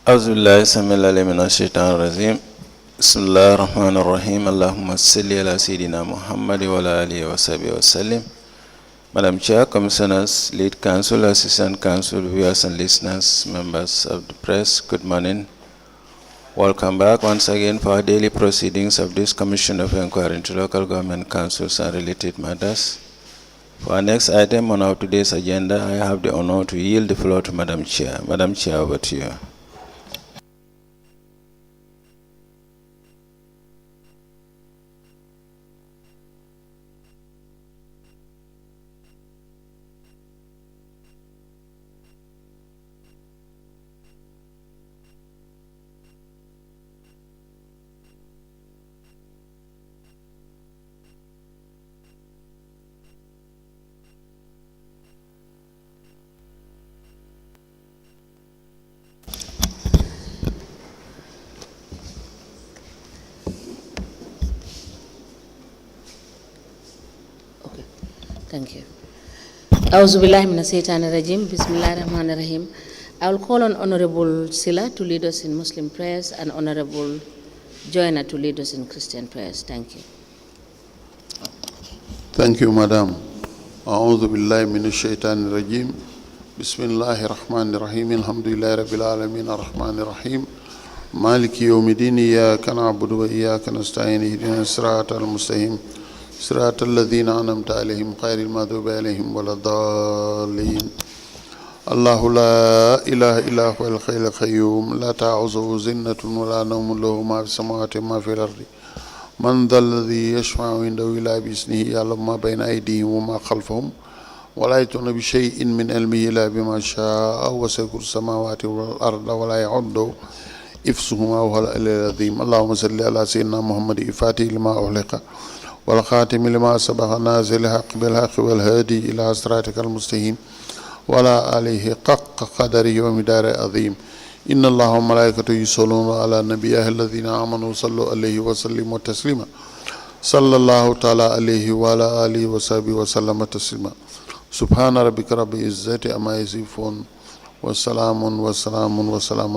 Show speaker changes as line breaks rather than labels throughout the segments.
أعوذ بالله السميع العليم من الشيطان الرجيم بسم الله الرحمن الرحيم اللهم صل على سيدنا محمد وعلى آله وصحبه وسلم. Madam Chair, Commissioners, Lead Counsel, Assistant Counsel, viewers and listeners, members of the press, good morning. Welcome back once again for our daily proceedings of this Commission of Inquiry into Local Government Councils and related matters. For our next item on our today's agenda, I have the honor to yield the floor to Madam Chair. Madam Chair, over to you.
Thank you. Auzu billahi minash shaitanir rajim. Bismillahir rahmanir rahim. I will call on Honorable Sila to lead us in Muslim prayers and Honorable Joyner to lead us in Christian prayers. Thank you.
Thank you, Madam. Auzu billahi minash shaitanir rajim. Bismillahir rahmanir rahim. Alhamdulillahi rabbil alamin arrahmanir rahim. Malick yawmiddin iyyaka na'budu wa iyyaka nasta'in ihdinas siratal mustaqim. صراط الذين أنعمت عليهم غير المغضوب عليهم ولا الضالين الله لا إله إلا هو الحي القيوم لا تأخذه سنة ولا نوم له ما في السماوات وما في الأرض من ذا الذي يشفع عنده إلا بإذنه يعلم ما بين أيديهم وما خلفهم ولا يحيطون بشيء من علمه إلا بما شاء وسع كرسيه السماوات والأرض ولا يعوده حفظهما وهو العلي العظيم اللهم صل على سيدنا محمد الفاتح لما أغلق والخاتم لما سبق نازل الحق بالحق والهادي إلى صراطك المستقيم وعلى آله حق قدره ومقداره عظيم إن الله وملائكته يصلون على النبي الذين آمنوا صلوا عليه وسلموا تسليما صلى الله تعالى عليه وعلى آله وصحبه وسلم تسليما سبحان ربك رب العزة عما يصفون وسلام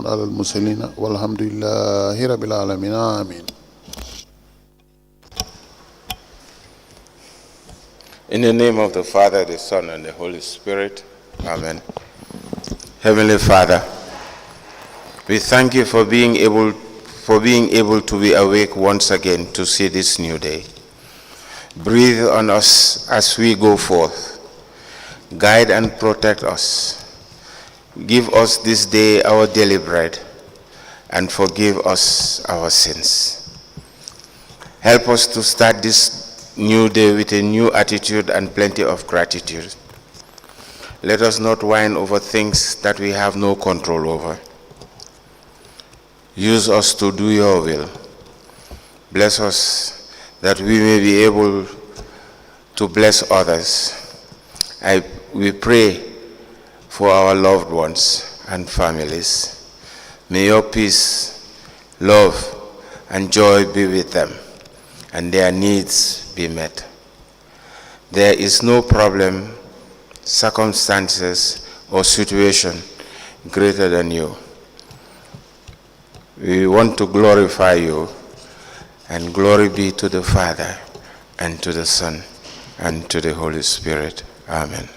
على المرسلين والحمد لله رب العالمين آمين.
In the name of the Father, the Son, and the Holy Spirit. Amen. Heavenly Father, we thank you for being able to be awake once again to see this new day. Breathe on us as we go forth. Guide and protect us. Give us this day our daily bread, and forgive us our sins. Help us to start this new day with a new attitude and plenty of gratitude. Let us not whine over things that we have no control over. Use us to do your will. Bless us that we may be able to bless others. We pray for our loved ones and families. May your peace, love, and joy be with them, and their needs be met. There is no problem, circumstances, or situation greater than you. We want to glorify you, and glory be to the Father, and to the Son, and to the Holy Spirit. Amen.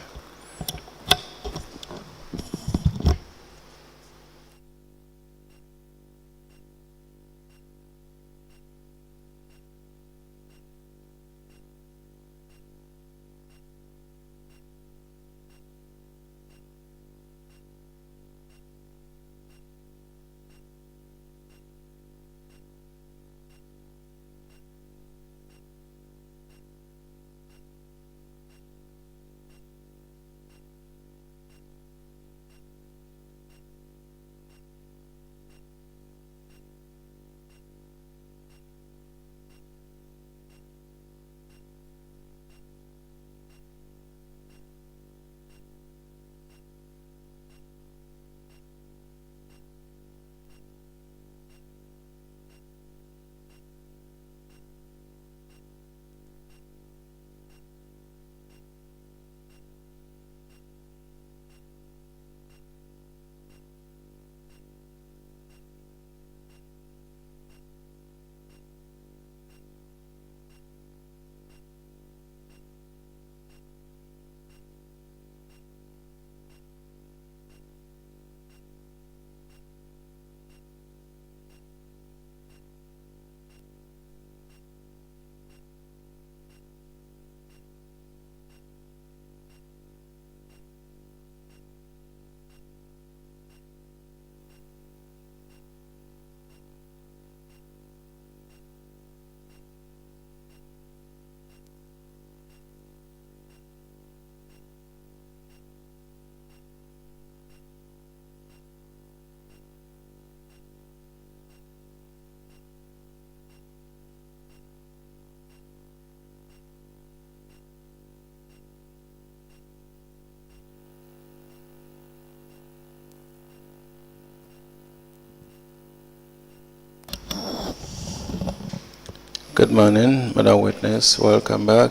Good morning, Madam Witness. Welcome back.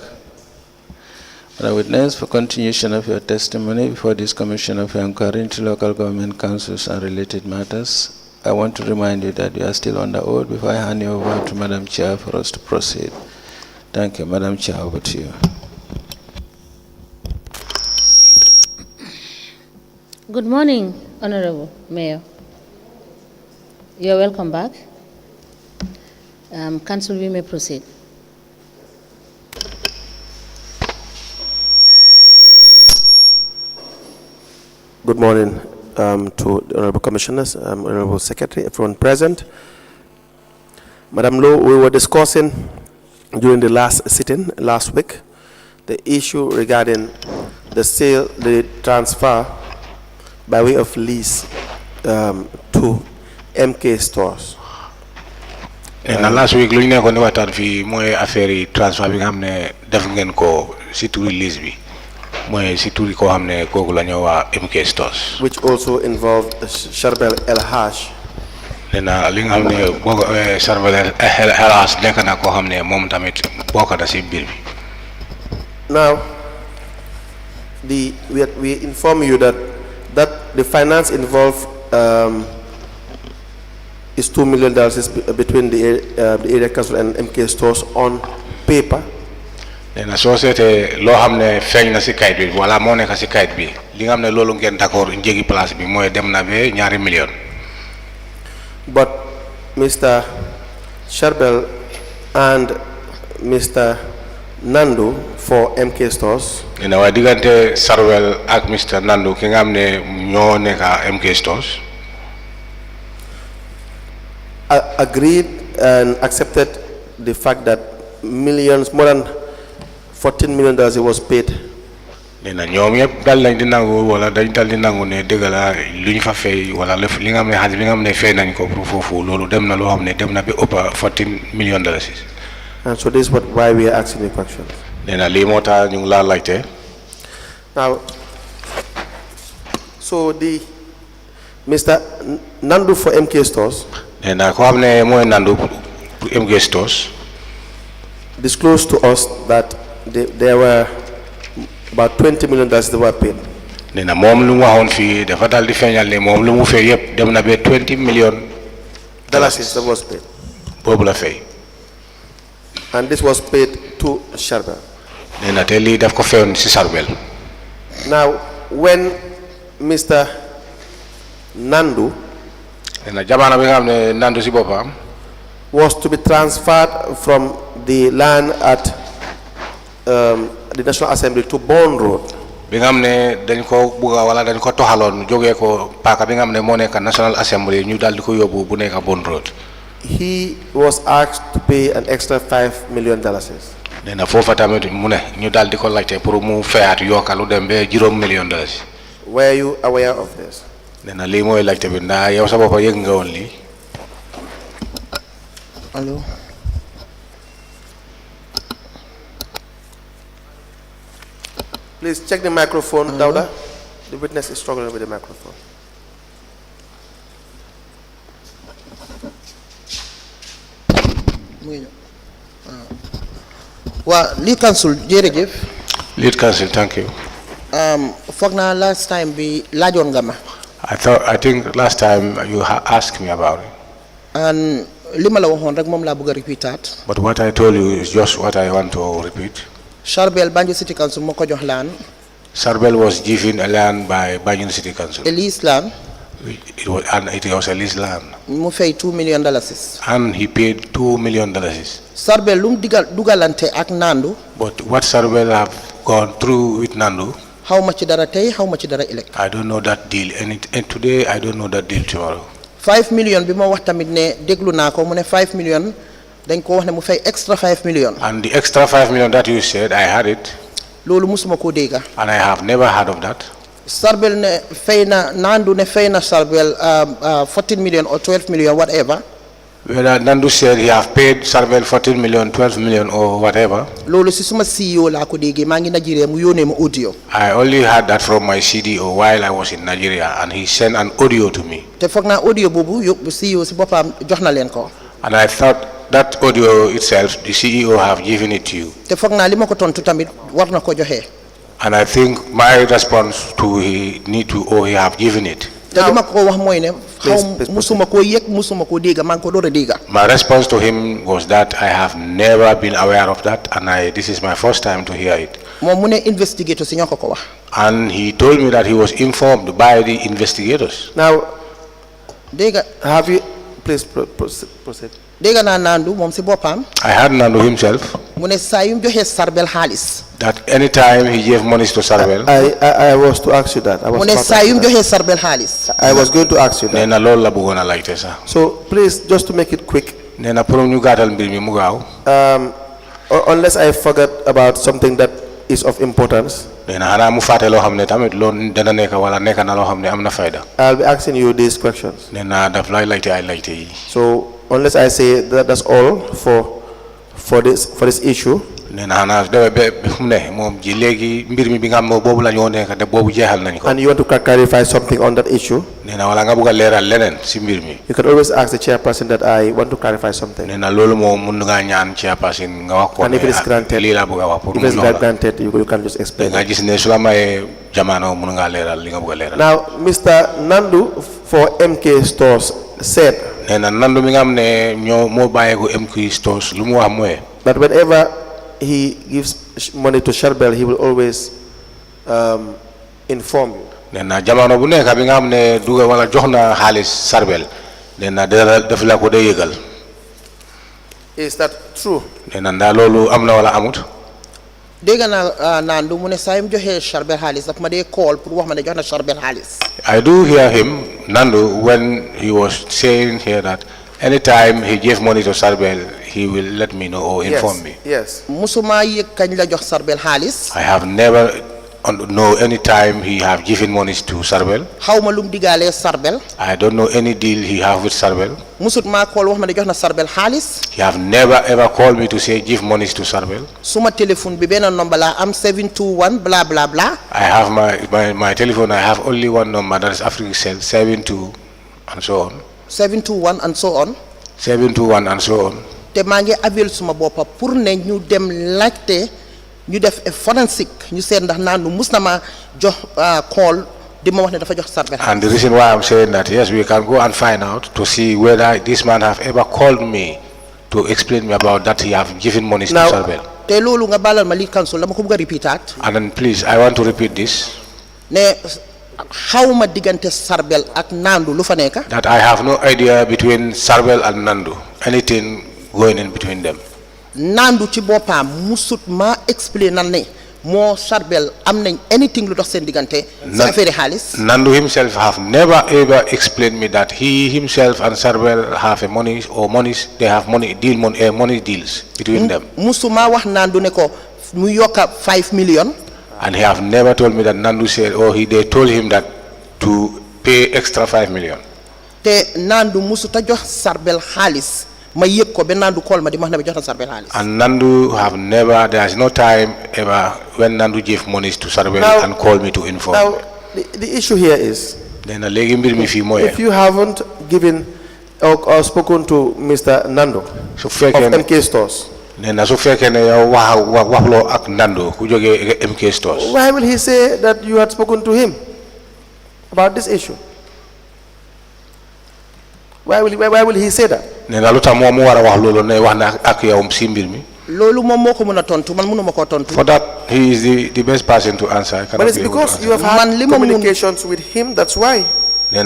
Madam Witness, for continuation of your testimony before this Commission of Inquiry into Local Government Councils and related matters, I want to remind you that you are still under oath before I hand you over to Madam Chair for us to proceed. Thank you. Madam Chair, over to you.
Good morning, Honorable Mayor. You're welcome back. Council, we may proceed.
Good morning to the Honorable Commissioners, Honorable Secretary, everyone present. Madam Lowe, we were discussing during the last sitting last week the issue regarding the sale, the transfer by way of lease to MK stores.
And last week, lu ñu nekkoon waxtaan fii mooy affaire yi transfert bi nga xam ne def ngeen ko si turi lease bi mooy si turi koo xam ne kooku la ñu waa MK Stores.
Which also involved Charbel El Haj.
Nee na li nga xam ne boo ko Charbel El Haj nekk na koo xam ne moom tamit bokk na si biir bi.
Now, we inform you that the finance involved is $2 million between the area council and MK Stores on paper.
Nee na soo seetee loo xam ne feeñ na si kayit bi wala moo nekk si kayit bi li nga xam ne loolu ngeen d'accord njëgi place bi mooy dem na ba $2 million.
But Mr. Charbel and Mr. Nandu for MK Stores.
Nee na waaye diggante Charbel ak Mr. Nandu ki nga xam ne ñoo nekk MK Stores.
Agreed and accepted the fact that millions, more than $14 million was paid.
Nee na ñoom yëpp dal nañ di nangu wala dañ dal di nangu ne dëgg la lu ñu fa fay wala li nga xam ne xaalis bi nga xam ne fay nañ ko pour foofu loolu dem na loo xam ne dem na ba ëpp $14 million.
And so this is why we are asking the questions.
Nee na lii moo tax ñu ngi laa laajte.
Now, so the Mr. Nandu for MK Stores.
Nee na koo xam ne mooy Nandu pour MK Stores.
Disclosed to us that there were about $20 million that were paid.
Nee na moom lu mu waxoon fii dafa dal di feeñal ne moom lu mu fay yëpp dem na ba $20 million.
That was paid.
Boobu la fay.
And this was paid to Charbel.
Nee na te lii daf ko fayoon si Charbel.
Now, when Mr. Nandu
Nee na jamono bi nga xam ne Nandu si boppam
was to be transferred from the land at the National Assembly to Bond Road.
Bi nga xam ne dañ ko bugga wala dañ ko toxaloon jógee ko paaka bi nga xam ne moo nekk National Assembly ñu daal di ko yóbbu bu nekk Bond Road.
He was asked to pay an extra $5 million.
Nee na foofa tamit mu ne ñu daal di ko laajte pour mu fayaat yokka lu dem ba $9 million.
Were you aware of this?
Nee na lii mooy laajte bi ndax yow sa bopp yëg nga woon lii.
Hello.
Please check the microphone, Dauda. The witness is struggling with the microphone.
Well, lead council, jërëjëf.
Lead council, thank you.
Foog naa last time bi laajoon nga ma.
I think last time you asked me about it.
And li ma la waxoon rek moom laa bëgg a repeataat.
But what I told you is just what I want to repeat.
Charbel Banjul City Council moo ko jox land.
Charbel was given a land by Banjul City Council.
A lease land.
It was a lease land.
Mu fay $2 million.
And he paid $2 million.
Charbel lu mu dugalante ak Nandu.
But what Charbel have gone through with Nandu,
How much dara tey, how much dara elect.
I don't know that deal. And today, I don't know that deal tomorrow.
$5 million bi ma wax tamit ne déglu naa ko mu ne $5 million dañ ko wax ne mu fay extra $5 million.
And the extra $5 million that you said, I had it.
Loolu musuma ko dégga.
And I have never heard of that.
Charbel ne fay na Nandu ne fay na Charbel 14 million or 12 million whatever.
Whether Nandu said he have paid Charbel 14 million, 12 million or whatever.
Loolu si suma CEO laa ko déggee maa ngi Nigeria mu yónnee ma audio.
I only heard that from my CDO while I was in Nigeria, and he sent an audio to me.
Te foog naa audio boobu CEO si boppam jox na leen ko.
And I thought that audio itself, the CEO have given it to you.
te foog naa li ma ko tontu tamit war na ko joxe.
And I think my response to he need to or he have given it.
te li ma ko wax mooy ne musuma koo yëg musuma koo dégg maa ngi ko door a dégg.
My response to him was that I have never been aware of that, and this is my first time to hear it.
moom mu ne investigator si ñoo ko wax.
And he told me that he was informed by the investigators.
Now,
dégg nga
have you, please proceed.
dégg naa Nandu moom si boppam.
I had Nandu himself.
mu ne saa yu mu joxee Sarbel xaalis.
That anytime he gave monies to Sarbel.
I was to ask you that.
mu ne saa yu mu joxee Sarbel xaalis.
I was going to ask you that.
Nee na loolu la bëggoon a laajte sax.
So please, just to make it quick.
Nee na pour ñu gàttal mbir mi mu gaaw.
Unless I forgot about something that is of importance.
Nee na xanaa mu fàtte loo xam ne tamit loolu dana nekk wala nekk na loo xam ne am na fayda.
I'll be asking you these questions.
Nee na daf lay laajte ay laajte yi.
So unless I say that that's all for this issue.
Nee na xanaa de fu mu ne moom ji léegi mbir mi bi nga xam ne boobu la ñu nekk te boobu jeexal nañ ko.
And you want to clarify something on that issue?
Nee na wala nga bëgg a leeral leneen si mbir mi.
You can always ask the chairperson that I want to clarify something.
Nee na loolu moom mun nga ñaan chairperson nga wax ko.
And if it is granted,
lii la bëgg a wax pour mu
if it
jox
is
la.
granted, you can just explain.
nga gis ne su la mayee jamono mun nga leeral li nga bëgg a leeral.
Now, Mr. Nandu for MK Stores said.
Nee na Nandu mi nga xam ne ñoo moo bàyyeeku MK Stores lu mu wax mooy.
That whenever he gives money to Sharbel, he will always inform you.
Nee na jamono bu nekk bi nga xam ne duga wala jox na xaalis Sarbel nee na def la ko day yëgal.
Is that true?
Nee na ndax loolu am na wala amut.
dégg naa Nandu mu ne saa yu mu joxee Sarbel xaalis daf ma dee call pour wax ma ne jox na Sarbel xaalis.
I do hear him, Nandu, when he was saying here that anytime he gave money to Sarbel, he will let me know or inform me.
Yes.
musuma yëg kañ la jox Sarbel xaalis.
I have never know any time he have given monies to Sarbel.
xaw ma lu mu digaalee Sarbel.
I don't know any deal he have with Sarbel.
musut maa call wax ma ne jox na Sarbel xaalis.
He have never ever called me to say give monies to Sarbel.
suma téléphone bi benn number la am 721 bla bla bla.
I have my telephone. I have only one number, that is Africa Cell 72 and so on.
721 and so on.
721 and so on.
te maa ngi avel suma boppa pour ne ñu dem laajte ñu def forensic ñu seet ndax Nandu mus na ma jox call di ma wax ne dafa jox Sarbel.
And the reason why I'm saying that, yes, we can go and find out to see whether this man have ever called me to explain me about that he have given monies to Sarbel.
te loolu nga baalal ma lead counsel dama ko bëgg a repeataat.
And then please, I want to repeat this.
ne xawma diggante Sarbel ak Nandu lu fa nekk.
That I have no idea between Sarbel and Nandu, anything going in between them.
Nandu ci boppam musut ma explain nan ne moo Sarbel am nañ anything lu dox seen diggante. si affaire xaalis.
Nandu himself have never ever explained me that he himself and Sarbel have a money or monies, they have money deals between them.
musuma wax Nandu ne ko mu yokka 5 million.
And he have never told me that Nandu said, or they told him that to pay extra 5 million.
te Nandu musuta jox Sarbel xaalis ma yëg ko ba Nandu call ma di ma wax ne jox na Sarbel xaalis.
And Nandu have never, there is no time ever when Nandu gave monies to Sarbel and called me to inform me.
Now, the issue here is,
if
you haven't given or spoken to Mr. Nando of MK Stores,
why
will he say that you had spoken to him about this issue? Why will he say that?
loolu moom moo ko mën a tontu man mënuma koo tontu.
For that, he is the best person to answer.
But it's because you have had communications with him, that's why. Or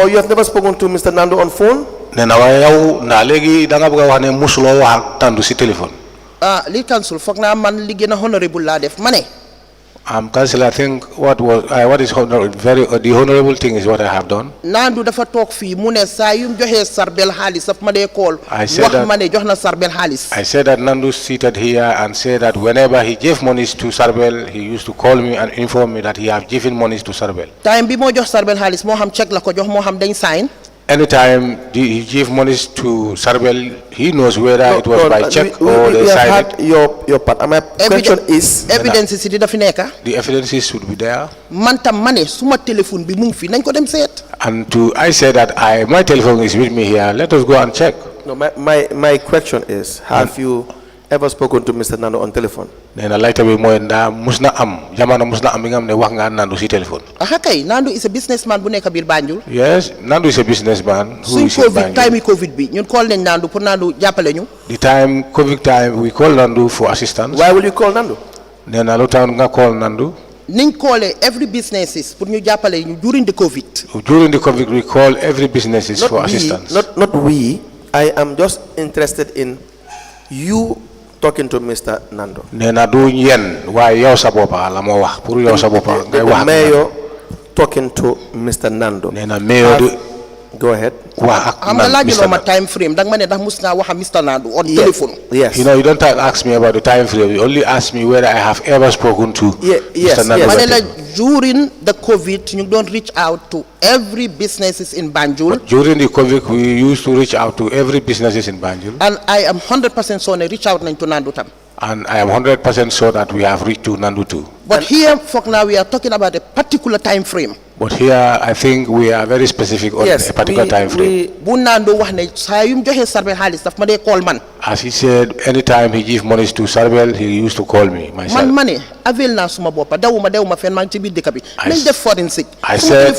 you have never spoken to Mr. Nando on phone?
Lead counsel foog naa man li gën a honorable laa def ma ne.
Counsel, I think what is the honorable thing is what I have done.
Nandu dafa toog fii mu ne saa yu mu joxee Sarbel xaalis daf ma dee call. wax ma ne jox na Sarbel xaalis.
I said that Nandu seated here and said that whenever he gave monies to Sarbel, he used to call me and inform me that he have given monies to Sarbel.
time bi moo jox Sarbel xaalis moo xam check la ko jox moo xam dañ sign.
anytime he gave monies to Sarbel, he knows whether it was by check or they
we have
signed
had your part. And my question is,
evidence is dina fi nekk.
the evidences should be there.
Man tam mané suma téléphone bi mu ngi fi nañ ko dem seet.
And I said that my telephone is with me here. Let us go and check.
no, my question is, have you ever spoken to Mr. Nando on telephone?
Nena laita bi moy nda musna am jamana musna am bi nga xam ne wax nga Nando si telephone.
Aha kay Nando is a businessman bu nekk biir Banjul.
Yes, Nando is a businessman who is in Banjul.
time COVID bi ñun call nañ Nando pour Nando jàppale ñu.
The time COVID time we call Nando for assistance.
Why will you call Nando?
Nena lu tax nga call Nando?
Niñ callé every businesses pour ñu jàppale ñu during the COVID.
During the COVID we call every businesses for assistance.
Not we. I am just interested in you talking to Mr. Nando.
Nena du yen waaye yow sa bopa la mo wax pour yow sa bopa ngay wax.
The mayor talking to Mr. Nando.
Nena mayor
go ahead.
I'm laajuloo ma time frame danga ma ne ndax mus nga wax Mr. Nando on telephone.
Yes.
You know, you don't ask me about the time frame. You only ask me whether I have ever spoken to Mr. Nando.
Ma ne la during the COVID you don't reach out to every businesses in Banjul.
But during the COVID we used to reach out to every businesses in Banjul.
And I am 100% sure ne reach out nañ to Nando tam.
And I am 100% sure that we have reached to Nando too.
But here for now we are talking about a particular time frame.
But here I think we are very specific on a particular time frame.
Bu Nando wax ne saa yu mu joxe Sarbel xaalis daf ma dee call man.
As he said, anytime he give monies to Sarbel, he used to call me myself.
Man ma ne avail naa suma boppa dewuma fenn maa ngi ci biir dëkk bi. Nañ def forensic.
I said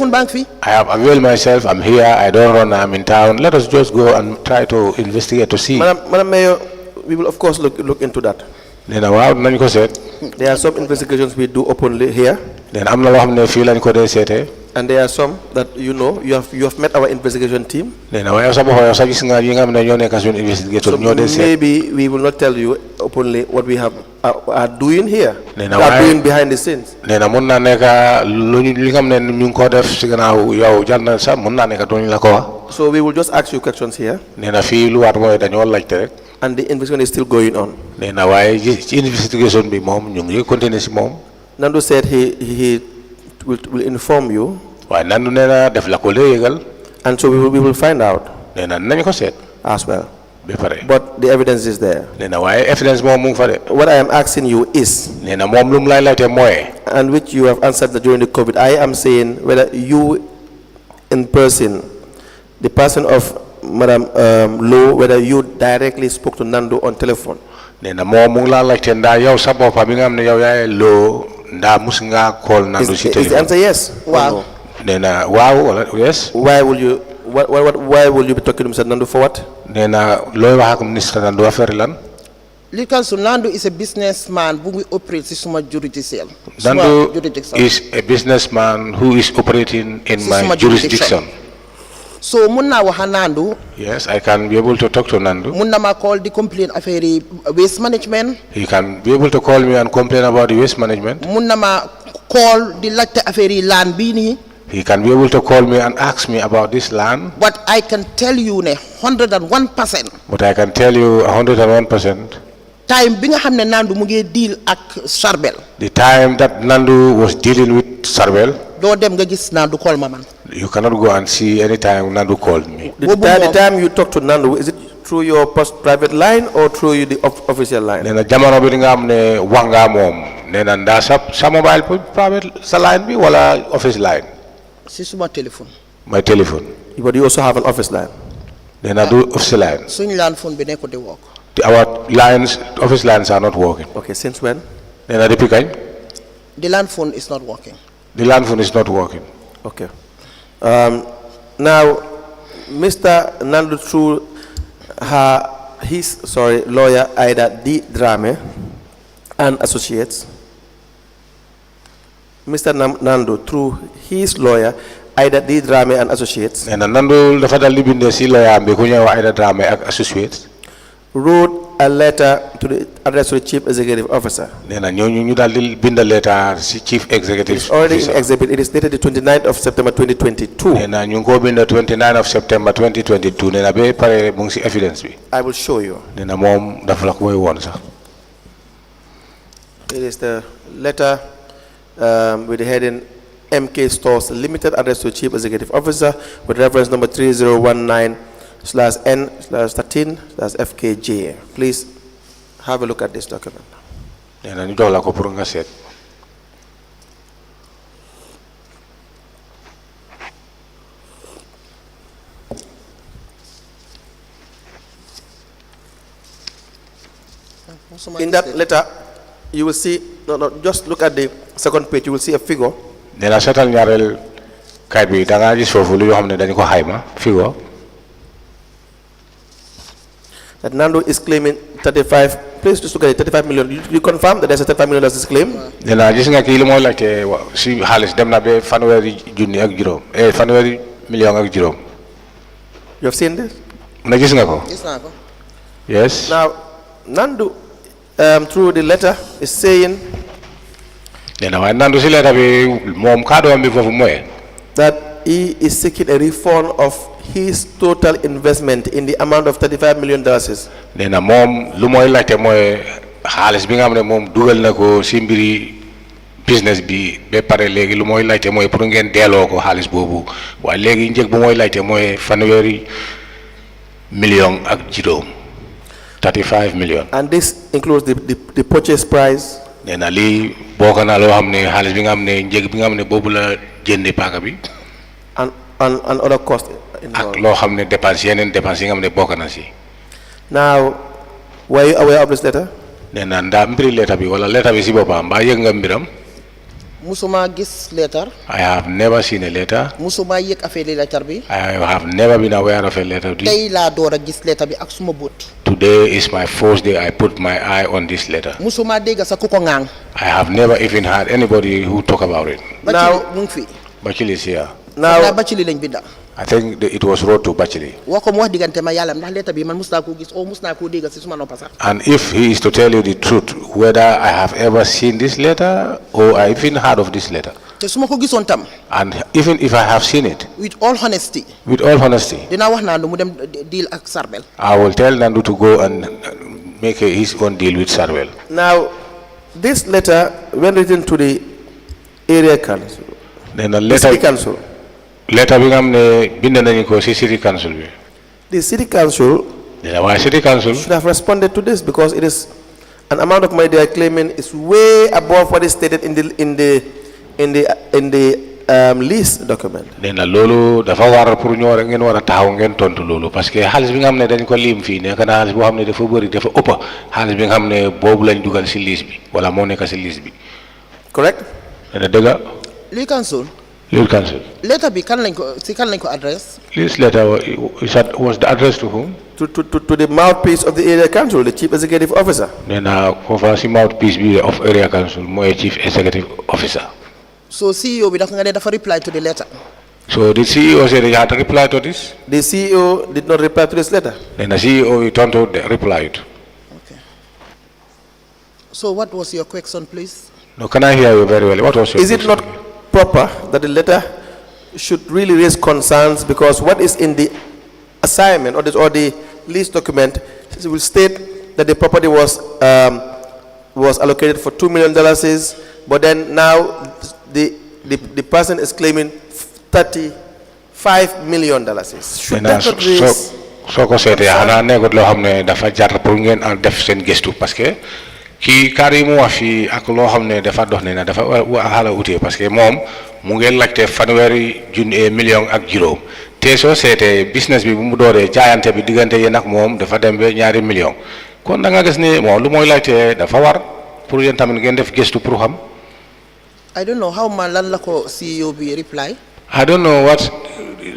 I have availed myself. I'm here. I don't run. I'm in town. Let us just go and try to investigate to see.
Madam Mayor, we will of course look into that.
Nena waaw nañ ko seet.
There are some investigations we do openly here.
Then am na loo xam ne fii lañ ko dee seetee.
And there are some that you have met our investigation team.
Nena waaye sa bopp yow sa gis nga yi nga xam ne ñoo nekk suñu investigator ñoo dee seet.
Maybe we will not tell you openly what we are doing here.
Nena
are doing behind the scenes.
Nena mun naa nekk li nga xam ne ñu ngi ko def si gannaaw yow jar na sax mun naa nekk duñ la ko wax.
So we will just ask you questions here.
Nena fii lu waat mooy dañoo laajte rek.
And the investigation is still going on.
Nena waaye ci investigation bi moom ñu ngi continuer si moom.
Nando said he will inform you.
Waaye Nando nena def la ko lee yëgal.
And so we will find out.
Nena nañ ko seet.
As well.
Ba pare.
But the evidence is there.
Nena waaye evidence moom mu ngi fa de.
What I am asking you is.
Nena moom lu mu lay laajte mooy.
And which you have answered during the COVID. I am saying whether you in person, the person of Madam Lowe, whether you directly spoke to Nando on telephone.
Nena moom mu ngi laa laajte ndaa yow sa bopp bi nga xam ne yow yaay Lowe ndaa mus nga call Nando si téléphone.
Is the answer yes?
Wow.
Nena waaw wala yes.
Why will you be talking to Mr. Nando for what?
Nena looy wax ak Mr. Nando affaire lan.
Because Nando is a businessman who operates in suma jurisdiction.
Nando is a businessman who is operating in my jurisdiction.
So munna waha Nando.
Yes, I can be able to talk to Nando.
Munna ma call the complaint affaire waste management.
He can be able to call me and complain about the waste management.
Munna ma call the latte affaire land bini.
He can be able to call me and ask me about this land.
But I can tell you 101%.
But I can tell you 101%.
Time binga hamne Nando mu ngi deal ak Sarbel.
The time that Nando was dealing with Sarbel.
Do dem nga gis Nando call ma man.
You cannot go and see any time Nando called me.
The time you talk to Nando, is it through your private line or through the official line?
Nena jamono bi nga am ne wanga mom nena nda sa mobile private sa line bi wala office line.
Si suma telephone.
My telephone.
But you also have an office line.
Nena do office line.
Suñ land phone bi nekko di work.
Our lines, office lines are not working.
Okay, since when?
Nena depuis kañ?
The land phone is not working.
The land phone is not working.
Okay. Now, Mr. Nando through his lawyer Ida D. Drame and associates. Mr. Nando through his lawyer Ida D. Drame and associates.
And Nando dafa dal di bindé ci lawyer bi ku ñëw Ida Drame ak associates.
Wrote a letter to the address to the chief executive officer.
Nena ñooñu ñu dal di bind letter ci chief executive officer.
Already in exhibit. It is dated the 29th of September 2022.
Nena ñu ko bind 29th of September 2022. Nena be pare mu ngi ci evidence bi.
I will show you.
Nena moom dafa la koy won sax.
It is the letter with the heading MK Stores Limited, addressed to Chief Executive Officer with reference number 3019/N/13/FKJ. Please have a look at this document. In that letter, you will see, just look at the second page, you will see a figure. That Nando is claiming 35, please just look at it, 35 million. You confirm that there's a 35 million that's his claim?
You
have seen this?
Yes.
Now, Nando, through the letter, is saying that he is seeking a refund of his total investment in the amount of $35 million.
Business bi be pare legi lu moy laité moy pour ngeen délo ko xaliss bobu way legi ñeek bu moy laité moy fanweri million ak juroom 35 million.
And this includes the purchase price.
Nena li bokana lo xamne xaliss bi nga xamne ñeek bi nga xamne bobu la jëndé paka bi
and other costs involved.
Ak lo xamne dépense yenen dépense yi nga xamne bokana ci.
Now, were you aware of this letter?
Nena nda mbiri letter bi wala letter bi ci bopam ba yegg nga mbiram.
Musuma gis letter.
I have never seen a letter.
Musuma yek affaire letter bi.
I have never been aware of a letter.
Tay la doora gis letter bi ak suma bot.
Today is my first day I put my eye on this letter.
Musuma dega sa kuko ngang.
I have never even heard anybody who talk about it.
Now,
Batchily is here.
Now, Batchily lañ binda.
I think it was wrote to Batchily. And if he is to tell you the truth, whether I have ever seen this letter or I even heard of this letter, and even if I have seen it,
with all honesty,
I will tell Nandu to go and make his own deal with Sarwell.
Now, this letter, when written to the area council, the city council,
letter bi nga xamne bind nañu ko ci city council bi.
The city council should have responded to this because it is an amount of money they are claiming is way above what is stated in the lease document.
Nena lolu dafa war pour ñoo rek ngeen wara taxaw ngeen tontu lolu parce que xaliss bi nga xamne dañ ko lim fi nek na xaliss bo xamne dafa beuri dafa ëpp xaliss bi nga xamne bobu lañ duggal ci lease bi wala mo nek ci lease bi.
Correct?
Nena dëgga.
Lease council. Letter bi kan lañ ko address.
This letter was the address to whom?
To the mouthpiece of the area council, the chief executive officer.
Nena fofa ci mouthpiece bi of area council moy chief executive officer.
So CEO bi dafa reply to the letter.
So the CEO said he had to reply to this?
The CEO did not reply to this letter.
Then the CEO replied.
Okay. So what was your question, please?
No, can I hear you very well? What was your question?
Is it not proper that the letter should really raise concerns because what is in the assignment or the lease document will state that the property was allocated for $2 million, but then now the person is claiming $35 million. Should that not raise?
Soko sete ana negot lo xamne dafa jar pour ngeen def sen gestu parce que ki karimu wa fi ak lo xamne dafa dox ne na dafa hala outé parce que mom mu ngeen laccé fanweri junni million ak juroom té so sété business bi bu mu dooré jaayante bi digënté yeen ak mom dafa dem be ñaari million kon da nga gis ni mo lu moy laccé dafa war pour yeen tamit ngeen def gestu pour xam.
I don't know how man lan la ko CEO bi reply.
I don't know what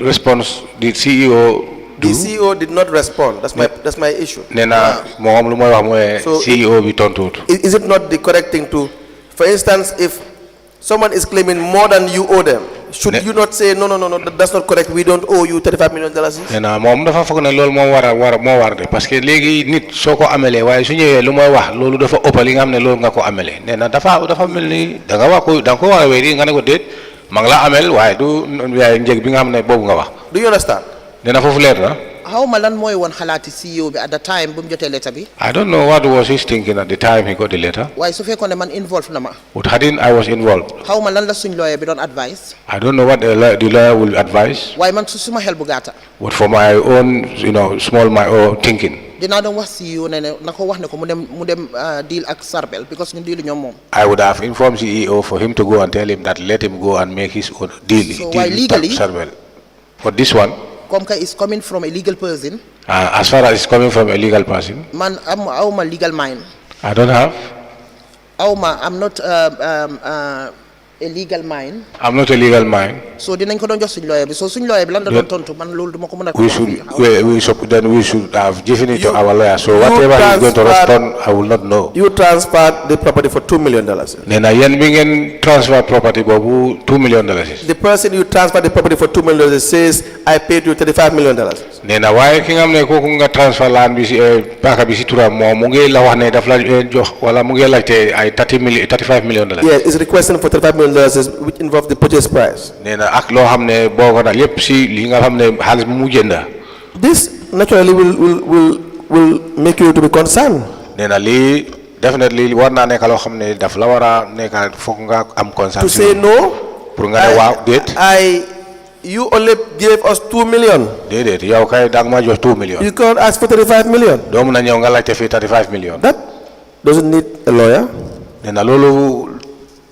response the CEO
The CEO did not respond. That's my issue.
Nena mom lu moy wax moy CEO bi tontut.
Is it not the correct thing to, for instance, if someone is claiming more than you owe them, should you not say no, that's not correct, we don't owe you $35 million?
Nena mom dafa fogg ne lol mo war de parce que légui nit soko amelé way su ñëwé lu moy wax lolu dafa ëpp li nga xamné lolu nga ko amelé. Nena dafa melni da nga wax ko da ko wara wéri nga ne ko déet ma nga la amel way du yaay ñëg bi nga xamné bobu nga wax.
Do you understand?
Nena fofu leer na.
How malan moy won halati CEO bi at the time bu mu jotté letter bi.
I don't know what was he thinking at the time he got the letter.
Why su fekkone man involved na ma.
But hadn't I was involved.
How malan la suñ lawyer bi don advice.
I don't know what the lawyer will advise.
Why man su suma xel bu gata.
But for my own, my own thinking.
Dina don wax CEO ne nako wax ne ko mu dem deal ak Sarbel because ñun deal ñom mom.
I would have informed CEO for him to go and tell him that let him go and make his own deal.
So why legally?
Sarbel. But this one.
Comca is coming from a legal person.
As far as it's coming from a legal person.
Man, I'm a legal mind.
I don't have.
I'm not a legal mind.
I'm not a legal mind.
So dinañ ko don jox suñ lawyer bi so suñ lawyer bi lan da don tontu man lolu duma ko mëna.
We should have given it to our lawyer. So whatever he's going to respond, I will not know.
You transferred the property for $2 million.
Nena yen bi ngeen transfer property bobu $2 million.
The person you transferred the property for $2 million says I paid you $35 million.
Nena waye ki nga xamne koku nga transfer land bi ci baka bi ci turam mo mu ngi la wax ne daf la jox wala mu ngi laajte ay $35 million.
Yeah, is requesting for $35 million which involves the purchase price.
Nena ak lo xamne boko dal yep ci li nga xamne xaliss bu mu jënda.
This naturally will make you to be concerned.
Nena li definitely war na nek lo xamne daf la wara nek fokk nga am concern.
To say no,
pour nga ne waaw det.
You only gave us $2 million.
Dedet yow kay dag ma jox $2 million.
You can't ask for $35 million.
Do mu na ñew nga laajte fi $35 million.
That doesn't need a lawyer.
Nena lolu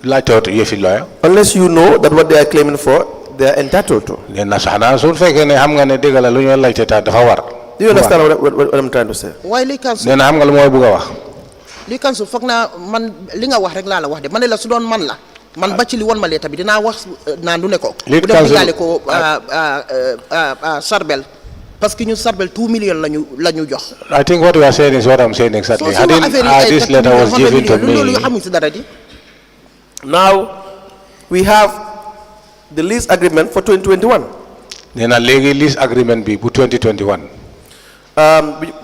laajte yefi lawyer.
Unless you know that what they are claiming for they are entitled to.
Nena saxna su fekke ne xam nga ne degal lu ñu laajte ta dafa war.
Do you understand what I'm trying to say?
Why li council?
Nena xam nga lu moy bëgg wax.
Li council fokk na man li nga wax rek la wax de man la su doon man la. Man Batchily won ma leeta bi dinaa wax naan du ne ko. bu dem digale ko Sarbel parce que ñu Sarbel 2 million lañu jox.
I think what you are saying is what I'm saying exactly. This letter was given to me.
Now we have the lease agreement for 2021.
Nena legi lease agreement bi bu 2021.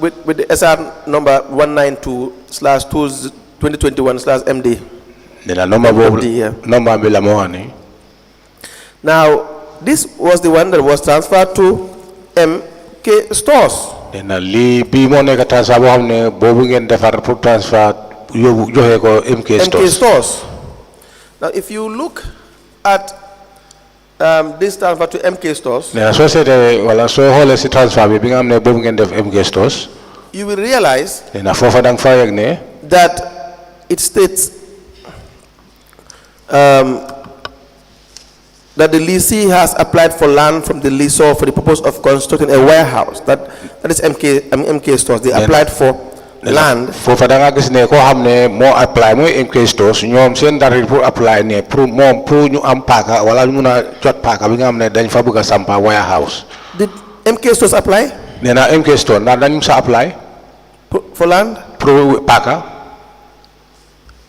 With
the SR number 192/2021/MD. Now, this was the one that was transferred to MK Stores. MK Stores. Now, if you look at this transfer to MK Stores, you will realize that it states that the lessee has applied for land from the lessor for the purpose of constructing a warehouse. That is MK Stores. They applied for land.
For fadanga gis ne ko xamne mo apply moy MK Stores ñom seen dara pour apply ne pour mom pour ñu am paka wala ñu mëna jot paka bi nga xamne dañ fa bëgg sampa warehouse.
Did MK Stores apply?
Nena MK Stores ndax dañ sa apply
for land?
Pour paka.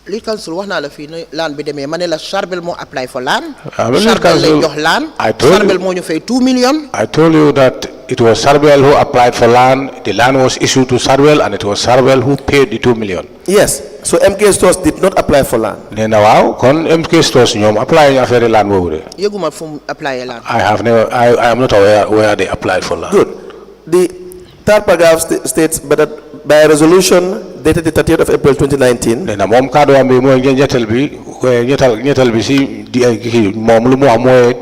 Lead council wax na la fi land bi demé mané la Sarbel mo apply for land. Sarbel lay jox land. Sarbel mo ñu fay 2 million.
I told you that it was Sarbel who applied for land. The land was issued to Sarbel and it was Sarbel who paid the 2 million.
Yes. So MK Stores did not apply for land.
Nena waaw kon MK Stores ñom apply ñu affaire land bobu de.
Yeguma fu apply land.
I am not aware where they applied for land.
Good. The third paragraph states but by a resolution dated the 30th of April 2019.
Nena mom kado ambi moy ñettal bi ci mom lu mo am moy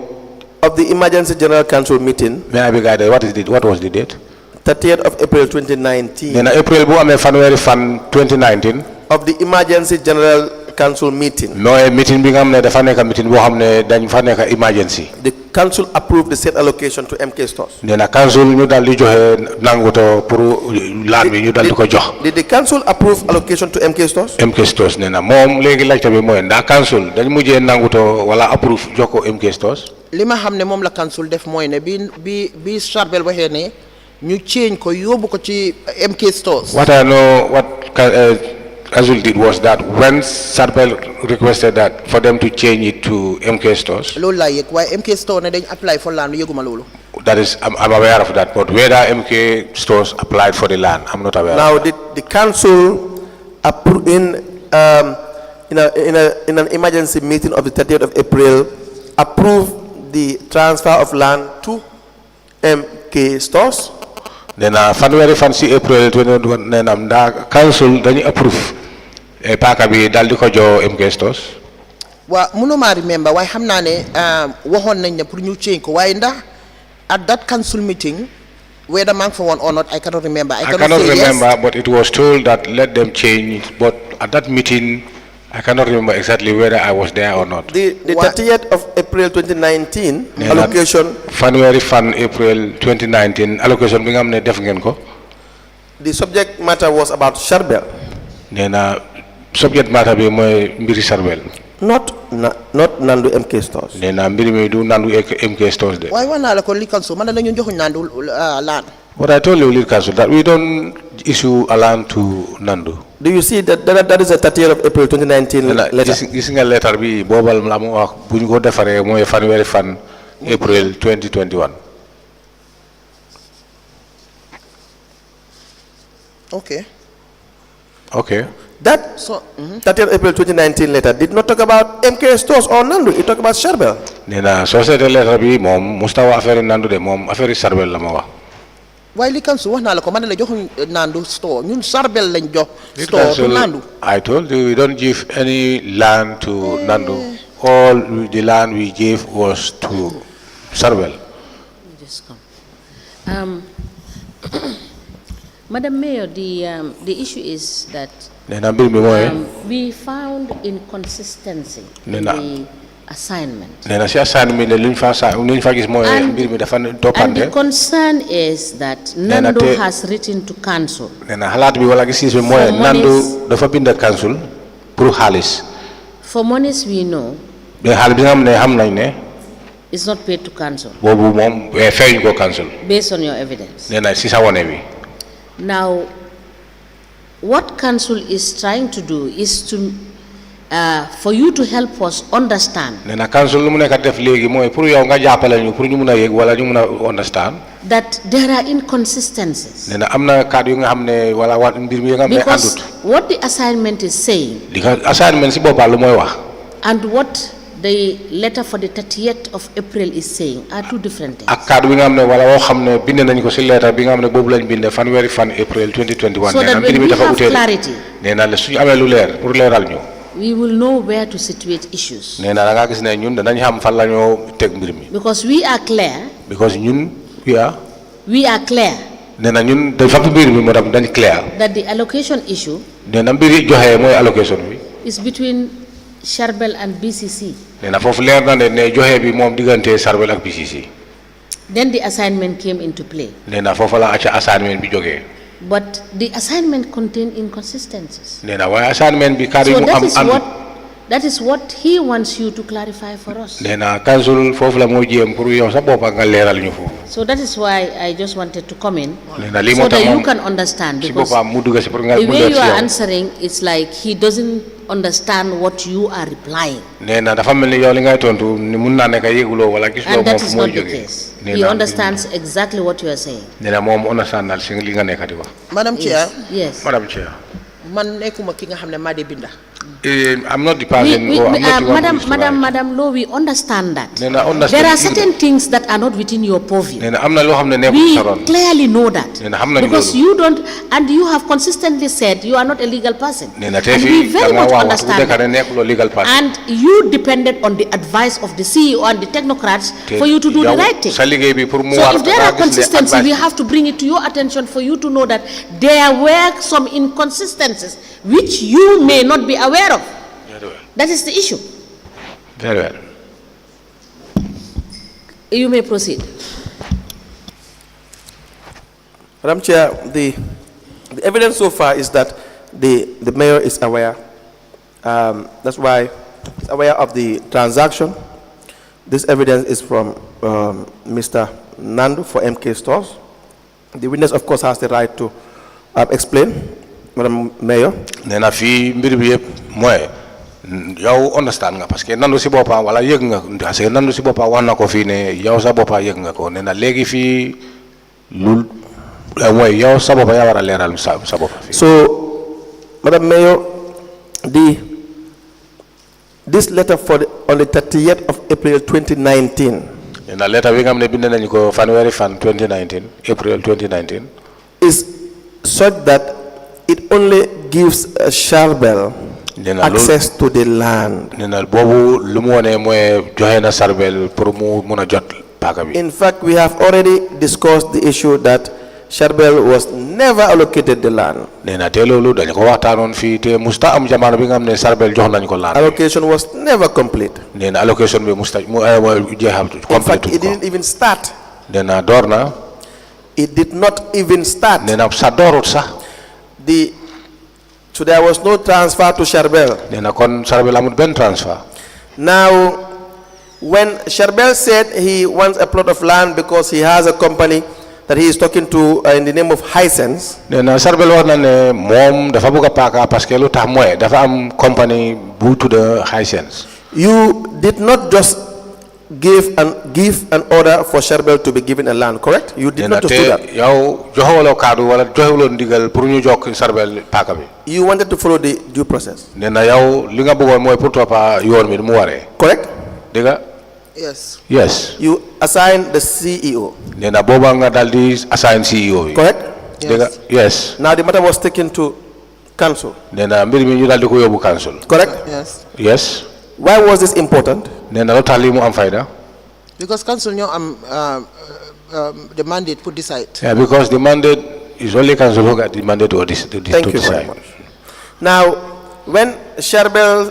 of the Emergency General Council meeting.
May I be guided? What was the date?
30th of April 2019.
Nena April bu amé fanweeri fan 2019.
Of the Emergency General Council meeting.
No meeting bi nga xamné dafa nek meeting bo xamné dañ fa nek emergency.
The council approved the set allocation to MK Stores.
Nena council ñu dal di joxe nanguto pour land bi ñu dal di ko jox.
Did the council approve allocation to MK Stores?
MK Stores nena mom légui laajte bi moy ndax council dañ mujjé nanguto wala approve joko MK Stores.
Lima xamné mom la council def moy né bi Sarbel waxé né ñu change ko yobu ko ci MK Stores.
What I know what Council did was that when Sarbel requested that for them to change it to MK Stores.
Lolu la yek way MK Store né dañ apply for land yeguma lolu.
That is, I'm aware of that, but whether MK Stores applied for the land, I'm not aware.
Now, did the council in an emergency meeting of the 30th of April approve the transfer of land to MK Stores?
nena fanweeri fan si April 2021 nena nda council dañu approve e paaka bi dal di ko jo MK Stores.
Well, I remember why xam naa ne waxoon nañ ne pour ñu change ko waaye ndax at that council meeting whether man for one or not I cannot remember. I cannot say
remember
yes.
but it was told that let them change but at that meeting I cannot remember exactly whether I was there or not.
The 30th of April 2019 allocation.
January fan April 2019 allocation bi nga xamne def ngeen ko.
The subject matter was about Sharbel.
Nena subject matter bi moy mbiri Sharbel.
Not Nandu MK Stores.
Nena mbiri mi du Nandu MK Stores de.
Why wana la ko li council man lañu joxuñ Nandu land.
What I told you lead council that we don't issue a land to Nandu.
Do you see that is a 30th of April 2019 letter?
Gis nga letter bi bobal la mu wax buñ ko defare moy fanweeri fan April 2021.
Okay.
That 30th April 2019 letter did not talk about MK Stores or Nandu. It talked about Sharbel.
Nena société letter bi mom Mustapha affaire Nandu de mom affaire Sharbel la ma wax.
Why li council wax na la ko man la joxuñ Nandu store ñun Sharbel lañ jox store to Nandu.
I told you we don't give any land to Nandu. All the land we gave was to Sharbel.
Just come. Madam Mayor, the issue is that we found inconsistency in the assignment. And the concern is that Nandu has written to council. For monies we know, it's not paid to council. Based on your evidence. Now, what council is trying to do is to, for you to help us understand that there are inconsistencies. Because what the assignment is saying and what the letter for the 30th of April is saying are two different things. So that when we have clarity, we will know where to situate issues. Because we are clear. We are clear that the allocation issue is between Sharbel and BCC. Then the assignment came into play. But the assignment contained inconsistencies. So that is what he wants you to clarify for us. So that is why I just wanted to come in, so that you can understand, because the way you are answering, it's like he doesn't understand what you are replying. And that is not the case. He understands exactly what you are saying.
Madam Chair.
Yes.
Madam Chair.
I'm not the person Madam Lowe, we understand that. There are certain things that are not within your purview. We clearly know that. Because you don't, and you have consistently said you are not a legal person. And we very much understand that. And you depended on the advice of the CEO and the technocrats for you to do the right thing. So if there are consistencies, we have to bring it to your attention for you to know that there were some inconsistencies which you may not be aware of.
Very well.
That is the issue.
Very well.
You may proceed.
Madam Chair, the evidence so far is that the mayor is aware. That's why he's aware of the transaction. This evidence is from Mr. Nandu for MK Stores. The witness, of course, has the right to explain. Madam Mayor.
Nena fi mbir bi yep moy yow understand nga parce que Nandu si bopa wala yeg nga parce que Nandu si bopa wax na ko fi ne yow sa bopa yeg nga ko nena legi fi lul moy yow sa bopa ya wara leral sa bopa fi.
So Madam Mayor, this letter on the 30th of April 2019.
na letter bi nga xamne bind nañ ko January 2019 April 2019
is such that it only gives Sharbel access to the land.
nena bobu lu mu wone moy joxe na Sharbel pour mu mëna jot paaka bi.
In fact, we have already discussed the issue that Sharbel was never allocated the land.
nena te lolu dañ ko waxtanon fi te musta am jamano bi nga xamne Sharbel jox nañ ko land.
Allocation was never complete.
nena allocation bi musta mu jeexal complete.
In fact, it didn't even start.
nena dorna.
It did not even start.
nena sa dorut sax.
So there was no transfer to Sharbel.
nena kon Sharbel amul ben transfer.
Now, when Sharbel said he wants a plot of land because he has a company that he is talking to in the name of Hisense.
nena Sharbel wax na ne mom dafa bëgg paaka parce que lu tax moy dafa am company bu tudde Hisense.
You did not just give an order for Sharbel to be given a land, correct? You did not just do that.
yow joxewolo kaddu wala joxewolo ndigal pour ñu jokk Sharbel paaka bi.
You wanted to follow the due process.
nena yow li nga bëggoon moy pour toppa yoon mi mu waré.
Correct?
Diga?
Yes.
Yes.
You assigned the CEO.
nena boba nga daldi assign CEO bi.
Correct?
Diga? Yes.
Now the matter was taken to council.
nena mbir mi ñu daldi ko yobbu council.
Correct?
Yes.
Yes.
Why was this important?
nena lu tax li mu am fayda.
Because council ñoo am the mandate to decide.
Yeah, because the mandate is only council who got the mandate to decide.
Thank you very much. Now, when Sharbel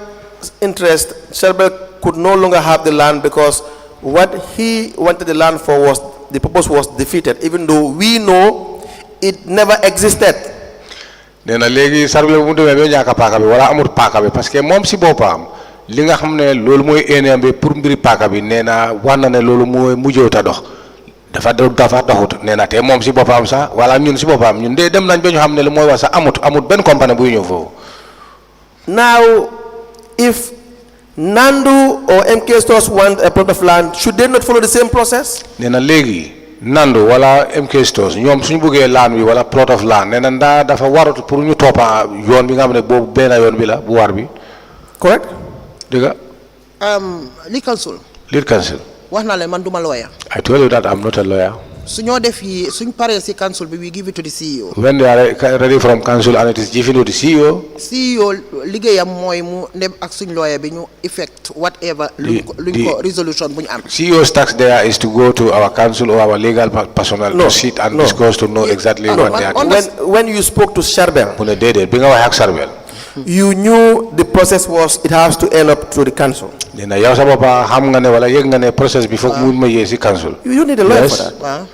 could no longer have the land because what he wanted the land for was, the purpose was defeated, even though we know it never existed.
nena legi Sharbel mu demé be ñaka paaka bi wala amul paaka bi parce que mom si bopam li nga xamné lolu moy énéam bi pour mbiri paaka bi nena wana né lolu moy mujjota dox dafa doxut nena té mom si bopam sax wala ñun si bopam ñun dé dem nañ ba ñu xamné lu moy wax sax amut ben compagnie bu ñëw fofu.
Now, if Nandu or MK Stores want a plot of land, should they not follow the same process?
nena legi Nandu wala MK Stores ñom suñu bëggé land bi wala plot of land nena nda dafa warut pour ñu topa yoon bi nga xamné bobu ben yoon bi la bu war bi.
Correct?
Diga?
Lead council.
Lead council.
wax na leen man duma lawyer.
I told you that I'm not a lawyer.
su ñoo def yi suñ paree si council bi we give it to the CEO.
When they are ready from council and it is given to the CEO.
CEO liggéeyam mooy mu dem ak suñ lawyer bi ñu effect whatever luñ ko resolution bu ñu am.
CEO's task there is to go to our council or our legal personnel to sit and discuss to know exactly what they are.
When you spoke to Sharbel,
mu ne déedéet bi nga wax ak Sharbel.
You knew the process was it has to end up to the council.
Dina yow sa bopa xam nga ne wala yegg nga ne process bi foog mu ma yee si council.
You need a lawyer for that.
Wow.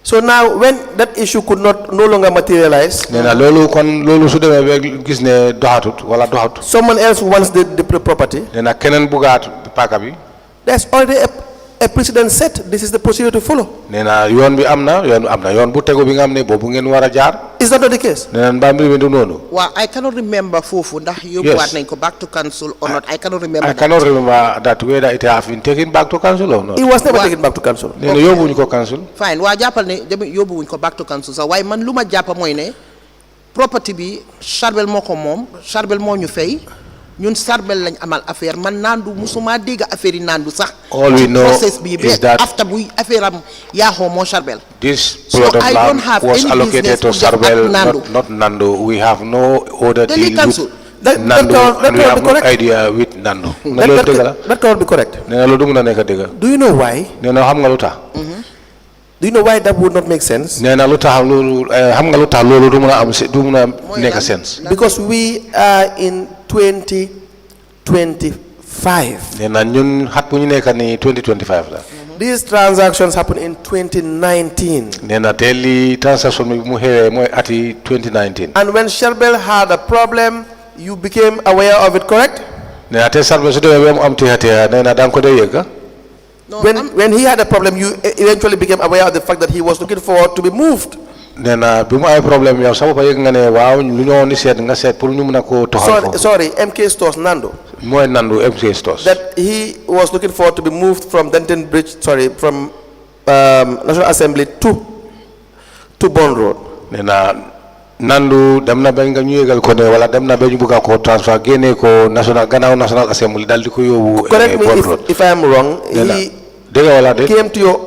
So now when that issue could no longer materialize,
nee na loolu kon loolu su demee ba gis ne doxatut wala doxatut.
someone else wants the property.
nee na keneen bugaat paaka bi.
There's already a precedent set. This is the procedure to follow.
nee na yoon bi am na yoon bu tegu bi nga xam ne boobu ngeen war a jaar.
Is that not the case?
nee na mbaa mbir mi du noonu.
Well, I cannot remember foofu ndax yóbbuwaat nañ ko back to council or not. I cannot remember.
I cannot remember that whether it have been taken back to council or not.
It was never taken back to council.
nee na yóbbuwuñ ko council.
Fine waa jàppal ne yóbbuwuñ ko back to council sax waaye man lu ma jàpp mooy ne property bi Sharbel moo ko moom Sharbel moo ñu fay ñun Sharbel lañ amal affaire man Nandu musuma dégg affaire yi Nandu sax.
All we know
process bi
is that
after bu affaire am yaaxoo moo Sharbel.
This plot of land was allocated to Sharbel, not Nandu. We have no other deal with Nandu, and we have no idea with Nandu.
That cannot be correct.
Do
you know why? Do you know why that would not make sense? Because we are in 2025. These transactions happened in 2019. And when Sharbel had a problem, you became aware of it, correct? When he had a problem, you eventually became aware of the fact that he was looking forward to be moved. Sorry, MK Stores, Nando.
MK Stores.
That he was looking forward to be moved from Denton Bridge, from National Assembly to Bond Road. Nandu
demna ben nga ñu yegal ko ne wala demna ben ñu bëgg ko transfer génné ko national National Assembly dal di ko yobbu.
Correct me if I am wrong. came to your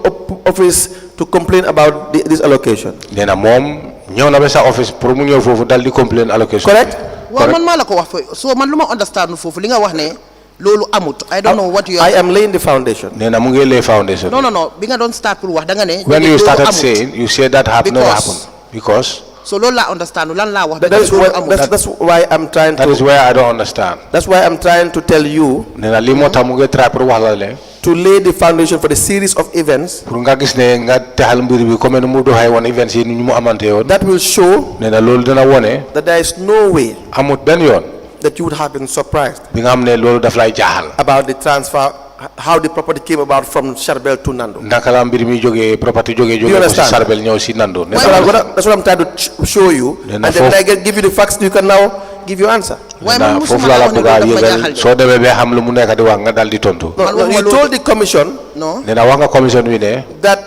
office to complain about this allocation.
Nena mom ñew na ba sa office pour mu ñew fofu dal di complain allocation.
Correct?
Wa man mala ko wax so man luma understand fofu li nga wax ne lolu amut. I don't know what you are.
I am laying the foundation.
Nena mu ngi lay foundation.
No. Bi nga don start pour wax da nga ne.
When you started saying, you said that have never happened because.
So lolu la understand lan la wax.
That's why I'm trying to.
That is why I don't understand.
That's why I'm trying to tell you.
Nena li mo tax mu ngi try pour wax la le.
To lay the foundation for the series of events.
Pour nga gis ne nga taxal mbir bi comme mu do hay won events yi ñu mu amante yoon.
That will show.
Nena lolu dina wone.
That there is no way.
Amut ben yoon.
That you would have been surprised.
Bi nga xamne lolu daf lay jaxal. About
the transfer, how the property came about from Charbel to Nando.
Ndaka la mbir mi joge property joge ko ci Charbel ñew ci Nando.
That's what I'm trying to show you. And then when I give you the facts, you can now give your answer.
Fofu la bëgga yëgal so demé be xam lu mu nekk di wax nga dal di tontu.
No, you told the commission.
No.
Nena wax nga commission wi ne.
That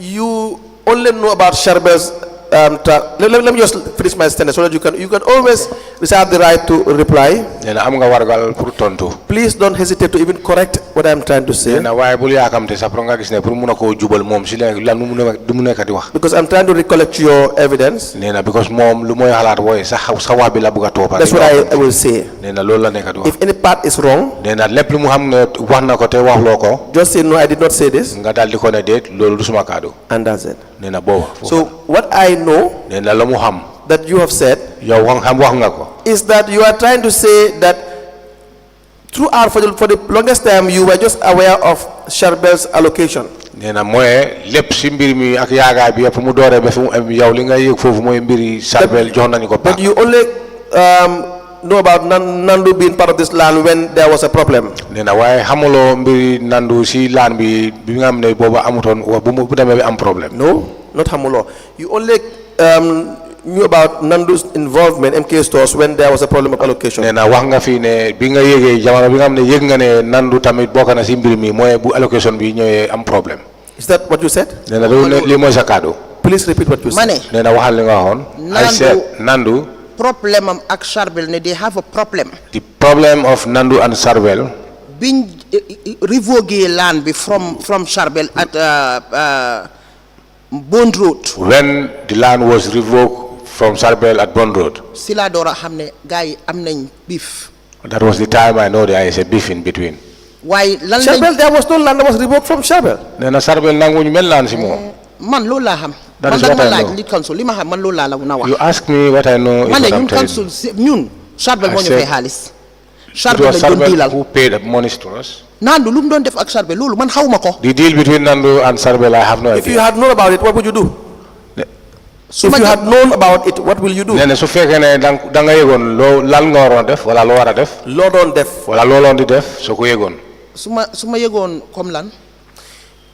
you only know about Charbel's let me just finish my sentence so that you can always reserve the right to reply.
Nena am nga wargal pour tontu.
Please don't hesitate to even correct what I'm trying to say.
Nena way bul yakamte sa pour nga gis ne pour mu nako jubal mom ci lan mu nekk di wax.
Because I'm trying to recollect your evidence.
Nena because mom lu moy xalaat woy sa wax bi la bëgga topa.
That's what I will say.
Nena loolu la nekk di wax.
If any part is wrong.
Nena lepp lu mu xam ne wax nako te wax loko.
Just say no, I did not say this.
Nga dal di ko ne det loolu du suma kaddu.
And that's it.
Nena boba.
So what I know.
Nena la mu xam.
That you have said.
Yow wax nga ko.
Is that you are trying to say that throughout for the longest time you were just aware of Charbel's allocation.
Nena moy lepp ci mbir mi ak yaaga bi yep mu doore ba fu am yow li nga yek fofu moy mbiri Charbel jox nañ ko.
But you only know about Nandu being part of this land when there was a problem.
Nena way xamulo mbiri Nandu ci land bi nga xamne boba amuton bu demé am problème.
No, not xamulo. You only knew about Nandu's involvement in MK stores when there was a problem of allocation.
Nena wax nga fi ne bi nga yégué jamono bi nga xamne yég nga ne Nandu tamit bokk na ci mbir mi moy bu allocation bi ñëwé am problème.
Is that what you said?
Nena li moy sa cadeau.
Please repeat what you said.
Nena waxal li nga waxon. I said Nandu
problem am ak Charbel ne they have a problem.
The problem of Nandu and Charbel
being revoke land be from Charbel at Bond Road.
When the land was revoked from Charbel at Bond Road.
Sila dora xamne gaay am nañ beef.
That was the time I know there is a beef in between.
Why
Charbel, there was no land that was revoked from Charbel.
Nena Charbel nanguñu mel land ci mom.
Man loolu laa xam.
That is what I know.
Lead council li ma xam man loolu laa la na wax.
You ask me what I know.
Man ñun council ñun Charbel moo ñu fay xaalis. Charbel lañ doon dealal.
Who paid money to us?
Nandu lu mu doon def ak Charbel loolu man xawma ko.
The deal between Nandu and Charbel I have no idea.
If you had known about it, what would you do? If you had known about it, what will you do?
Nene su fekkee ne da nga yëgoon loo lan nga waroon def wala loo war a def.
Loo doon def.
Wala loo doon di def soo ko yëgoon.
su ma yëgoon comme lan.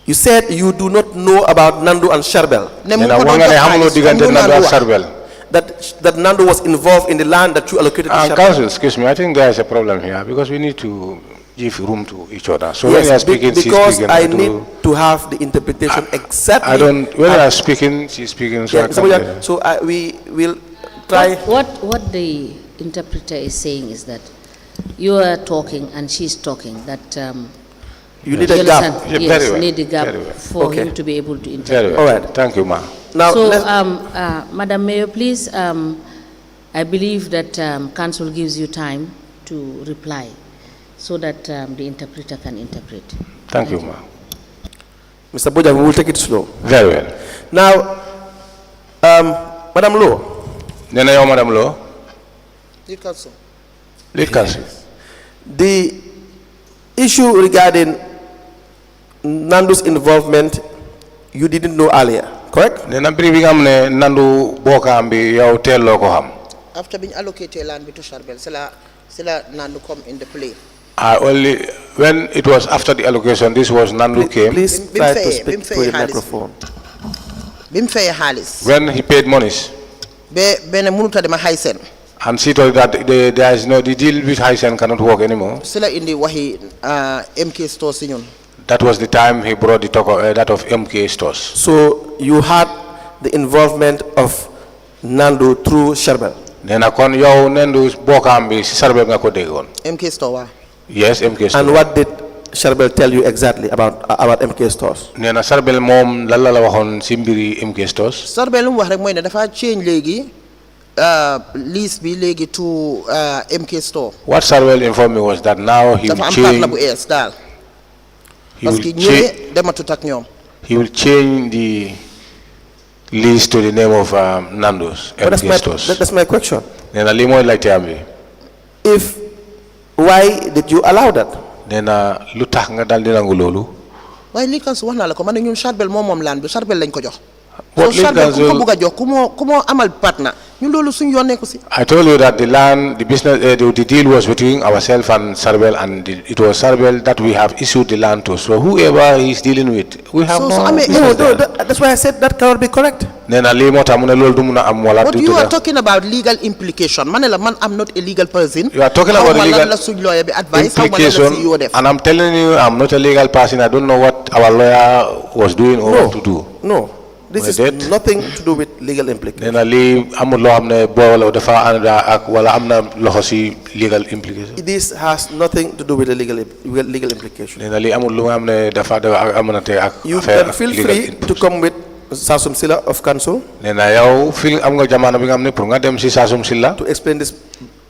You said you do not know about Nandu and Charbel.
Nena wax nga ne xamuloo diggante Nandu ak Charbel.
That Nandu was involved in the land that you allocated to Charbel.
Council, excuse me, I think there is a problem here because we need to give room to each other. So
yes,
when you are speaking,
because
she's speaking.
I need to have the interpretation exactly.
I don't. When you are speaking, she's speaking. So,
yeah, we will try.
What the interpreter is saying is that you are talking and she's talking. That
you need a gap.
Yeah, yes, well. Need a gap for him to be able to interpret.
All right.
Thank you, ma'am.
Now, so, Madam Mayor, please. I believe that council gives you time to reply, so that the interpreter can interpret.
Thank you, ma'am.
Mr. Boja, we will take it slow.
Very well.
Now, Madam Lowe.
Nene, Madam Lowe.
Lead council.
Lead council.
The issue regarding Nandu's involvement, you didn't know earlier, correct?
Nandu bokambi yaw tello ko xam.
After being allocated land to Charbel, Sila Nandu come in the play.
When it was after the allocation, this was Nandu came.
Please try to speak to the microphone.
When he paid monies. And she told that there is no, the deal with Haisen cannot work anymore.
Sila in the wahi MK stores.
That was the time he brought the talk of, that of MK stores.
So you had the involvement of Nandu through Charbel.
Nena kon yow Nandu bokambi si Charbel nga ko degon.
MK store.
Yes, MK store.
And what did Sharbel tell you exactly about MK stores?
nee na Sharbel moom lan la waxoon si mbiri MK stores.
Sharbel lu mu wax rek mooy ne dafa change léegi lease bi léegi to MK store.
What Sharbel informed me was that now he will
dafa am
change.
partner bu ees daal. parce que ñëwee dematut ak ñoom.
He will change the lease to the name of Nando's MK stores.
That's my question.
nee na lii mooy laajte am bi.
Why did you allow that?
nee na lu tax nga dal di nangu loolu.
waaye lii kan su wax naa la ko man ne ñun Sharbel moom laan bi Sharbel lañ ko jox.
What
so Sharbel ku ko bugg a jox ku moo amal partner ñun loolu suñu yoon nekku si.
I told you that the land, the business, the deal was between ourselves and Sharbel, and it was Sharbel that we have issued the land to. So whoever he's dealing with, we have
That's why I said that cannot be correct.
nee na lii moo tax mu ne loolu du mun a am wala.
But you are talking about legal implication. Man I'm not a legal person.
You are talking about legal
implication,
and I'm telling you, I'm not a legal person. I don't know what our lawyer was doing or what to do.
No. This is nothing to do with legal implication.
nee na lii amul loo xam ne boo dafa ànd ak wala am na loxo si legal implication.
This has nothing to do with the legal implication.
nee na lii amul lu nga xam ne dafa amanate ak.
You can feel free to come with Sasum Silla of Council.
nee na yow fii am nga jamono bi nga xam ne pour nga dem si Sasum Silla.
To explain this,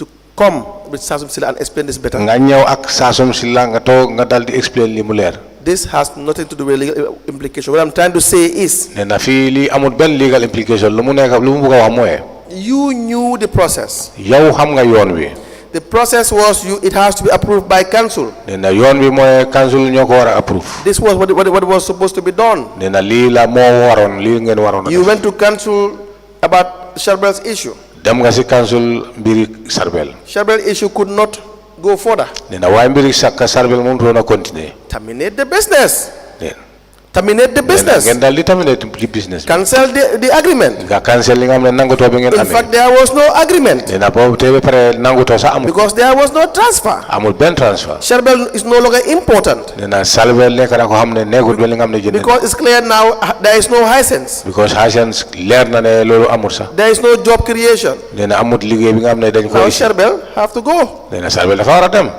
to come with Sasum Silla and explain this better.
nga ñëw ak Sasum Silla nga toog nga dal di explain li mu leer.
This has nothing to do with legal implication. What I'm trying to say is,
nee na fii lii amul benn legal implication lu mu bëgg a wax mooy.
you knew the process.
yow xam nga yoon wi.
The process was it has to be approved by council.
nee na yoon wi mooy council ñoo ko war a approve.
This was what was supposed to be done.
nee na lii la moo waroon lii ngeen waroon.
You went to council about Sharbel's issue.
dem nga si council mbiri Sharbel.
Sharbel issue could not go further.
nee na waaye mbiri Sharbel moom doon a continuer.
Terminate the business.
nee
Terminate the business.
ngeen daal di terminate the business.
Cancel the agreement.
nga cancel li nga xam ne nangutoo bi ngeen amee.
In fact, there was no agreement.
nee na boobu te ba pare nangutoo sax amul.
Because there was no transfer.
amul benn transfer.
Sharbel is no longer important.
nee na Sharbel nekk na ko xam ne nekkul ba li nga xam ne jënd.
Because it's clear now there is no license.
because license leer na ne loolu amul sax.
There is no job creation.
nee na amul liggéey bi nga xam ne dañ ko.
Now Sharbel have to go.
nee na Sharbel dafa war a dem.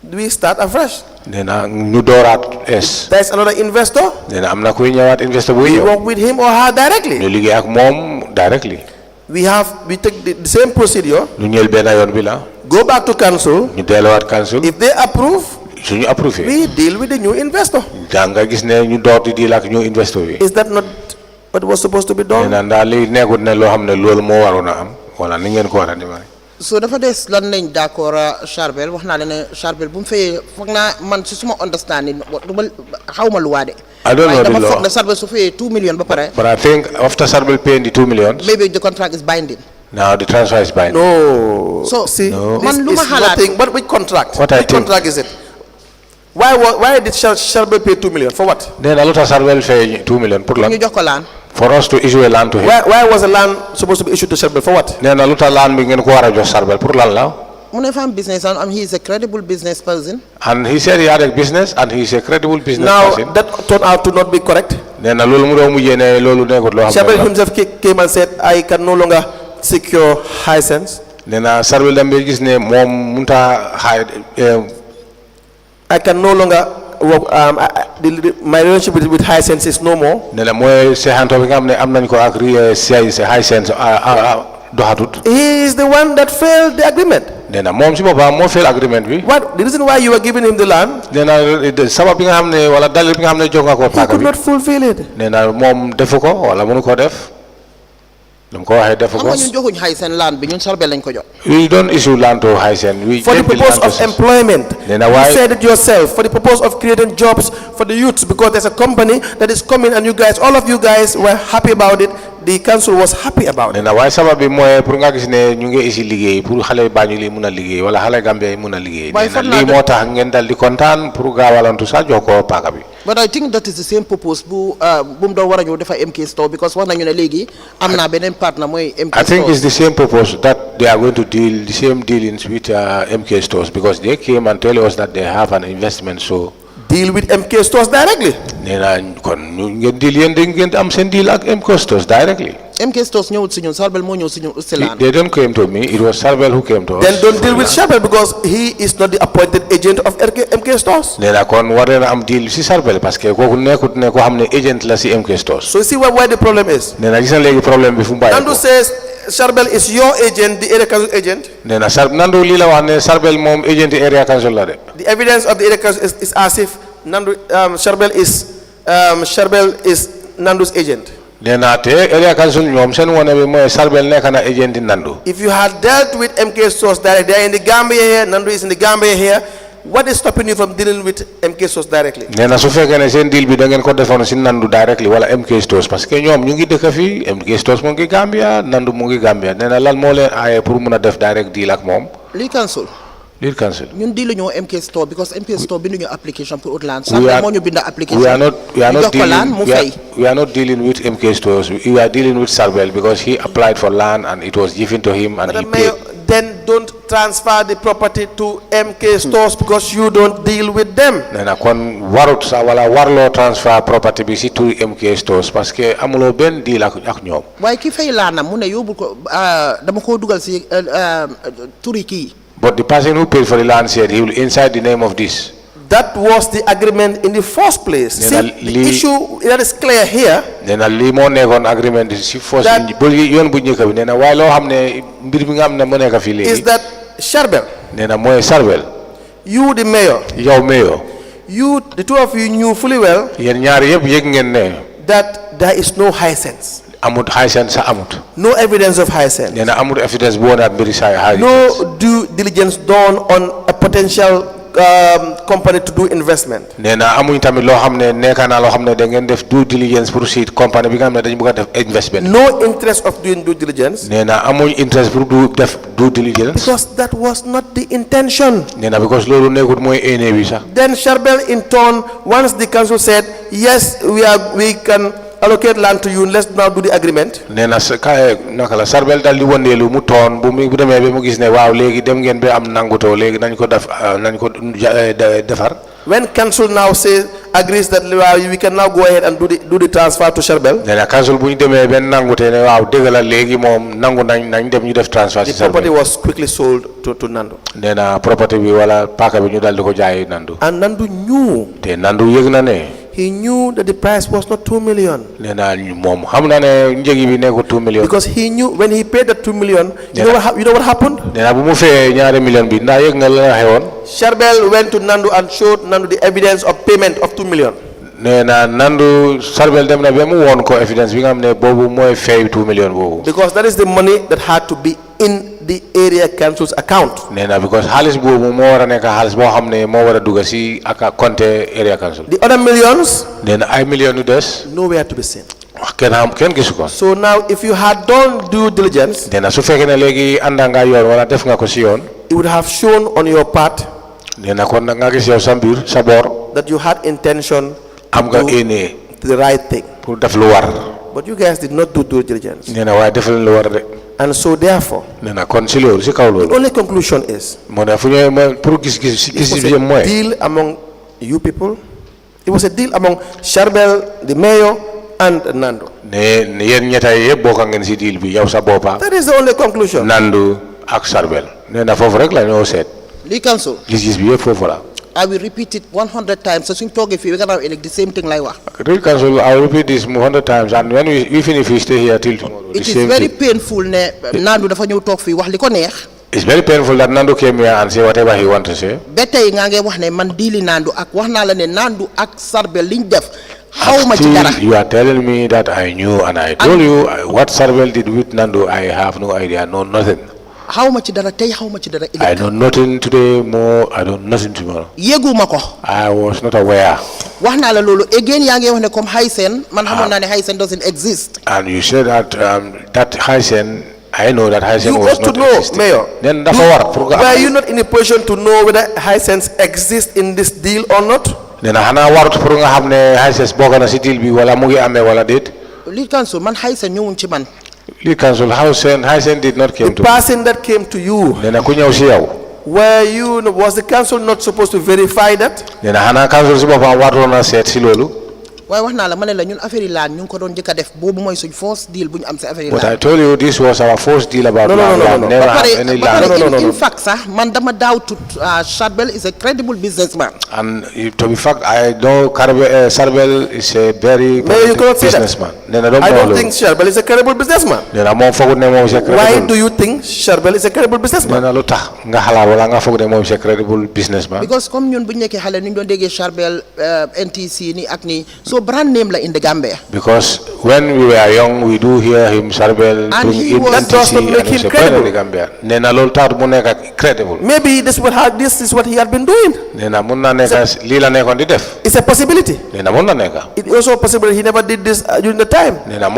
We start afresh.
nee na ñu dooraat es.
There is another investor.
nee na am na kuy ñëwaat investor buy
We
ñëw.
work with him or her directly.
ñu liggéey ak moom directly.
We take the same procedure.
ñu ñël benn yoon bi la.
Go back to council.
ñu delluwaat council.
If they approve,
suñu approuvé.
we deal with the new investor.
daa nga gis ne ñu door di deal ak new investor bi.
Is that not what was supposed to be
nee
done?
na ndax li nekkut ne loo xam ne loolu moo waroon a am wala ni ngeen ko war a demee.
so dafa des lan lañ d'accord Sharbel wax naa leen ne Sharbel bu mu fayee foog naa man si suma understanding xaw ma lu waa de.
I don't know the
dama
law.
foog ne Sharbel su fayee 2 million ba pare.
But I think after Sharbel paying the 2 million.
maybe the contract is binding.
Now the transfer is binding.
No.
So
see,
no.
this
Man,
is
Lumahalat.
nothing. But which contract?
What I
which
think-
contract is it? Why did Sharbel pay 2 million for what?
Then a lot of Sharbel pay 2 million pour
ñu
land.
jox ko laan.
For us to issue a land to him.
Why was the land supposed to be issued to Sharbel for what?
Then a lot of land bi ngeen ko war a jox Sharbel pour lan la.
mu ne fa am business and he is a credible business person.
And he said he had a business and he is a credible business
Now
person.
that turned out to not be correct.
Then loolu mu doon mujjee ne loolu nekkut loo xam
Sharbel
ne.
himself came and said, "I can no longer secure license.
Nee na Sharbel dem ba gis ne moom munta
I can no longer work. My relationship with Hisense is no more."
nee na mooy seexanto bi nga xam ne am nañ ko ak Hisense doxatut.
He is the one that failed the agreement.
nee na moom si boppam moo fail agreement bi.
What the reason why you were giving him the land?
nee na sabab bi nga xam ne wala dalil bi nga xam ne jox nga ko
He
paaka
could
bi.
not fulfill it.
nee na moom defu ko wala mënu ko def. lu mu ko waxee defu
xam
ko.
nga ñun joxuñ xay seen laan bi ñun Sharbel lañ ko jox.
We don't issue land to Hisense. We
For the
take the
purpose
land
of
to-
employment.
Then
You
why-
said it yourself. For the purpose of creating jobs for the youths, because there's a company that is coming, and you guys, all of you guys, were happy about it. The council was happy about
nee
it.
na waaye sabab bi mooy pour nga gis ne ñu ngi isi liggéey pour xale Banjul yi mun a liggéey wala xale Gambia yi mun a liggéey.
Waaye
nee na
fan laa
lii
def-
moo tax ngeen dal di kontaan pour gaawalantu sax jox ko paaka bi.
but I think that is the same purpose bu mu doon war a ñëw dafa MK store because wax nañu ne léegi am naa beneen partner mooy MK
I think
store.
it's the same purpose that they are going to deal the same dealings with MK stores because they came and tell us that they have an investment so.
Deal with MK stores directly.
nee na kon ñu ngeen deal yéen da ngeen am seen deal ak MK stores directly.
MK Stores ñëwul si ñun Sarbel moo ñëw si ñun Ustilaan.
They don't came to me. It was Sarbel who came to us.
Then don't deal with Sharbel because he is not the appointed agent of MK Stores.
nee na kon war na am deal si Sarbel parce que kooku nekkut ne ko xam ne agent la si MK Stores.
So you see why the problem is.
nee na gis na léegi problème bi fu mu bàyyi ko.
Nandu says Sharbel is your agent, the area council agent.
nee na Nandu lii la wax ne Sarbel moom agent area council la de.
The evidence of the area council is as if Nandu Sharbel is Nandu's agent.
nee na te area council ñoom seen wane bi mooy Sarbel nekk na agent Nandu.
If you had dealt with MK Stores directly, they are in the Gambia here, Nandu is in the Gambia here. What is stopping you from dealing with MK Stores directly?
nee na su fekkee ne seen deal bi da ngeen ko defoon si Nandu directly wala MK Stores parce que ñoom ñu ngi dëkk fii MK Stores mu ngi Gambia Nandu mu ngi Gambia nee na lan moo leen aaye pour mun a def direct deal ak moom.
Lead council.
Lead council.
ñun deal ñoo MK Store because MK Store bindu ñu application pour Outland. Sarbel moo ñu binda application.
We are not dealing with MK Stores. We are dealing with Sarbel because he applied for land and it was given to him and he paid.
Then don't transfer the property to MK Stores because you don't deal with them.
nee na kon warut sa wala warloo transfer property bi si turi MK Stores parce que amuloo benn deal ak ñoom.
waaye ki fay laanam mu ne yóbbu ko dama koo dugal si turi kii.
But the person who paid for the land said he will inside the name of this.
That was the agreement in the first place. See, the issue that is clear here.
nee na lii moo nekkoon agreement si first yoon bu njëkk bi nee na waaye loo xam ne mbir bi nga xam ne moo nekk fii léegi.
Is that Sharbel?
nee na mooy Sarbel.
You the mayor.
yow mayor.
You the two of you knew fully well.
yéen ñaar yëpp yëg ngeen ne.
that there is no hisense.
amut hisense amut.
No evidence of hisense.
nee na amut evidence bu wonaat mbiri hisense.
No due diligence done on a potential company to do investment.
nee na amuñ tamit loo xam ne nekk na loo xam ne da ngeen def due diligence pour seet company bi nga xam ne dañu bëgg a def investment.
No interest of doing due diligence.
nee na amuñ interest pour def due diligence.
Because that was not the intention.
nee na because loolu nekkut mooy ene bi sax.
Then Sharbel in turn, once the council said yes, we can allocate land to you, let's now do the agreement.
nee na naka la Sarbel daal di wëndeelu mu toon bu demee ba mu gis ne waaw léegi dem ngeen ba am nangutoo léegi nañ ko def nañ ko defar.
When council now says agrees that we can now go ahead and do the transfer to Sharbel.
nee na council bu ñu demee ba nangutee ne waaw dëgg la léegi moom nangu nañ dem ñu def transfer ci Sharbel.
The property was quickly sold to Nandu.
nee na property bi wala paaka bi ñu daal di ko jaay Nandu.
And Nandu knew.
te Nandu yëg na ne.
He knew that the price was not 2 million.
nee na moom xam na ne njëgi bi nekkul 2 million.
Because he knew when he paid that 2 million. You know what happened?
nee na bu mu fee ñaari million bi ndax yëg nga la xewoon.
Sharbel went to Nandu and showed Nandu the evidence of payment of 2 million.
nee na Nandu Sharbel dem na ba mu woon ko evidence bi nga xam ne boobu mooy fay 2 million boobu.
Because that is the money that had to be in the area council's account.
nee na because xaalis boobu moo war a nekk xaalis boo xam ne moo war a dugg si ak compte area council.
The other millions.
nee na ay millions yu des.
Nowhere to be seen.
kenn gisu ko.
So now if you had done due diligence.
nee na su fekkee ne léegi ànda nga yoon wala def nga ko si yoon.
It would have shown on your part.
nee na kon nga gis yow sa mbir sa boor.
That you had intention.
am nga éene.
The right thing.
pour def lu war.
But you guys did not do due diligence.
nee na waaye def leen lu war de.
And so therefore.
nee na kon si loolu si kaw loolu.
The only conclusion is.
moo ne fu ñëwee pour gis-gis bi mooy.
Deal among you people. It was a deal among Sharbel, the mayor, and Nandu.
ne yéen ñettay yëpp bokk ngeen si deal bi yow sa boppa.
That is the only conclusion.
Nandu ak Sharbel. nee na foofu rek la ñoo seet.
Lead council.
gis-gis bi yëpp foofu la.
I will repeat it 100 times. So suñ toogee fii we gonna elect the same thing like wax.
Lead council, I will repeat this 100 times, and when we finish, we stay here till tomorrow.
It is very painful ne Nandu dafa ñëw toog fii wax li ko neex.
It's very painful that Nandu came here and say whatever he wants to say.
ba tey nga ngi wax ne man diili Nandu ak wax naa la ne Nandu ak Sarbel liñ def. xawma ci dara.
You are telling me that I knew, and I told you what Sarbel did with Nandu. I have no idea, no nothing.
xawma ci dara tey xawma ci dara.
I know nothing today, more I know nothing tomorrow.
yëguma ko.
I was not aware.
wax naa la loolu again yaa ngi wax ne comme Hysen man xamoon naa ne Hysen doesn't exist.
And you said that that Hysen, I know that Hysen was not existing.
Mayor.
Then
were you not in a position to know whether Hysens exist in this deal or not?
Nena xanaa warut pour nga xam ne Hysens bokk na si deal bi wala mu ngi amee wala déet.
Lead council man Hysen ñëwuñ ci man.
Lead council Hysen did not came to.
The person that came to you.
Nena ku ñëw si yow.
Was the council not supposed to verify that?
Nena xanaa council si boppam waroon na seet si loolu.
waaye wax naa la ma ne la ñun affaire yi laan ñu ngi ko doon njëkk a def boobu mooy suñ first deal bu ñu am si affaire yi
But
laan.
I told you this was our first deal about land. Never
ba
have any land.
in fact sax man dama doubt Charbel is a credible businessman.
And to be fact, I know Charbel is a very businessman.
I don't think Charbel is a credible businessman. Why do you think Charbel is a credible businessman?
Because comme ñun bu ñu nekkee xale ñu doon déggee Charbel NTC ni ak ni so brand name la in the Gambia.
Because when we were young, we do hear him Charbel bring in NTC and he's a brand in the Gambia. Credible.
Maybe this is what he had been doing. It's a possibility. It's also a possibility he never did this during the time. You are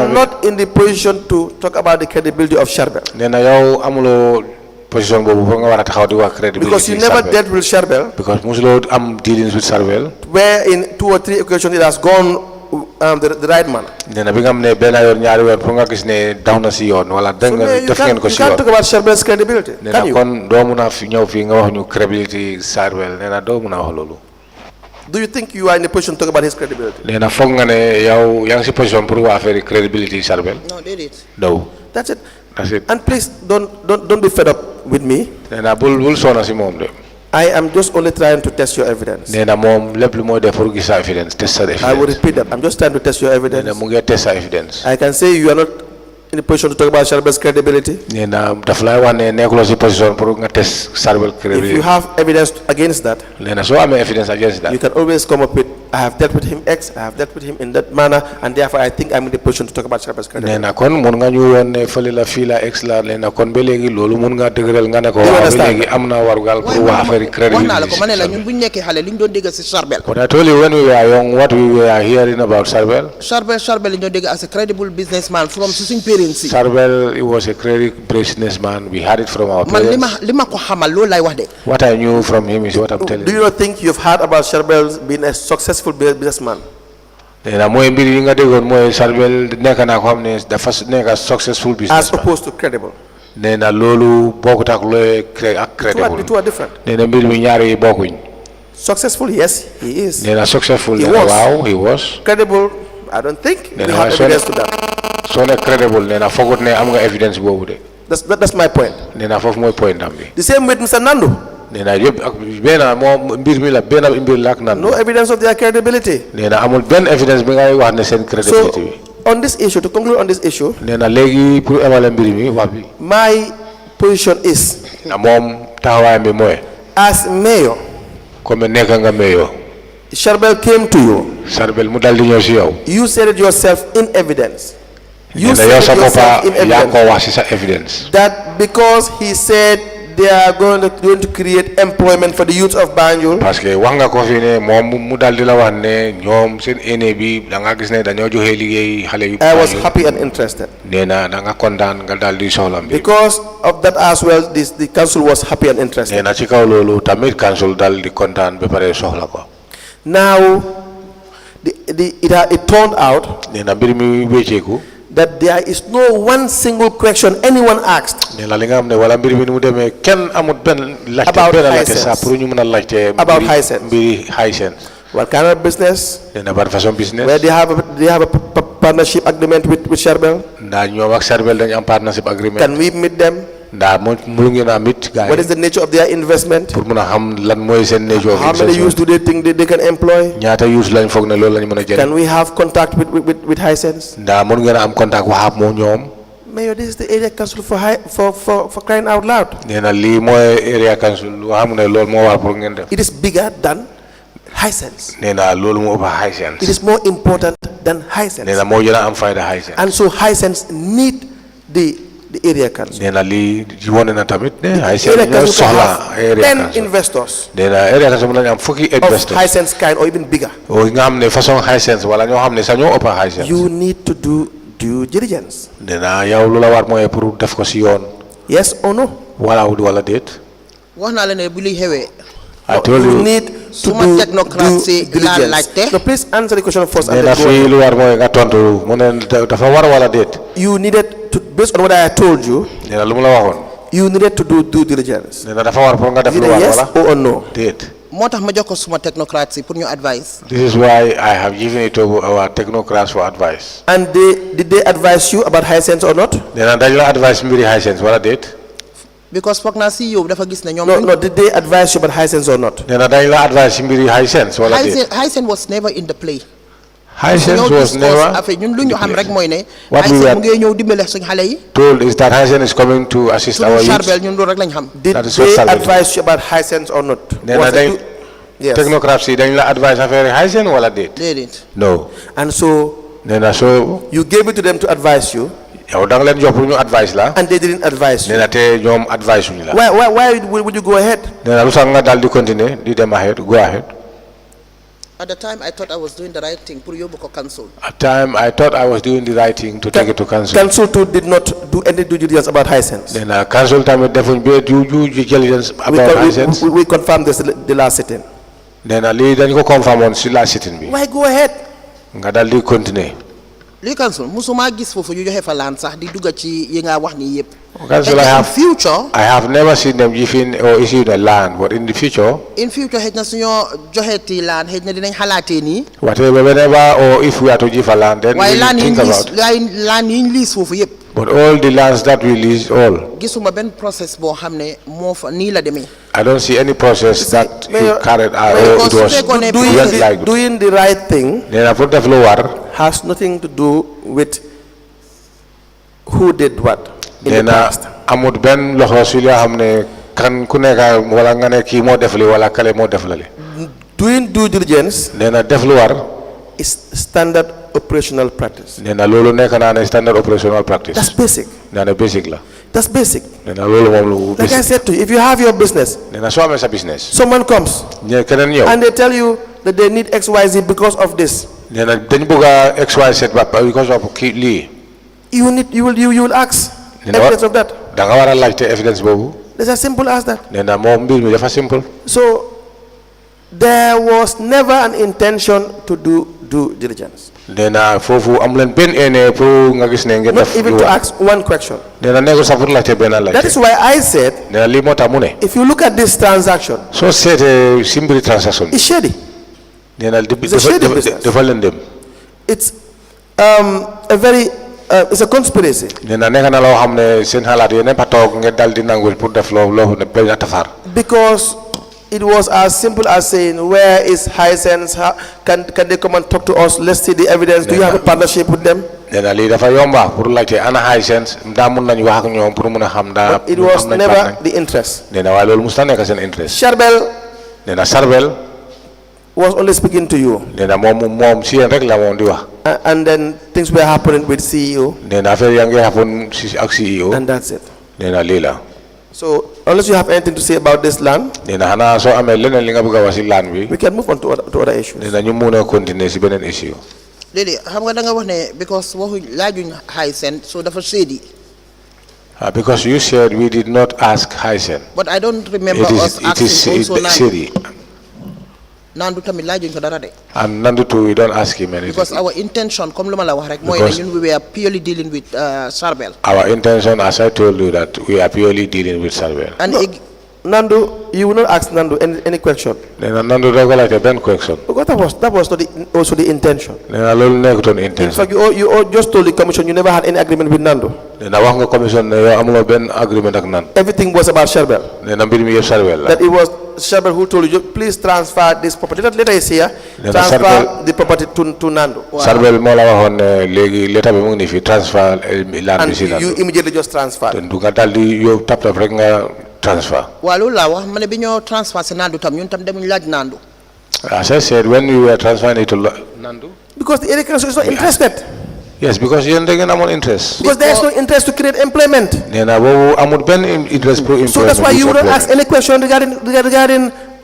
not in the position to talk about the credibility of Charbel. Because you never dealt with Charbel.
Because I'm dealing with Charbel.
Where in 2 or 3 occasions it has gone the right manner. So you can't talk about Charbel's credibility, can you? Do you think you are in a position to talk about his credibility?
No,
they did.
No.
That's it.
That's it.
And please don't be fed up with me. I am just only trying to test your evidence. I will repeat that. I'm just trying to test your evidence. I can say you are not in a position to talk about Charbel's credibility. If you have evidence against that, you can always come up with, I have dealt with him X, I have dealt with him in that manner, and therefore I think I'm in the position to talk about Charbel's credibility.
But I told you when we were young, what we were hearing about Charbel.
Charbel as a credible businessman from Susing parents.
Charbel, he was a credible businessman. We had it from our parents. What I knew from him is what I'm telling you.
Do you not think you've heard about Charbel being a successful businessman?
As
opposed to credible.
The
two are different. Successful, yes, he is.
He was.
Credible, I don't think we have evidence to that.
So credible, evidence.
That's my point. The same with Mr. Nando. No evidence of their credibility. So, on this issue, to conclude on this issue, my position is, as mayor, Charbel came to you. You said it yourself in evidence. You said it yourself in evidence that because he said they are going to create employment for the youth of Banjul. I was happy and interested. Because of that as well, the council was happy and interested. Now, it turned out that there is no one single question anyone asked about Hisense. What kind of business? Where they have a partnership agreement with Charbel? Can we meet them? What is the nature of their investment? How many youths do they think they can employ? Can we have contact with Hisense? Mayor, this is the area council for crying out loud. It is bigger than Hisense. It is more important than Hisense. And so Hisense need the area council. The area council have 10 investors of Hisense kind or even bigger. You need to do due diligence. Yes or no?
I told you.
You need to do due diligence. So please answer the question first. You needed to, based on what I told you, you needed to do due diligence. Yes or no?
moo tax ma jox ko suma technocrates yi pour ñu advice.
This is why I have given it to our technocrats for advice.
And did they advise you about Hisense or not?
Then dañ la advice mbiri Hisense wala déet?
Because foog naa CEO dafa gis ne ñoom.
No, did they advise you about Hisense or not?
Then dañ la advice mbiri Hisense wala déet?
Hisense was never in the play.
Hisense was never.
ñun lu ñu xam rek mooy ne.
What we were
mu ngi ñëw dimbale suñu xale yi.
told is that Hisense is coming to assist our youth.
Charbel ñun loolu rek lañ xam.
Did they advise you about Hisense or not?
Yes. Technocrats yi dañ la advise affaire Hisense wala déet?
Déedéet.
No.
And so
so
you gave it to them to advise you.
yow da nga leen jox pour ñu advice la.
And they didn't advise you.
te ñoom advice ñu la.
Why would you go ahead?
lu tax nga daal di continuer di dem ahead, go ahead.
At the time, I thought I was doing the right thing. Pour yóbbu ko council.
At the time, I thought I was doing the right thing to take it to council.
Council too did not do any due diligence about Hisense.
Then council time defuñ be due diligence about Hisense.
We confirmed this the last sitting.
Then lii dañ ko confirm on si last sitting bi.
Why go ahead?
Nga daal di continuer.
Lii council musuma gis foofu ñu joxe fa land sax di dugg ci yi nga wax ni yëpp.
Council, I have never seen them giving or issuing a land, but in the future.
In future, xëj na suñoo joxeeti land xëj na dinañ xalaatee nii.
Whatever, whenever or if we are to give a land, then we think about.
land yi ñu lease foofu yëpp.
But all the lands that we lease, all.
gisuma benn process boo xam ne moo fa nii la demee.
I don't see any process that you carried out or it was
doing the right thing. Has nothing to do with who did what. In the past.
Amut ben loxo si la xamne kan ku nekk wala nga ne kii moo def li wala kale moo def lale.
Doing due diligence.
Neena def lu war.
Is standard operational practice.
Neena loolu nekk na ne standard operational practice.
That's basic.
Neena basic la.
That's basic.
Neena loolu moom lu basic.
Like I said to you, if you have your business.
Neena soo amee sa business.
Someone comes.
keneen ñëw.
And they tell you that they need XYZ because of this.
Neena dañ bëgg XYZ because of kii lii.
You will ask. Evidence of that.
Da nga war a laajte evidence boobu.
It's as simple as that.
Neena moom mbir mi dafa simple.
So there was never an intention to do due diligence.
Neena foofu am leen benn ene pour nga gis ne ngeen def.
Not even to ask one question.
Neena nekkul sax pour laajte benn laajte.
That is why I said.
Neena lii moo tax mu ne.
If you look at this transaction.
Soo seetee si mbiri transaction.
It's shady.
Neena
it's a shady business.
dafa lëndëm.
It's a very it's a conspiracy.
Neena nekk na loo xam ne seen xalaat yéen a toog ngeen dal di nangul pour def loo ne benn tafar.
Because it was as simple as saying, where is Hisense? Can they come and talk to us? Let's see the evidence. Do you have a partnership with them?
Neena lii dafa yomba pour laajte ana Hisense daa mun nañu wax ak ñoom pour mun a xam daa.
It was never the interest.
Neena waaye loolu musta nekk seen interest.
Charbel.
Neena Charbel.
Was only speaking to you.
Neena moom si yéen rek la moom di wax.
And then things were happening with CEO.
Neena affaire yaa ngi happen si ak CEO.
And that's it.
Neena lii la.
So unless you have anything to say about this land.
Neena xanaa soo amee leneen li nga bëgg a wax si land bi.
We can move on to other issues.
Neena ñu mun a continuer si beneen issue.
Léegi xam nga da nga wax ne because waxuñ laajuñ Hisense so dafa shady.
Because you said we did not ask Hisense.
But I don't remember us asking also
shady.
Nandu tamit laajuñ ko dara de.
And Nandu too, we don't ask him anything.
Because our intention, comme lu ma la wax rek, mooy ne ñun we were purely dealing with Charbel.
Our intention, as I told you, that we are purely dealing with Charbel.
And
Nandu, you will not ask Nandu any question.
Then Nandu don't like a ben question.
Because that was not also the intention.
Then I don't like the intention.
In fact, you just told the commission you never had any agreement with Nandu.
Then I want the commission ben agreement with Nandu.
Everything was about Charbel.
Then I'm me Charbel.
That it was Charbel who told you, please transfer this property. That letter is here. Transfer the property to Nandu.
Charbel mo la waxon legi letter bi mo ngi fi transfer land bi ci Nandu.
You immediately just transfer.
Then du nga daldi yow tap rek nga transfer.
Walu la wax mané biñu transfer ci Nandu tam ñun tam demuñ laaj Nandu.
As I said, when we were transferring it to Nandu.
Because the area council is not interested.
Yes, because you don't have interest.
Because there is no interest to create employment.
So
that's why you wouldn't ask any question regarding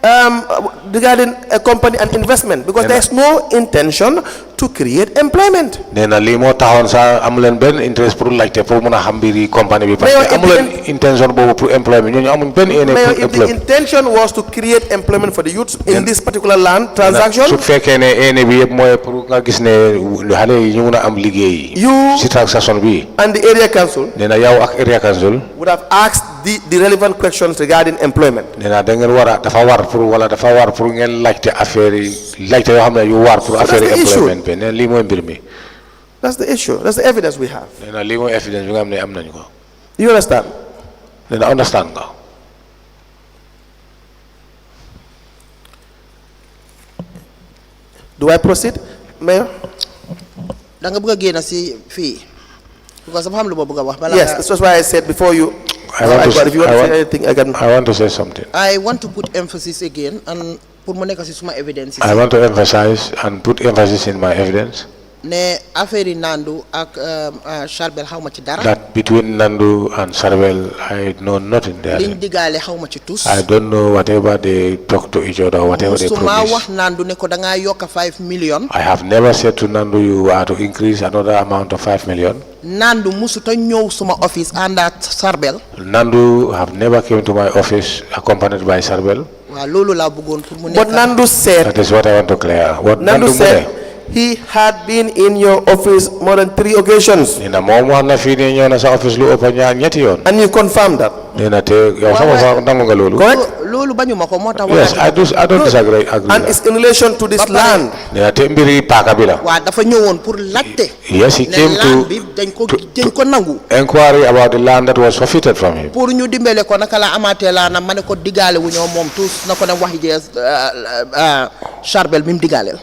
a company and investment, because there is no intention to create employment.
Nena limo tahon sa amulen ben interest pour like te pour mona hambiri company bi parce que amulen intention bobu pour employment ñu amuñ ben ene pour
employment. If the intention was to create employment for the youth in this particular land transaction,
su fekkee ne ene bi yeb moy pour nga gis ne xalé yi ñu mëna am liggéey ci transaction bi
and the area council
nena yaw ak area council
would have asked the relevant questions regarding employment.
nee naa da ngeen war a dafa war pour wala dafa war pour ngeen laajte affaire yi laajte yoo xam ne yu war pour affaire employment bi nee lii mooy mbir mi.
That's the issue. That's the evidence we have.
nee naa lii mooy evidence bi nga xam ne am nañu ko.
You understand?
nee na understand nga.
Do I proceed, Mayor?
da nga bëgg a génn si fii because dafa am lu ma bëgg a wax.
Yes, that's why I said before you.
I want to say something.
I want to put emphasis again and pour mu nekk si suma evidence.
I want to emphasize and put emphasis in my evidence.
ne affaire yi Nandu ak Charbel xaw ma ci dara.
That between Nandu and Charbel, I know nothing there.
liñ digaale xaw ma ci tus.
I don't know whatever they talk to each other, whatever they
musuma
promise.
wax Nandu ne ko da ngaa yokk 5 million.
I have never said to Nandu you are to increase another amount of 5 million.
Nandu musuta ñëw suma office ànd ak Charbel.
Nandu have never came to my office accompanied by Charbel.
waaw loolu laa bëggoon pour mu nekk.
But Nandu said.
That is what I want to clear. What
Nandu said he had been in your office more than 3 occasions.
Nina moom wax na fii ne ñëw na sa office lu ëpp ñetti yoon.
And you confirm that.
Nina te yow sama fa nangu nga loolu.
Correct?
loolu bañu ma ko moo tax.
Yes, I don't disagree.
And it's in relation to this land.
Nina te mbiri paaka bi la.
waaw dafa ñëwoon pour laajte.
Yes, he came to
dañ ko nangu.
inquiry about the land that was forfeited from him.
pour ñu dimbale ko naka la amaatee laa na ma ne ko digaale wu ñoo moom tous na ko ne wax jees Charbel mi mu digaaleel.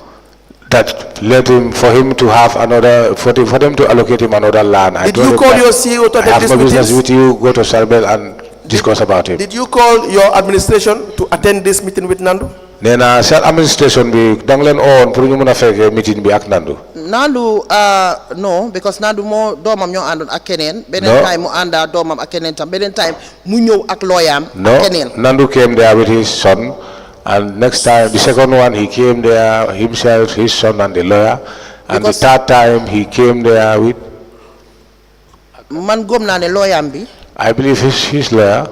That led him for him to have another for them to allocate him another land.
Did you call your CEO to attend
this meeting? I have no business with you. Go to Charbel and discuss about it.
Did you call your administration to attend this meeting with Nandu?
Nena sel administration bi dang len on pour ñu mëna féké meeting bi ak Nandu.
Nandu no because Nandu moo doomam ñoo àndoon ak keneen. beneen time mu ànda doomam ak keneen tam beneen time mu ñëw ak looyaam ak keneen.
Nandu came there with his son. And next time, the second one, he came there himself, his son, and the lawyer. And because the third time, he came there with.
Man gom na ne lawyer bi.
I believe his lawyer.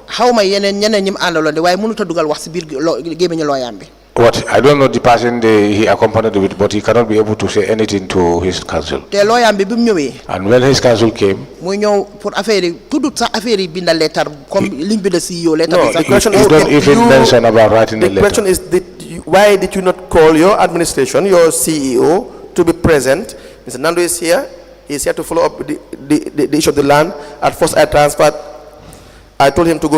How ma yeneen ñeneen ñim àndaloon de waaye mënut a dugal wax si biir gémmiñu lawyer bi.
What I don't know the person he accompanied with, but he cannot be able to say anything to his counsel.
Te lawyer bi mu ñëwee.
And when his counsel came.
muy ñëw pour affaire yi tuddut sax affaire yi binda lettre comme liñ bind CEO lettre.
No, the question is,
don't even mention about writing the letter.
The question is, why did you not call your administration, your CEO, to be present? Mr. Nandu is here. He is here to follow up the issue of the land. At first, I told him to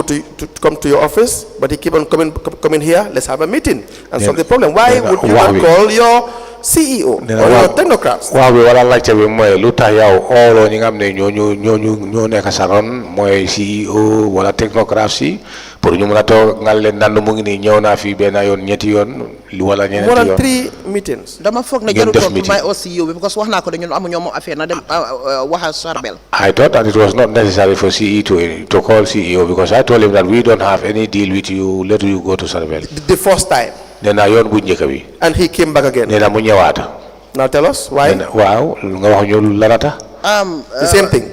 come to your office, but he keep on coming here. Let's have a meeting and solve the problem. Why would you not call your CEO or your technocrats?
Waaw bi wala laajte bi mooy lu tax yow ooloo ñi nga xam ne ñoo nekk sa ron mooy CEO wala technocrats yi pour ñu mën a toog nga leen Nandu mu ngi nii ñëw naa fii benn yoon ñetti yoon wala ñeenti yoon.
More than 3 meetings.
dama foog ne jarul toog may au CEO bi because wax naa ko de ñun amuñoo moom affaire na dem wax Charbel.
I thought that it was not necessary for CEO to call CEO because I told him that we don't have any deal with you. Let you go to Charbel.
The first time.
And
he came back again. Now tell us why.
Wow,
the same thing.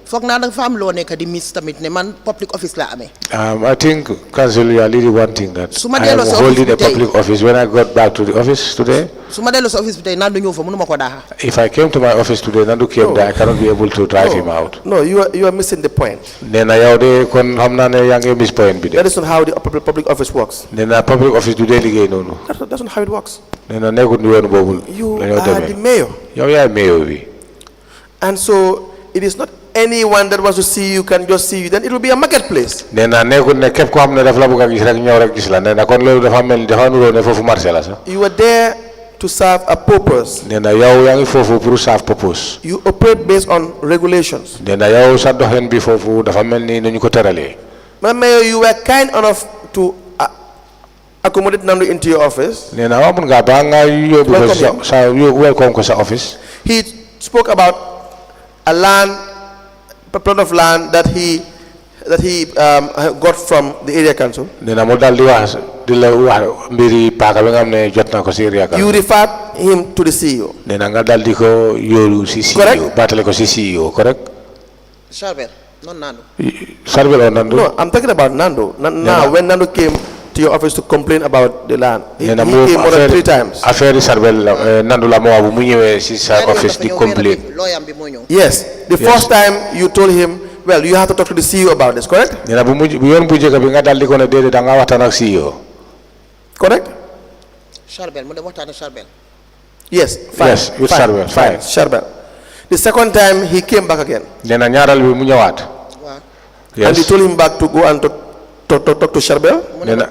Foog naa dafa am loo nekk di miss tamit ne man public office la amee.
I think, Council, you are really one thing that I am holding a public office. When I got back to the office today,
su ma delloo sa office bi tey Nandu ñëw fa mënuma ko daaxa.
if I came to my office today, Nandu came there, I cannot be able to drive him out.
No, you are missing the point.
Nena yow de kon xam naa ne yaa ngi miss point bi de.
That is not how the public office works.
Nena public office du dee liggéey noonu.
That's not how it works.
Nena nekkul ni yoon boobu.
You are the mayor.
Yow yaay mayor bi.
And so it is not anyone that wants to see you can just see you. Then it will be a marketplace.
Nena nekkul ne képp ko xam ne daf la bëgg a gis rek ñëw rek gis la nena kon loolu dafa mel dafa nuroo ne foofu marché la sax.
You are there to serve a purpose.
Nena yow yaa ngi foofu pour serve purpose.
You operate based on regulations.
Nena yow sa doxalin bi foofu dafa mel ni ñu ko tëralee.
Madam Mayor, you were kind enough to accommodate Nandu into your office.
Nena wa mun nga ba nga yóbbu sa welcome ko sa office.
He spoke about a plot of land that he got from the area council.
Nena mo dal di wax di la wax mbiri paaka bi nga xam ne jot na ko si area council.
You referred him to the CEO.
Nena nga dal di ko yóolu si CEO. Baatale ko si CEO, correct?
Charbel, not Nandu.
Charbel or Nandu?
No, I'm talking about Nandu. Now, when Nandu came to your office to complain about the land, he came more than 3 times.
Affaire Charbel Nandu la mo bu mu ñëwee si sa office di complain.
Yes, the first time you told him well, you have to talk to the CEO about this, correct?
nee na bu yoon bu njëkk bi nga dal di ko ne déedéet da nga waxtaan ak CEO.
Correct?
Charbel mu dem waxtaan ak Charbel.
Yes, fine.
Yes, with Charbel, fine.
Charbel. The second time he came back again.
nee na ñaaral bi mu ñëwaat.
waaw.
And he
Yes.
told him back to go and talk to Charbel.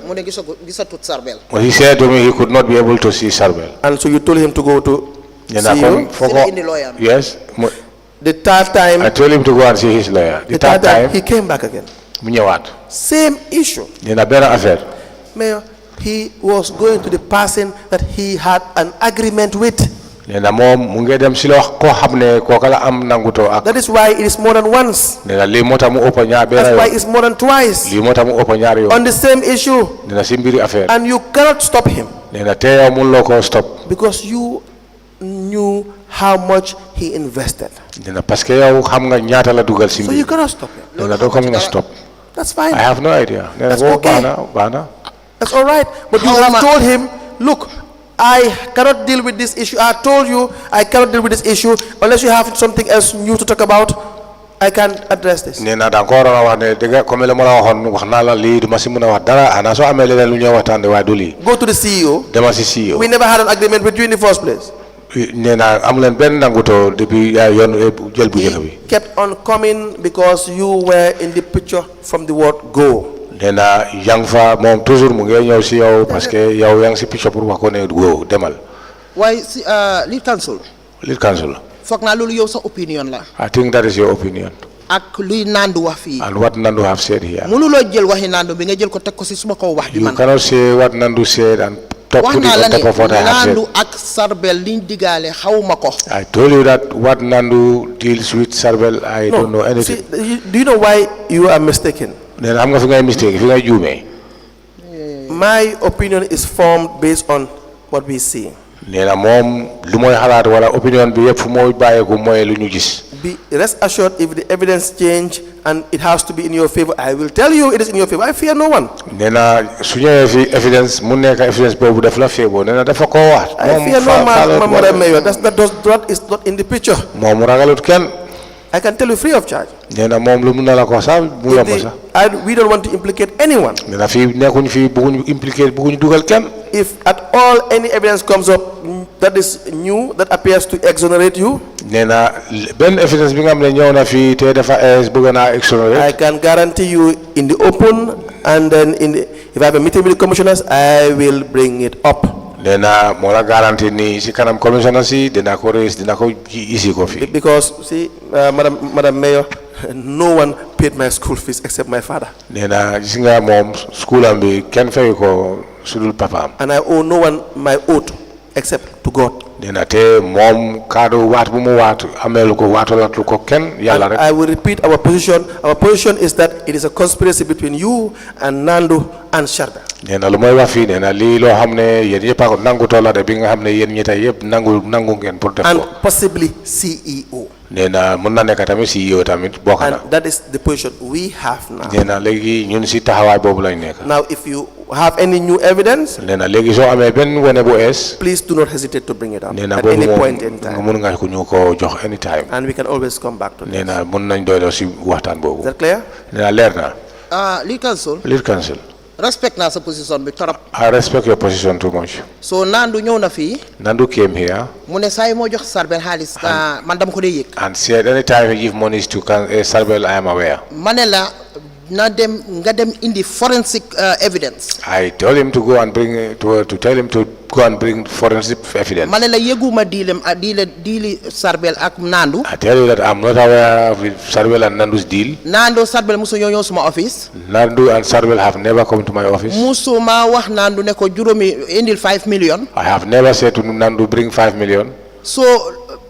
mu ne gisatut Charbel.
Well, he said to me he could not be able to see Charbel.
And so you told him to go to
nee na
CEO.
kon
si la indi lawyer am.
yes.
The third time,
I told him to go and see his lawyer.
the third time he came back again.
mu ñëwaat.
Same issue.
nee na benn affaire.
Mayor, he was going to the person that he had an agreement with.
nee na moom mu ngi dem si loo koo xam ne kooka la am nangutoo ak.
That is why it is more than once.
nee na lii moo tax mu ëpp ñaar benn
That's why
yoon.
it's more than twice
lii moo tax mu ëpp ñaar yoon.
on the same issue.
nee na si mbiri affaire.
And you cannot stop him
nee na te yow mun loo koo stop.
because you knew how much he invested.
nee na parce que yow xam nga ñaata la dugal si
So you
mbiri.
cannot stop him.
nee na doo ko mun a stop.
That's fine.
I have no idea. nee na
That's
boobu
okay.
baax na.
That's all right. But you have told him, look, I cannot deal with this issue. I told you I cannot deal with this issue unless you have something else new to talk about. I can address this.
nee na da nga ko waroon a wax ne dëgg comme li ma la waxoon wax naa la lii du ma si mun a wax dara xanaa soo amee leneen lu ñuy waxtaan de waaye du lii.
Go to the CEO.
dama si CEO.
We never had an agreement with you in the first place.
nee na amu leen benn nangutoo depuis yoon jël bu njëkk bi.
He kept on coming because you were in the picture from the word go.
nee na yaa ngi fa moom toujours mu ngi ñëw si yow parce que yow yaa ngi si picture pour wax ko ne go demal.
waaye si lead counsel.
lead counsel.
foog naa loolu yow sa opinion la.
I think that is your opinion.
ak luy Nandu wax fii.
and what Nandu have said here.
mënuloo jël waxi Nandu bi nga jël ko teg ko si suma kaw wax bi
you
man.
cannot say what Nandu said and put
wax
it
naa la
on top of what I
ne
have said.
Nandu ak Sarbel liñ digaale xawma ko.
I told you that what Nandu deals with Sarbel, I don't know anything.
See, do you know why you are mistaken?
Then I'm going to mistake. If you juume.
My opinion is formed based on what we see.
Nena mom lu moy xalaat wala opinion bi yépp fu moy bayeku moy lu ñu gis.
Be rest assured, if the evidence change and it has to be in your favor, I will tell you it is in your favor. I fear no one.
Nena su ñëwé fi evidence mu nekk evidence bobu daf la febo nena dafa ko wax.
I fear no man, Madam Mayor. That is not in the picture.
Mom ragalut kenn.
I can tell you free of charge.
Nena mom lu mu na la ko sax mu yomb sax.
We don't want to implicate anyone.
Nena fi nekkuñ fi bëgguñ impliquer bëgguñ dugal kenn.
If at all any evidence comes up that is new, that appears to exonerate you,
Nena ben evidence bi nga xam ne ñëw na fi te dafa bëgg na exonerate.
I can guarantee you in the open, and then if I have a meeting with the commissioners, I will bring it up.
Nena mo la garantie ni si kanam commissioner si dina ko raise dina ko isi ko fi.
Because see, Madam Mayor, no one paid my school fees except my father.
Nena gis nga mom school am bi kenn fay ko sudul papaam.
And I owe no one my oath except to God.
Nena te mom kado wat bu mu wat amelu ko watolatu ko kenn yalla rek.
I will repeat our position. Our position is that it is a conspiracy between you and Nandu and Sharda.
Nena lu moy wax fi nena li lo xamne yeen yepp ko nangu tola de bi nga xamne yeen ñita yepp nangu ngeen pour def ko.
And possibly CEO.
Nena mën na nekk tamit CEO tamit bokk na.
And that is the position we have now.
Nena legi ñun si taxaway bobu lañ nekk.
Now if you have any new evidence,
Nena legi so amé ben wone bu es.
please do not hesitate to bring it up
Nena
at any point in time.
mën nga ko ñu ko jox anytime.
And we can always come back to this.
Nena mën nañ doylo si waxtaan bobu.
Is that clear?
Nena leer na.
lead counsel.
Lead counsel.
respect naa sa position bi torop.
I respect your position too much.
so Nandu ñëw na fii.
Nandu came here
mu ne saa yi moo jox Sarbel xaalis man dama ko dee yëg.
and said anytime he give money to Sarbel, I am aware.
ma ne la nga dem indi forensic evidence.
I told him to go and bring to tell him to go and bring forensic evidence.
ma ne la yëguma diili Sarbel ak Nandu.
I tell you that I'm not aware of Sarbel and Nandu's deal.
Nandu Sarbel musu ñëw suma office.
Nandu and Sarbel have never come to my office.
musu ma wax Nandu ne ko juróomi indil 5 million.
I have never said to Nandu bring 5 million.
so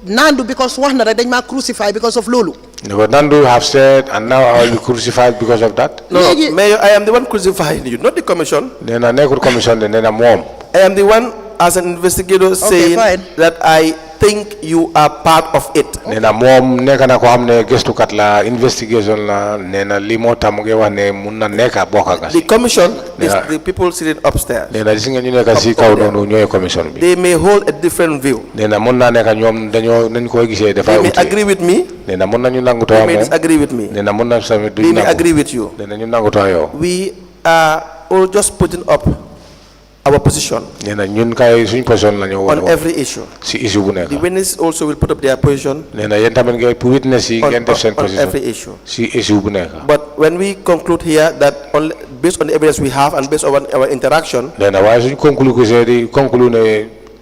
Nandu because wax na rek dañ ma crucify because of loolu.
No, Nandu have said, and now I will be crucified because of that.
No, Mayor, I am the one crucifying you, not the commission.
Nena nekul commission de nena mom.
I am the one as an investigator saying
fine.
that I think you are part of it.
Nena mom neka na ko xamne gestu kat la investigation la nena li mo tam ngi wax ne mun na neka bokka gas.
The commission is the people sitting upstairs.
Nena gis nga ñu neka ci kaw nonu ñoy commission bi.
They may hold a different view.
Nena mun na neka ñom dañoo nañ koy gisee dafa
They may agree with me.
Nena mun nañu nangu to
They may disagree with me.
Nena mun na samit
They may agree with you.
Nena ñu nangu to yow.
We are all just putting up our position
Nena ñun kay suñ position lañu
on every issue.
si issue bu nekk.
The witnesses also will put up their position
Nena yeen tamit ngay pour witness yi ngeen def seen
on
position
every issue.
si issue bu nekk.
But when we conclude here that only based on the evidence we have and based on our interaction,
Nena waaye suñ conclure ko see di conclure ne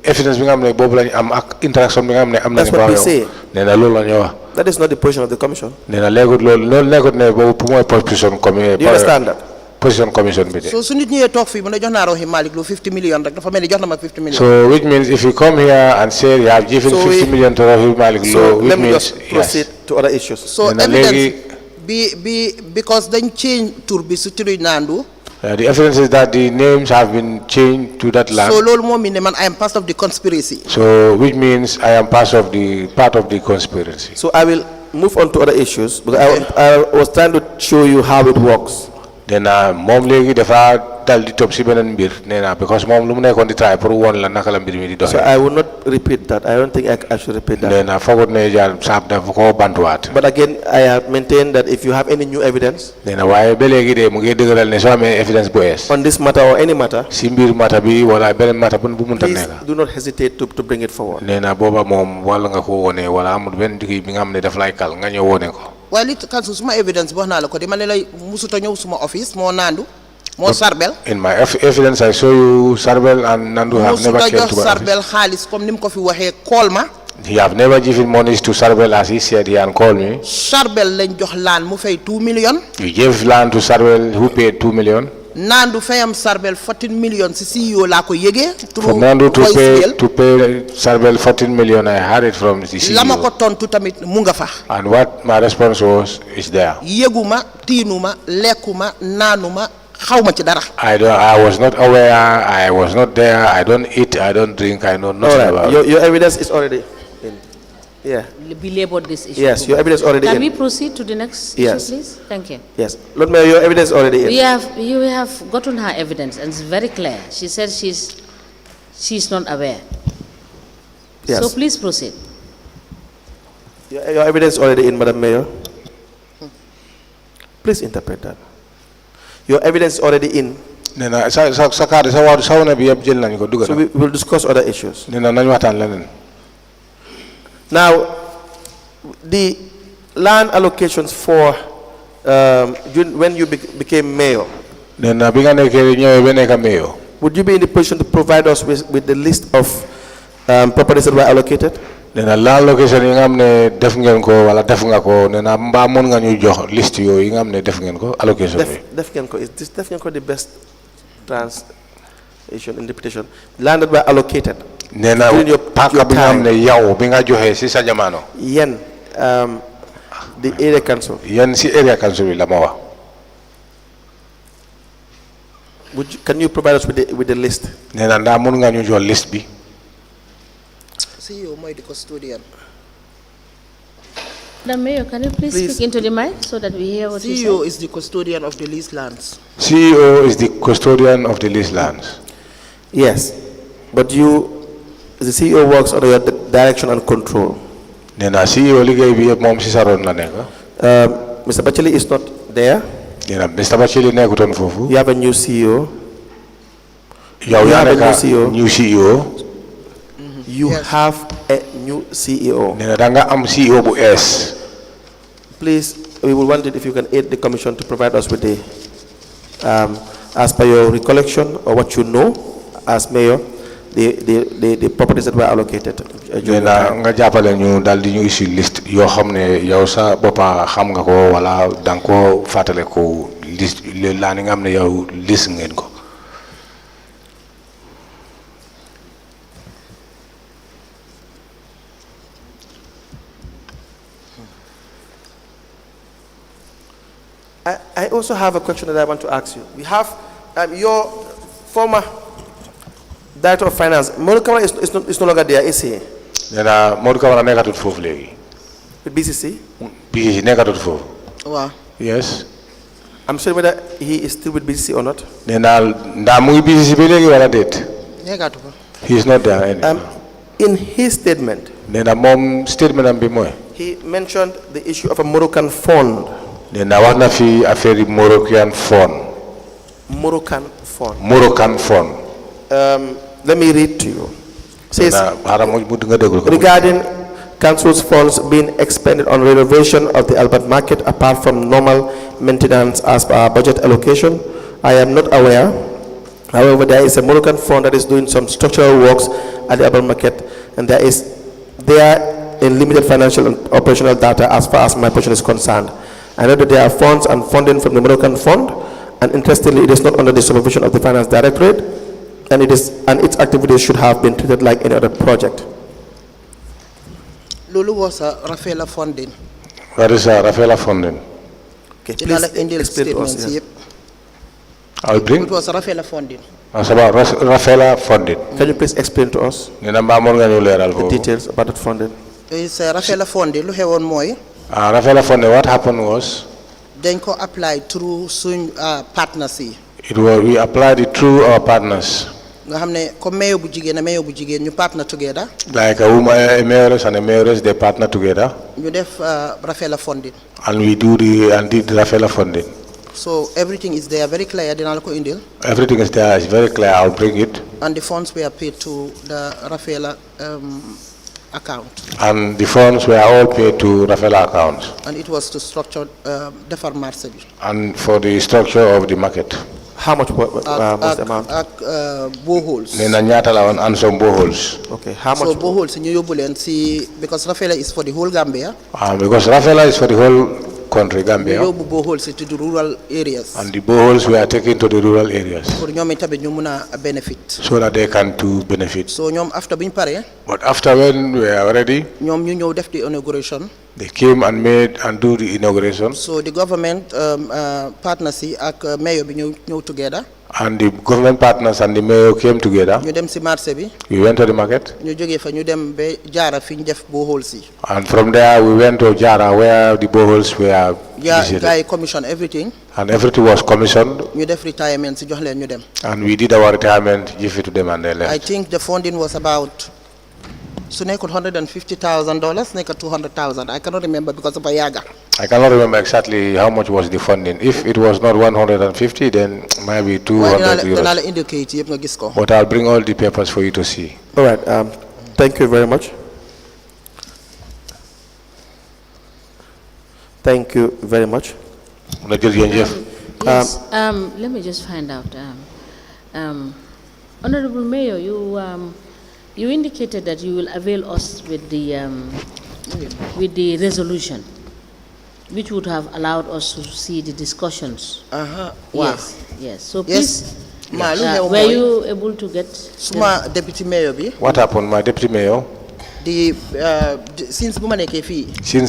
evidence bi nga xam ne boobu lañu am ak interaction bi nga xam ne am
That's
nañu
what we
yow.
say.
Nena loolu la ñu wax.
that is not the position of the commission.
Nena léegut loolu léegut ne boobu pour mooy position
Do you understand that?
position commission bi de.
so su nit ñëwee toog fii mu ne jox naa Rohey Malick lu 50 million rek dafa mel ni jox na ma 50 million.
So which means if you come here and say you have given
So
50 million to Rohey Malick
So
Lowe, which
let me
means
just proceed to other issues.
so
Nena
evidence bi because dañ change tur bi su turi Nandu.
the evidence is that the names have been changed to that land.
so loolu moom mi ne man I am part of the conspiracy.
So which means I am part of the conspiracy.
So I will move on to other issues because I was trying to show you how it works.
Then moom léegi dafa dal di topp si beneen mbir nee na because moom lu mu nekkoon di try pour woon la naka la mbir mi di
So
doxee.
I will not repeat that. I don't think I should repeat that.
nee na foogut ne jaar saab dafa ko bantuwaat.
But again, I have maintained that if you have any new evidence
nee na waaye ba léegi de mu ngi dëgëral ne soo amee evidence bu ees
on this matter or any matter,
si mbir mata bi wala beneen mata bu munta
please
nekk.
do not hesitate to bring it forward.
nee na booba moom wala nga ko wone wala amul benn digg bi nga xam ne daf lay kal nga ñëw wone ko.
waaye li kansu suma evidence bi wax naa la ko di ma ne lay musuta ñëw suma office moo Nandu moo Sarbel.
In my evidence I show you Sarbel and Nandu have never came to my office.
Sarbel xaalis comme ni mu ko fi waxee call ma.
He have never given money to Sarbel as he said he and called me.
Sarbel lañ jox laan mu fay 2 million.
You gave land to Sarbel who paid 2 million.
Nandu fayam Sarbel 14 million si CEO laa ko yëgee.
For Nandu to pay Sarbel 14 million, I had it from the CEO.
la ma ko tontu tamit mu nga fa.
And what my response was is there.
yëguma tiinuma lekkuma naanuma xawma ci dara.
I was not aware. I was not there. I don't eat. I don't drink. I know nothing about it.
Your evidence is already in. Yeah.
Be labeled this issue.
Yes, your evidence already
Can
in.
we proceed to the next
Yes.
issue, please? Thank you.
Yes. Lord Mayor, your evidence already in.
You have gotten her evidence, and it's very clear. She said she's not aware.
Yes.
So please proceed.
Your evidence already in, Madam Mayor. Please interpret that. Your evidence already in.
Nena sa card sa wana bi yeb jël nañ ko dugal.
So we will discuss other issues.
Nena nañ waxtaan leneen.
Now, the land allocations for when you became mayor,
Nena bi nga nekkee ñëwee ba nekk mayor.
would you be in the position to provide us with the list of properties that were allocated?
Nena land location yi nga xam ne def ngeen ko wala def nga ko nena mbaa mën nga ñu jox liste yooyu yi nga xam ne def ngeen ko allocation bi.
Def ngeen ko is this def ngeen ko the best translation interpretation? Land that were allocated.
Nena paaka bi nga xam ne yow bi nga joxe si sa jamono.
Yen the area council.
Yen si area council bi la ma wax.
Can you provide us with the list?
Nena ndaa mën nga ñu jox liste bi.
CEO mooy the custodian.
The Mayor, can you please speak into the mic so that we hear what you say?
CEO is the custodian of the leased lands.
CEO is the custodian of the leased lands.
Yes, but the CEO works under your direction and control.
Nena CEO liggéey bi yëpp moom si sa ron la nekk.
Mr. Batchily is not there.
Nena Mr. Batchily nekkutoon foofu.
You have a new CEO.
Yow yaa nekk new CEO.
You have a new CEO.
Nena da nga am CEO bu ees.
Please, we will want it if you can aid the commission to provide us with the, as per your recollection or what you know as mayor, the properties that were allocated.
Nena nga jàppale ñu dal di ñu issue liste yoo xam ne yow sa boppa xam nga ko wala da nga ko fàttale ko liste laa ni nga xam ne yow liste ngeen ko.
I also have a question that I want to ask you. We have your former director of finance. Malick is no longer there, is he?
nee na Modou Camara nekkatul foofu léegi.
With BCC?
BCC nekkatul foofu.
waaw.
Yes. I'm sure whether he is still with BCC or not.
nee naa ndax mu ngi BCC ba léegi wala déet.
nekkatu fa.
He is not there anymore.
In his statement,
nee na moom statement am bi mooy.
he mentioned the issue of a Moroccan fund.
nee na wax na fi affaire Moroccan fund.
Moroccan fund.
Moroccan fund.
Let me read to you. Says,
regarding
regarding council's funds being expended on renovation of the Albert Market apart from normal maintenance as per our budget allocation, I am not aware. However, there is a Moroccan fund that is doing some structural works at the Albert Market, and there in limited financial and operational data as far as my portion is concerned. I know that there are funds and funding from the Moroccan fund, and interestingly, it is not under the supervision of the Finance Directorate, and its activities should have been treated like any other project.
Lulu was a Rafaela funding.
What is a Rafaela funding?
Okay, please explain to us. Yes.
I'll bring.
It was a Rafaela funding.
It's about Rafaela funding.
Can you please explain to us
the
details about that funding?
It's a Rafaela funding. Lu xewon moy.
Rafaela funding. What happened was.
Dañ ko apply through suñ partners yi.
We applied it through our partners.
nga xam ne comme mayor bu jigéen ñu partner together.
Like a mayoress and a mayoress, they partner together.
ñu def Rafaela funding.
And we did Rafaela funding.
So everything is there, very clear. Dinaa la ko indil.
Everything is there, it's very clear. I'll bring it.
And the funds were paid to the Rafaela account.
And the funds were all paid to Rafaela accounts.
And it was to structure defar marché bi.
And for the structure of the market.
How much was the amount?
Boreholes.
And some boreholes.
Okay, how much?
So boreholes in New see because Rafaela is for the whole Gambia.
Because Rafaela is for the whole country, Gambia.
Boreholes to the rural areas.
And the boreholes were taken to the rural areas.
For ñoom itamit ñu mëna benefit.
So that they can too benefit.
So ñoom after biñ paré.
But after when we are ready.
ñoom ñu ñëw def the inauguration.
They came and do the inauguration.
So the government partners ak mayor bi ñëw together.
And the government partners and the mayor came together.
ñu dem ci marché bi.
We went to the market.
ñu jógee fa ñu dem ba Jara fi ñu def boreholes yi.
And from there we went to Jara where the boreholes were visited.
Guy commissioned everything.
And everything was commissioned.
ñu def retirement ci jox leen ñu dem.
And we did our retirement, give it to them and they left.
I think the funding was about so $150,000, nekk $200,000. I cannot remember because of a yaga.
I cannot remember exactly how much was the funding. If it was not 150, then maybe 200 euros.
Indicate, nga gis ko.
But I'll bring all the papers for you to see.
All right. Thank you very much. Thank you very much.
Yes. Let me just find out. Honorable Mayor, you indicated that you will avail us with the resolution, which would have allowed us to see the discussions.
Wow.
Yes. So please,
were
you able to get?
Suma deputy mayor bi.
What happened, my deputy mayor?
Since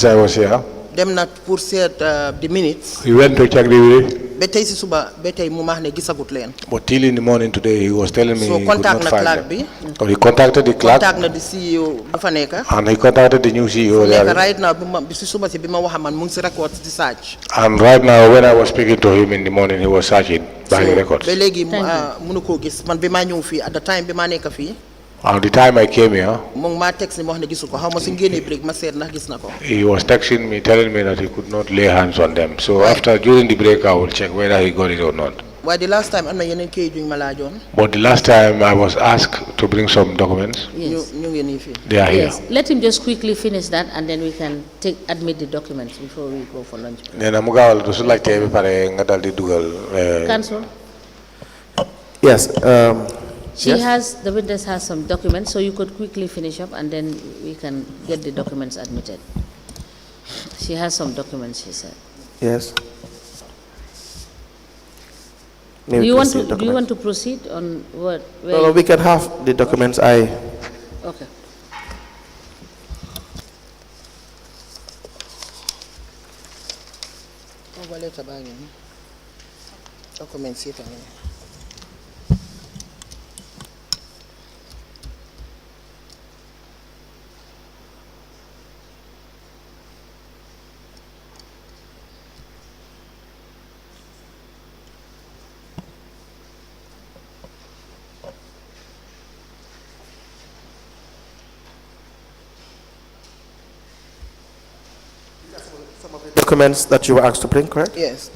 I was here.
Dem na pour seet the minutes.
He went to check the minutes.
Ba tey si suba ba tey mu wax ne gisagut leen.
But till in the morning today, he was telling me he could not find them. So he contacted the clerk.
Contact na the CEO bu fa nekk.
And he contacted the new CEO there.
Right now, bi si suba si bi ma wax man mu ngi si records di search.
And right now, when I was speaking to him in the morning, he was searching by the records.
Ba léegi mënu koo gis man bi ma ñëw fii at the time bi ma nekk fii.
At the time I came here, he was texting me, telling me that he could not lay hands on them. So after, during the break, I will check whether he got it or not.
Why the last time
But the last time I was asked to bring some documents.
Yes.
They are here.
Yes. Let him just quickly finish that, and then we can admit the documents before we go for lunch. Council?
Yes.
The witness has some documents, so you could quickly finish up and then we can get the documents admitted. She has some documents, she said.
Yes.
Do you want to proceed on what?
No, we can have the documents. Okay.
Documents here.
Documents that you were asked to bring, correct?
Yes.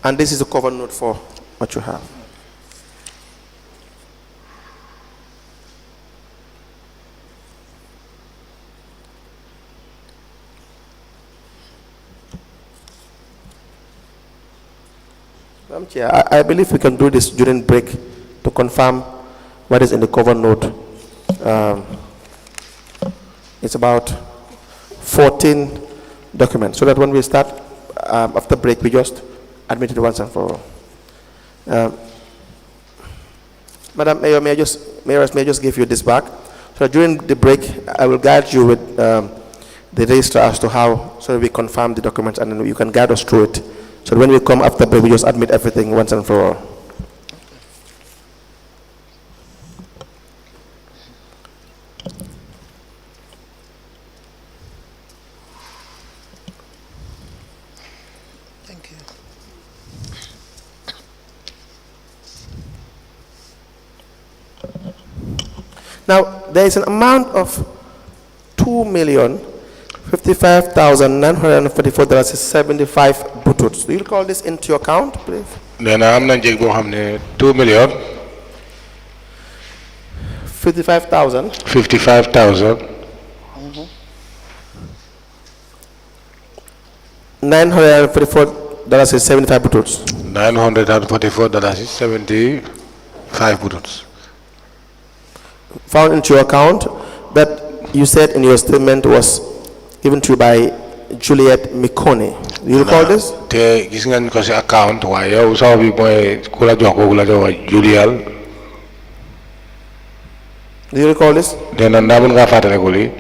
And this is the cover note for what you have. Madam Chair, I believe we can do this during break to confirm what is in the cover note. It's about 14 documents, so that when we start after break, we just admit it once and for all. Madam Mayor, Mayoress, may I just give you this back? So during the break, I will guide you with the register as to how, so that we confirm the documents, and then you can guide us through it. So when we come after break, we just admit everything once and for all.
Thank you.
Now, there is an amount of $2,055,944.75 bututs. Do you call this into your account, please?
nee na am na njëg boo xam ne 2 million
55,000.
55,000.
$944.75 bututs.
$944.75 bututs.
Found into your account that you said in your statement was given to you by Juliet Mikone. Do you recall this?
te gis ngeen ko si account waaye yow saw bi mooy ku la jox kooku la jox Julial.
Do you recall this?
nee na ndaa mën ngaa fàttaliku lii.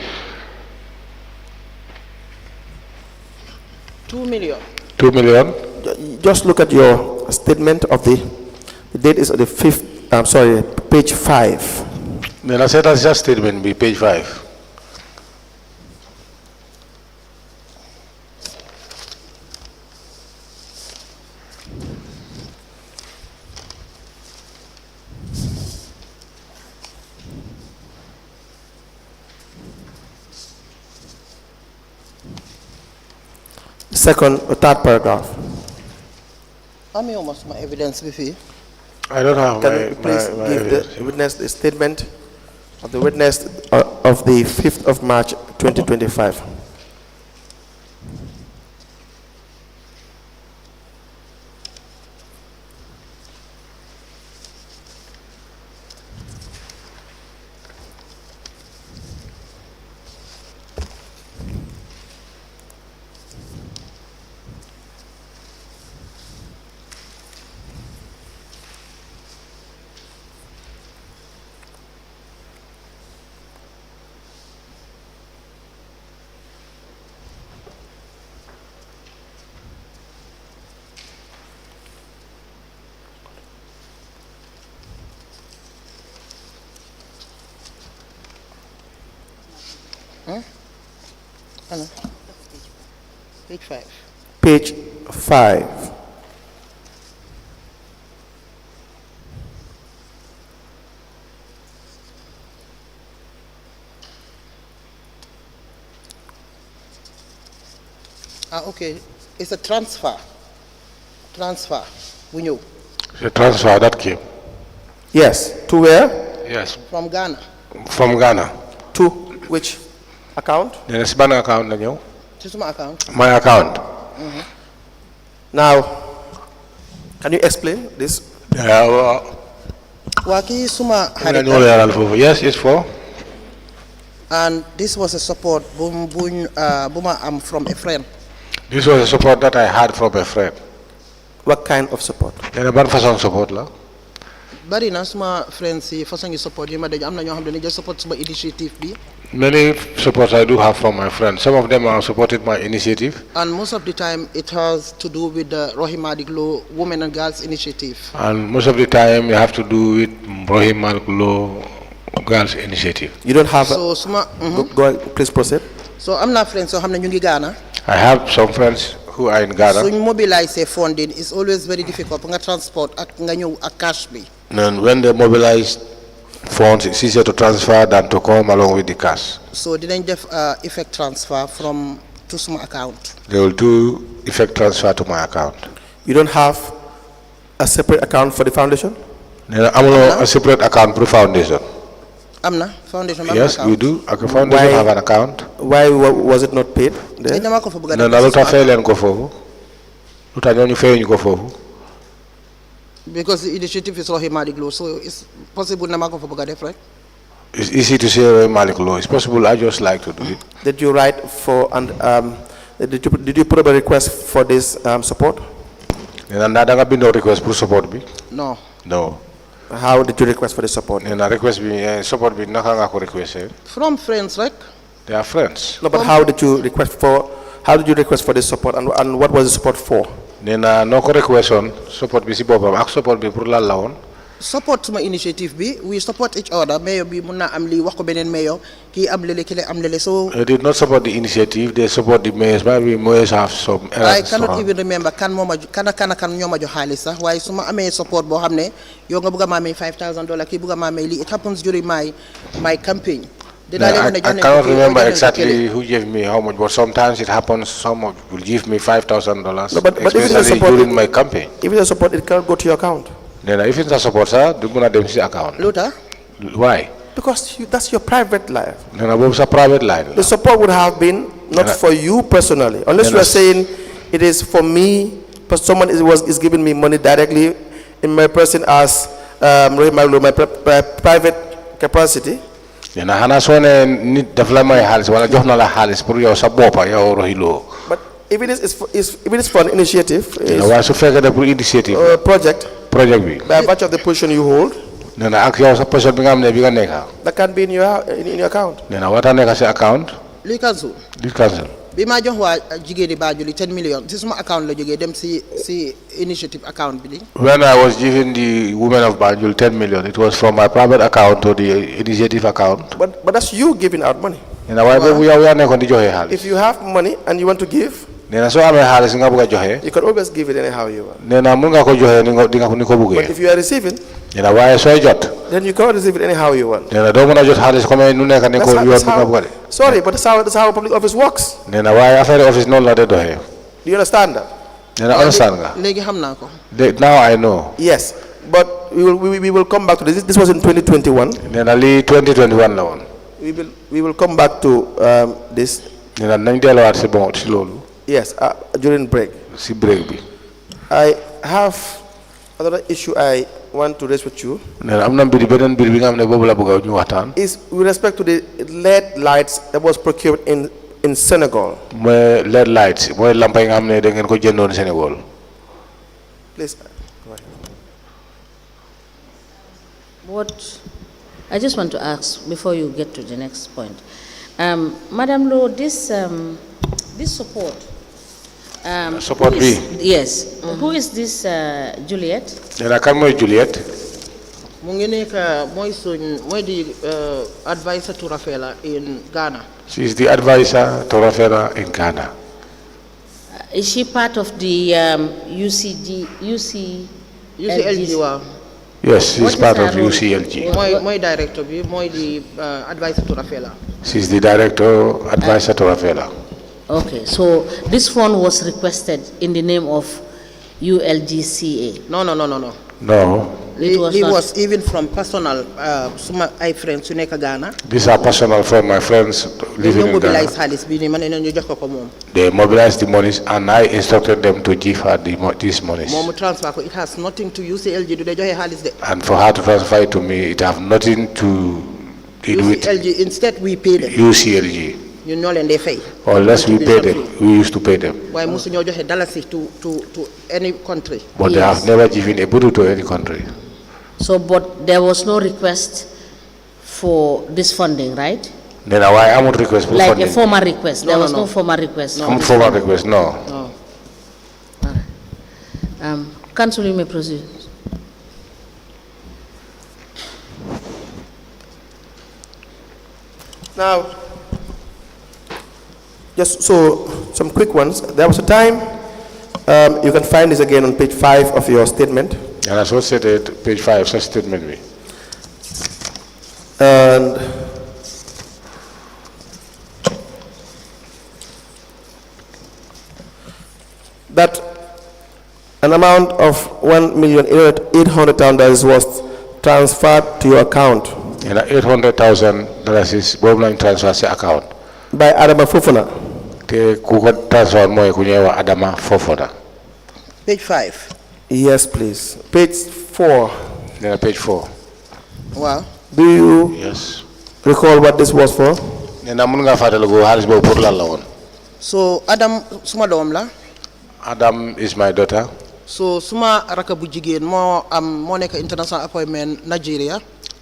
2 million.
2 million.
Just look at your statement of the date is the 5th, I'm sorry, page 5.
nee na seetal si sa statement bi page 5.
Second or third paragraph.
I'm almost my evidence with you.
I don't have
Can you please give the witness the statement of the witness of the 5th of March 2025?
Hello. Page 5.
Page 5.
Okay. It's a transfer. Transfer. We know.
The transfer that came.
Yes. To where?
Yes.
From Ghana.
From Ghana.
To which account?
nee na si ban account la ñëw.
To my account.
My account.
Now, can you explain this?
Waki suma
nga ñëw leeral foofu. Yes, it's for.
And this was a support buma am from a friend.
This was a support that I had from a friend.
What kind of support?
nee na ban façon support la.
Bari na suma friends yi façon yi support yi ma daj am na ñoo xam ne just support suma initiative bi.
Many supports I do have from my friends. Some of them have supported my initiative.
And most of the time it has to do with the Rohey Lowe Women and Girls Initiative.
And most of the time you have to do with Rohey Lowe Girls Initiative.
You don't have
So suma
go ahead, please proceed.
So am na friends so xam ne ñu ngi Ghana.
I have some friends who are in Ghana.
suñ mobiliser funding is always very difficult nga transport ak nga ñëw ak cash bi.
And when they mobilize funds, it's easier to transfer than to come along with the cash.
So dinañ def effect transfer from to suma account.
They will do effect transfer to my account.
You don't have a separate account for the foundation?
A separate account for the foundation.
Amna foundation.
Yes, we do. A foundation have an account.
Why was it not paid there?
No, luta fail and go for. Luta ñoñu fail ñu go for.
Because the initiative is Rohey Malick Lowe, so it's possible na mako fa bëgga def right?
It's easy to say Rohey Malick Lowe. It's possible. I just like to do it.
Did you write for and did you put up a request for this support?
Nena da nga bindo request for support bi?
No.
No.
How did you request for the support?
Nena request bi support bi naka nga ko request?
From friends, right?
They are friends.
No, but how did you request for this support and what was the support for?
Nena no ko request on support bi si bopam ak support bi pour la won.
Support my initiative bi, we support each other. Mayor bi muna am li wax ko benen mayor, ki am lele kile am lele. So
they did not support the initiative, they support the mayors. Maybe mayors have some errors.
I cannot even remember kan ñoma jo xaliss sax waye suma amé support bo xamné yo nga bëgga ma may $5,000 ki bëgga ma may li. It happens during my campaign.
I cannot remember exactly who gave me how much, but sometimes it happens. Someone will give me $5,000,
no, but
especially during my campaign.
If it's a support, it cannot go to your account.
If it's a support, sir, do not dem si account.
Luta?
Why?
Because that's your private life.
It's a private line.
The support would have been not for you personally, unless you are saying it is for me. But someone is giving me money directly in my person as my private capacity.
But
if it is for an initiative, project by virtue of the position you hold, that can be in your account.
Li cancel. Bi ma jox wa jigéeni Banjul 10 million ci suma account la jógee dem si initiative account bi.
When I was giving the women of Banjul 10 million, it was from my private account to the initiative account.
But that's you giving out money.
If
you have money and you want to give, you can always give it anyhow you want. But if you are receiving, then you cannot receive it anyhow you want. Sorry, but that's how a public office works. Do you understand that?
Now I know.
Yes, but we will come back to this. This was in 2021.
2021.
We will come back to this. Yes, during break. I have another issue I want to raise with you. Is with respect to the LED lights that was procured in Senegal.
LED lights.
Please.
What I just want to ask before you get to the next point, Madam Lowe, this support.
Support B.
Yes. Who is this Juliet?
Juliet.
Mu ngi nekk mooy di advisor to Rafela in Ghana.
She is the advisor to Rafela in Ghana.
Is she part of the UCLG?
Wow.
Yes, she is part of UCLG.
Mooy director bi mooy di advisor to Rafela.
She is the director advisor to Rafela.
Okay, so this fund was requested in the name of ULGCA.
No.
No.
He was even from personal suma ay friends su nekk Ghana.
These are personal from my friends living in Ghana. They mobilized the monies and I instructed them to give her these monies.
It has nothing to UCLG.
And for her to transfer it to me, it has nothing to do with
UCLG. Instead, we pay them.
UCLG.
You know, and they pay.
Or less we pay them. We used to pay them.
Why must you just $1 to any country?
But they have never given a buru to any country.
So, but there was no request for this funding, right?
Then why am not request for
like
funding?
A formal request. There was no formal request.
No formal request. No.
Council, you may proceed.
Now, just so some quick ones. There was a time You can find this again on page 5 of your statement.
And as was stated, page 5 sa statement bi.
And that an amount of $1,800,000 was transferred to your account
And $800,000 is boobu lañ transfer sa account.
by Adama Fofana.
Te ku ko transfer mooy ku ñuy wax Adama Fofana.
Page 5.
Yes, please. Page 4.
Nee na page 4.
Wow.
Do you
Yes.
recall what this was for?
Nee na mun nga fàttaliku xaalis boobu pour lan la woon.
So Adam suma doom la.
Adam is my daughter.
So suma raka bu jigéen moo nekk international appointment Nigeria.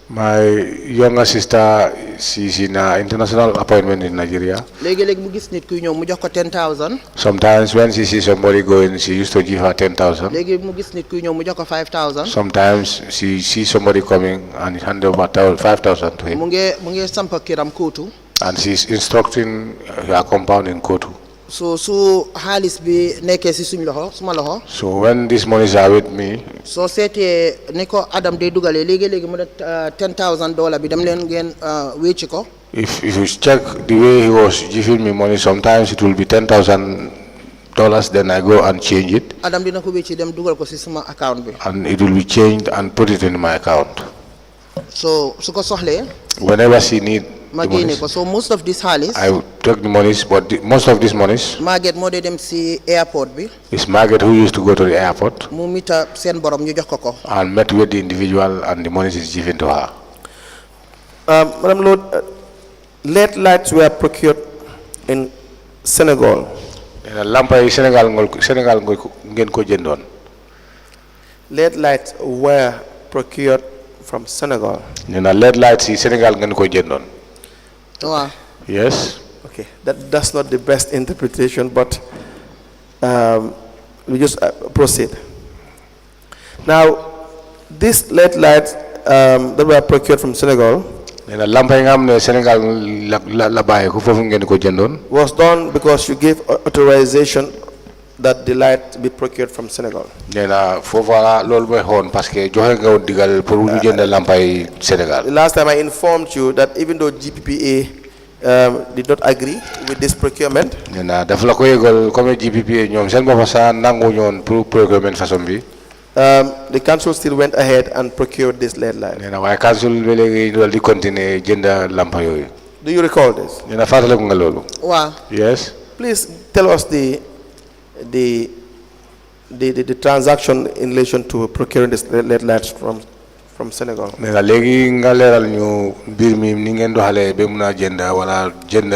My younger sister, she's in an international appointment in Nigeria.
léegi-léegi mu gis nit kuy ñëw mu jox ko 10,000.
Sometimes when she sees somebody going, she used to give her 10,000.
léegi mu gis nit kuy ñëw mu jox ko 5,000.
Sometimes she sees somebody coming and hand over 5,000 to him.
mu ngi sampa kiram kootu.
And she's instructing her compound in Kotu.
so su xaalis bi nekkee si suñ loxo suma loxo.
So when these monies are with me,
soo seetee ni ko Adam day dugalee léegi-léegi mu ne $10,000 bi dem leen ngeen wécci ko.
if you check the way he was giving me money, sometimes it will be $10,000, then I go and change it.
Adam dina ko wécci dem dugal ko si suma account bi.
And it will be changed and put it in my account.
so su ko soxlee.
Whenever she need
ma
the
génne
monies,
ko so most of this xaalis.
I will take the monies, but most of these monies
Margaret moo dee dem si airport bi.
is Margaret who used to go to the airport
mu mita seen borom ñu jox ko.
and met with the individual, and the monies is given to her.
Madam Lord, LED lights were procured in Senegal.
Lampa yi Sénégal ngeen ko jëndoon.
LED lights were procured from Senegal.
Nee na LED lights yi Sénégal ngeen ko jëndoon.
waaw.
Yes.
Okay, that's not the best interpretation, but we just proceed. Now, these LED lights that were procured from Senegal
Nee na lampa yi nga xam ne Sénégal la bàyyi ko foofu ngeen ko jëndoon.
was done because you gave authorization that the light be procured from Senegal.
Nee na foofu loolu mooy xoon parce que joxe nga woon digal pour ñu jënd lampa yi Sénégal.
The last time I informed you that even though GPPA did not agree with this procurement,
Nee na dafa la ko yëgal comme GPPA ñoom seen bopp sax nangu ñoon pour procurement façon bi.
the council still went ahead and procured this LED light.
Nee na waaye council ba léegi dool di continuer jënd lampa yooyu.
Do you recall this?
Nee na fàttaliku nga loolu.
waaw.
Yes.
Please tell us the transaction in relation to procuring this LED lights from Senegal.
Nee na léegi nga leeral ñu mbir mi ni ngeen doxalee ba mun a jënd wala jënd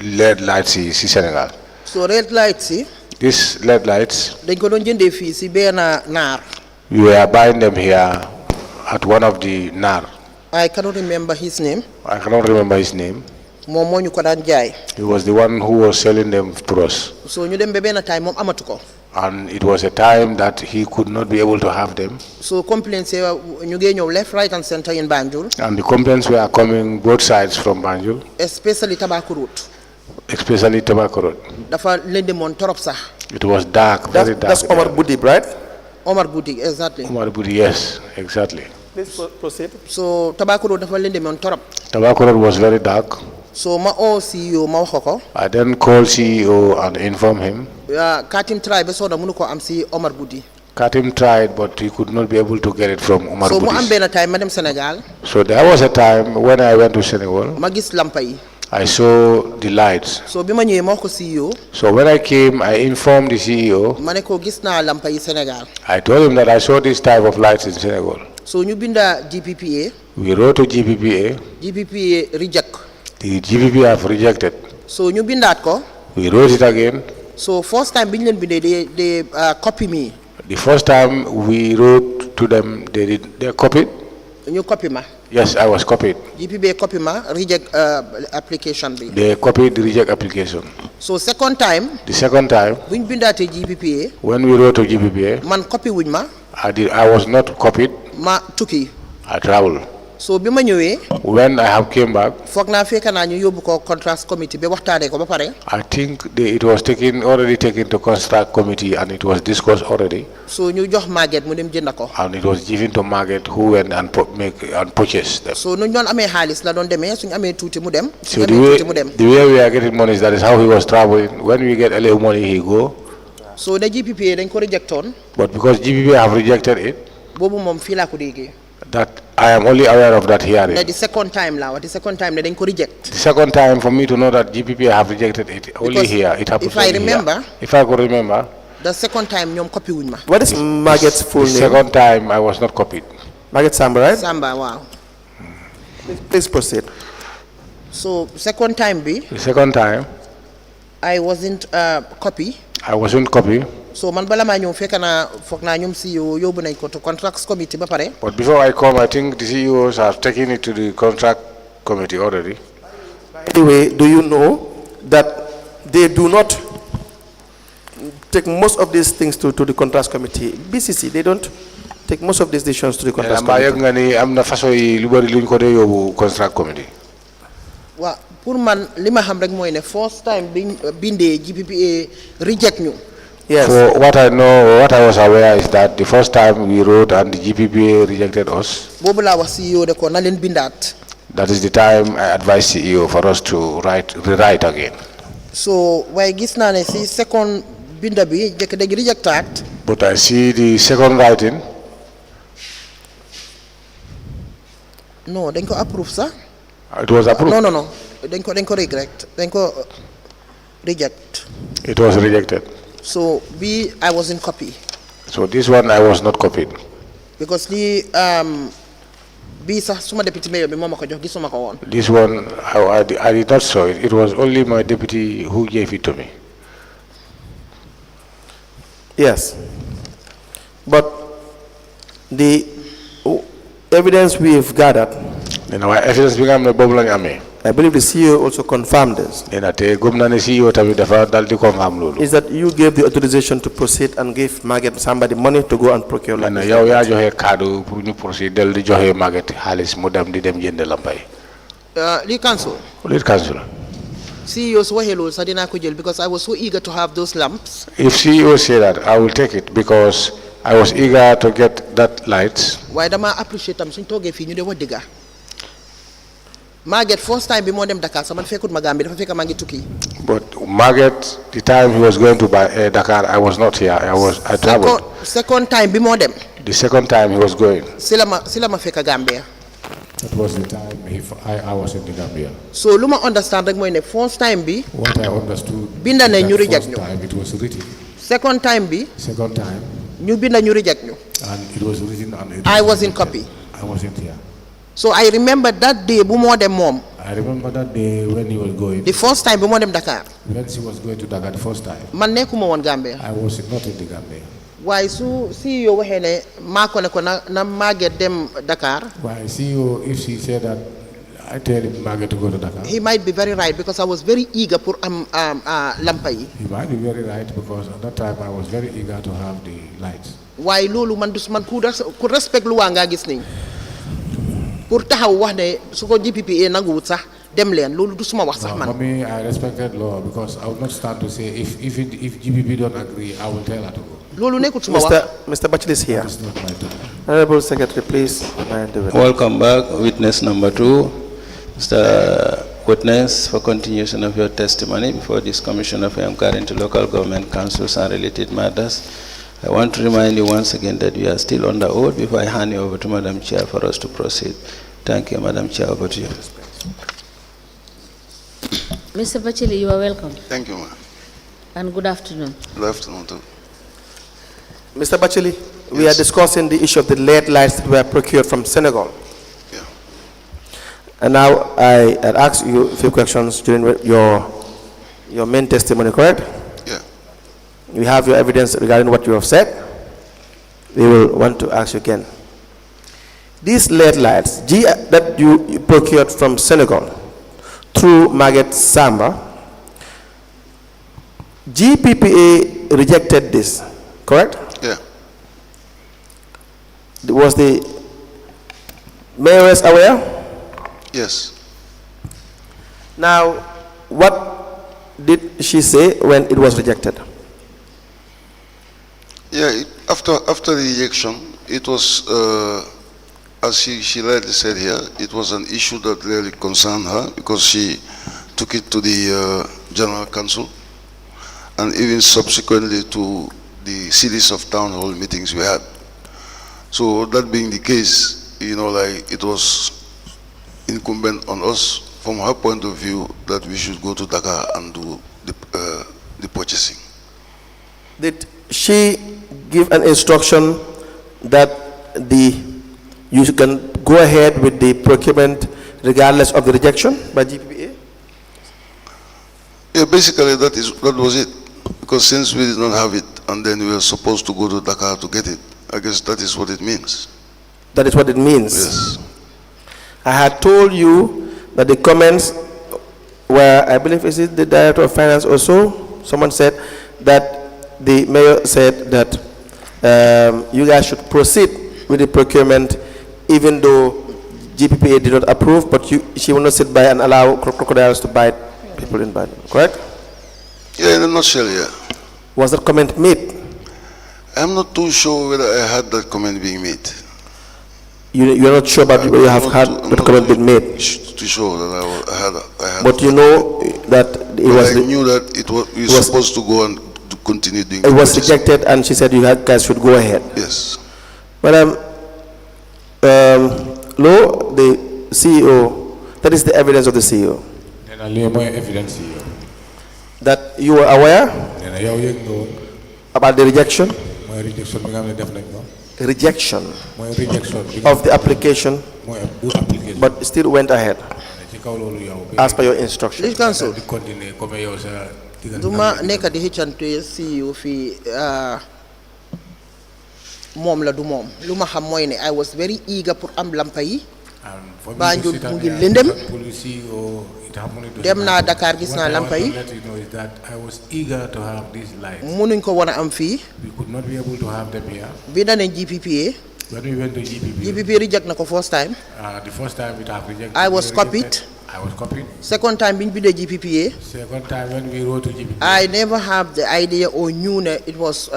LED lights yi si Sénégal.
so red light si.
These LED lights,
dañ ko doon jëndee fii si benn naar.
we were buying them here at one of the NAR.
I cannot remember his name.
I cannot remember his name.
moom moo ñu ko daan jaay.
He was the one who was selling them to us.
so ñu dem ba benn time moom amatu ko.
And it was a time that he could not be able to have them.
so complaints yi ñu ngi ñëw left right and center in Banjul.
And the complaints were coming both sides from Banjul,
especially Tobacco Road.
especially Tobacco Road.
dafa lëndëmoon torop sax.
It was dark, very dark.
That's Omar Budib, right?
Omar Boutique exactly.
Omar Budi, yes, exactly.
Please proceed.
so Tobacco Road dafa lëndëmoon torop.
Tobacco Road was very dark.
so ma oo CEO ma wax ko.
I then called CEO and informed him.
Katim try ba soo da mënu ko am si Omar Boutique.
Katim tried, but he could not be able to get it from Omar
so mu am
Budi.
benn time ma dem Sénégal.
So there was a time when I went to Senegal,
ma gis lampa yi.
I saw the lights.
so bi ma ñëwee ma wax ko CEO.
So when I came, I informed the CEO.
ma ne ko gis naa lampa yi Sénégal.
I told him that I saw this type of lights in Senegal.
so ñu binda GPPA.
We wrote to GPPA.
GPPA reject.
The GPPA have rejected.
so ñu bindaat ko.
We wrote it again.
so first time bi ñu leen bindee they copy me.
The first time we wrote to them, they copied.
ñu copy ma.
Yes, I was copied.
GPPA copy ma reject application bi.
They copied the reject application.
so second time.
The second time,
bu ñu bindaatee GPPA.
when we wrote to GPPA,
man copy wuñ ma.
I was not copied.
ma tukki.
I traveled.
So bima ñëwé
when I have came back,
foog naa fekk naa ñu yóbbu ko contract committee ba waxtaanee ko ba pare.
I think it was already taken to contract committee and it was discussed already.
So ñu jox Margaret mu dem jënd ko.
And it was given to Margaret who went and purchased them.
So nu ñu doon amee xaalis la doon demee suñu amee tuuti mu dem.
So the way we are getting money, that is how he was traveling. When we get a little money, he go.
So the GPPA dañ ko rejectoon.
But because GPPA have rejected it,
boobu moom fii laa ko déggee.
that I am only aware of that hearing.
The second time the second time they didn't reject.
The second time for me to know that GPPA have rejected it, only here. It happens
if I remember,
here. If I could remember,
the second time ñoom copy wuñ ma.
What is Margaret's full name?
The second time I was not copied.
Margaret Samba, right?
Samba, wow.
Please proceed.
So second time
the second time
I wasn't copy.
I wasn't copied.
So man bala ma ñëw fekk naa foog naa ñoom CEO yóbbu nañ ko to contracts committee ba pare.
But before I come, I think the CEOs have taken it to the contract committee already.
By the way, do you know that they do not take most of these things to the contracts committee? BCC, they don't take most of these decisions to the contracts committee.
am na façon yi lu bari luñ ko dee yóbbu contract committee.
Waaw pour man li ma xam rek mooy ne first time biñ bindee GPPA reject ñu.
Yes.
So what I know, what I was aware is that the first time we wrote and the GPPA rejected us.
Boobu laa wax CEO de ko na leen bindaat.
That is the time I advised CEO for us to rewrite again.
So waaye gis naa ne si second binda bi jëkk dañ rejectaat.
But I see the second writing.
No, dañ ko approve sax.
It was approved.
No. Dañ ko reject. Dañ ko reject.
It was rejected.
So I was in copy.
So this one I was not copied.
Because the sax suma deputy mayor bi moo ma ko jox gisuma ko woon.
This one I did not saw it. It was only my deputy who gave it to me.
Yes. But the evidence we have gathered,
Then our evidence became the bubble and
I believe the CEO also confirmed this,
then at the governor CEO tabi dafa daldi confirm lolu.
is that you gave the authorization to proceed and give Margaret somebody money to go and procure land.
And yow ya joxe cadeau pour ñu proceed del di joxe Margaret xaliss mu dem di dem jënd lampay.
Li council.
Lead council.
CEO su waxee loolu sax dinaa ko jël because I was so eager to have those lamps.
If CEO say that, I will take it because I was eager to get that lights.
Waaye dama appreciate tam suñ toogee fii ñu de wax dëgga. Margaret first time bi moo dem Dakar sama fekkut ma Gambie dafa fekk maa ngi tukki.
But Margaret, the time he was going to Dakar, I was not here. I traveled.
Second time bi moo dem.
The second time he was going.
Si la ma fekk Gambia.
That was the time I was in the Gambia.
So lu ma understand rek mooy ne first time bi.
What I understood.
Binda ne ñu reject ñu.
Time it was written.
Second time bi.
Second time.
ñu binda ñu reject ñu.
And it was written and
I was in copy.
I wasn't here.
So I remember that day bu moo dem moom.
I remember that day when he was going.
The first time bu moo dem Dakar.
When she was going to Dakar the first time.
Man nekkuma woon Gambia.
I was not in the Gambia.
Waaye su CEO waxee ne maa ko ne ko na Margaret dem Dakar.
Why CEO, if she said that, I tell him Margaret to go to Dakar.
He might be very right because I was very eager pour lampa yi.
He might be very right because at that time I was very eager to have the lights.
Waaye loolu man ku respect lu waa nga gis ni pour taxaw wax ne su ko GPPA nanguwut sax dem leen loolu du suma wax sax man.
For me, I respected law because I would not stand to say if GPP don't agree, I will tell her to go.
Loolu nekkut suma wax.
Mr. Batchily is here.
It's not my turn.
Honorable Secretary, please.
Welcome back, witness number 2. Mr. Witness, for continuation of your testimony before this Commission of Inquiry into Local Government Councils and related matters, I want to remind you once again that we are still under oath before I hand you over to Madam Chair for us to proceed. Thank you, Madam Chair. Over to you.
Mr. Batchily, you are welcome.
Thank you, ma'am.
And good afternoon.
Good afternoon, too.
Mr. Batchily, we are discussing the issue of the LED lights that were procured from Senegal.
Yeah.
And now I had asked you a few questions during your main testimony, correct?
Yeah.
We have your evidence regarding what you have said. We will want to ask you again. These LED lights that you procured from Senegal through Margaret Samba, GPPA rejected this, correct?
Yeah.
Was the Mayoress aware?
Yes.
Now, what did she say when it was rejected?
Yeah, after the rejection, it was, as she rightly said here, it was an issue that really concerned her because she took it to the General Council and even subsequently to the series of town hall meetings we had. So that being the case, you know, like it was incumbent on us from her point of view that we should go to Dakar and do the purchasing.
Did she give an instruction that you can go ahead with the procurement regardless of the rejection by GPPA?
Yeah, basically that was it. Because since we did not have it and then we were supposed to go to Dakar to get it, I guess that is what it means.
That is what it means?
Yes.
I had told you that the comments were, I believe, is it the Director of Finance also? Someone said that the mayor said that you guys should proceed with the procurement even though GPPA did not approve, but she will not sit by and allow crocodiles to bite people in Biden, correct?
Yeah, in a nutshell, yeah.
Was that comment made?
I'm not too sure whether I had that comment being made.
You're not sure about whether you have had that comment being made?
Too sure that I had.
But you know that it was...
I knew that we were supposed to go and to continue doing
it. It was rejected and she said you guys should go ahead.
Yes.
Madam Lowe, the CEO, that is the evidence of the CEO. That you were aware about the rejection of the application, but still went ahead as per your instruction.
Please cancel. Duma neka di hichante CEO fi mom la du mom luma xam moy ne I was very eager pour am lampa yi Banjul mu ngi lendem dem na Dakar gis na lampa yi munuñ ko wona am fi
we could not be able to have them here.
Bi na GPPA
When we went to
GPPA reject na ko first time.
The first time it have rejected.
I was copied. Second time being the GPPA.
Second time when we wrote to GPPA.
I never have the idea or knew that it was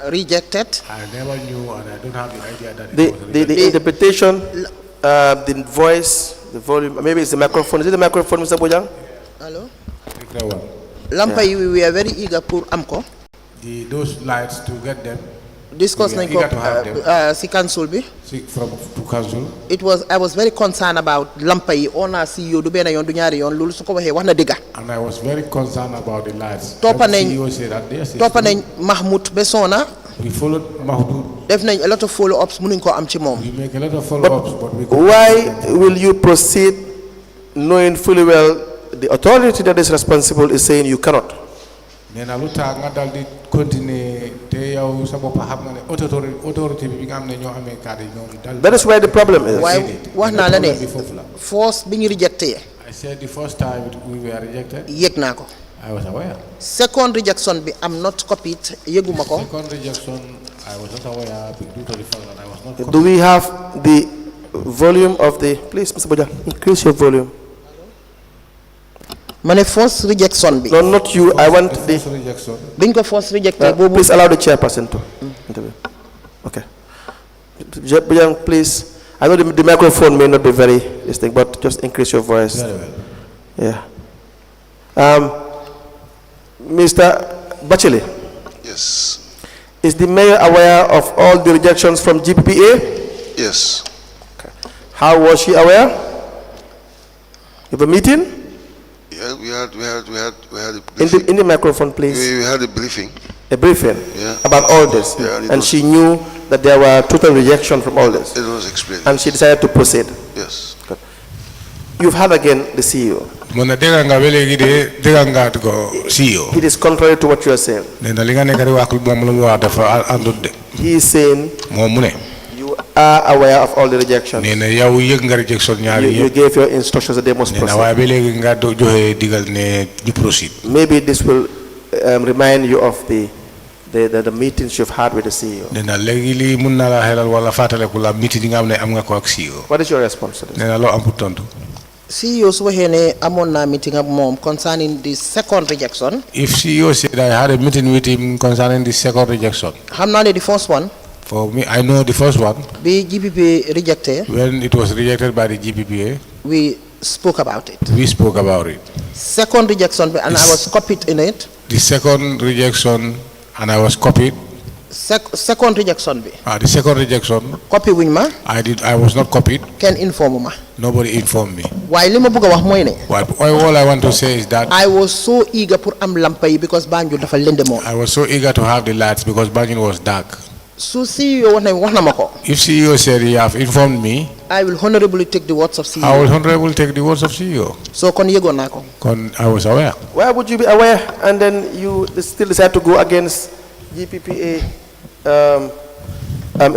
rejected.
I never knew and I don't have the idea that
it was rejected. The interpretation, the voice, the volume, maybe it's the microphone. Is it the microphone, Mr. Bojang?
Hello? Lampa, we are very eager for AMCO.
Those lights to get them.
Discuss na ko si council bi
from to council.
I was very concerned about lampa yi on a CEO du bena yon du ñaari yon lolu su ko waxe wax na dëgga.
And I was very concerned about the lights.
Topa nañ Mahmoud Besona.
We followed Mahmoud.
Def nañ a lot of follow ups mënuñ ko am ci mom.
We make a lot of follow ups but we
why will you proceed knowing fully well the authority that is responsible is saying you cannot?
Nena lu tax nga dal di continuer te yow sa bop xam nga ne autorité bi nga am ne ñoo amé cadre ñoom dal.
That is where the problem is.
Why wax na la ne force bi ñu rejecté.
I said the first time we were rejected.
Yek nako.
I was aware.
Second rejection bi I'm not copied yeguma ko.
Second rejection I was not aware due to the fact that I was not copied.
Do we have the volume of the please Mr. Boja increase your volume.
Mane first rejection bi.
No, not you. I want the
first rejection.
Biñ ko first rejected.
Please allow the chairperson to interview. Okay. Please. I know the microphone may not be very distinct, but just increase your voice.
Very well.
Yeah. Mr. Batchily.
Yes.
Is the mayor aware of all the rejections from GPPA?
Yes.
Okay. How was she aware? You have a meeting?
Yeah, we had a briefing.
In the microphone, please.
We had a briefing.
A briefing?
Yeah.
About all this?
Yeah,
and she knew that there were total rejection from all this?
It was explained.
And she decided to proceed?
Yes.
Good. You've had again the CEO. It is contrary to what you are saying. He is saying you are aware of all the rejections. You gave your instructions that they must proceed. Maybe this will remind you of the the meetings you've had with the CEO.
nee na léegi lii mun naa la xelal wala fàttaleku la meeting yi nga xam ne am nga ko ak CEO.
What is your response to this?
nee na loo am pour tontu.
CEO su waxee ne amoon naa meeting ak moom concerning the second rejection.
If CEO said I had a meeting with him concerning the second rejection.
xam naa ne the first one.
For me, I know the first one.
Bi GPPA rejected.
When it was rejected by the GPPA.
We spoke about it.
We spoke about it.
Second rejection, and I was copied in it.
The second rejection, and I was copied.
Second rejection.
The second rejection.
Copy wingma.
I was not copied.
Can inform ma.
Nobody informed me.
Why lima buga wax moy ne?
All I want to say is that
I was so eager pour am lampa yi because Banjul dafa lendemon.
I was so eager to have the lights because Banjul was dark.
So CEO wax na mako.
If CEO said he have informed me,
I will honorably take the words of CEO.
I will honorably take the words of CEO.
So kon yego nako.
I was aware.
Why would you be aware and then you still decide to go against GPPA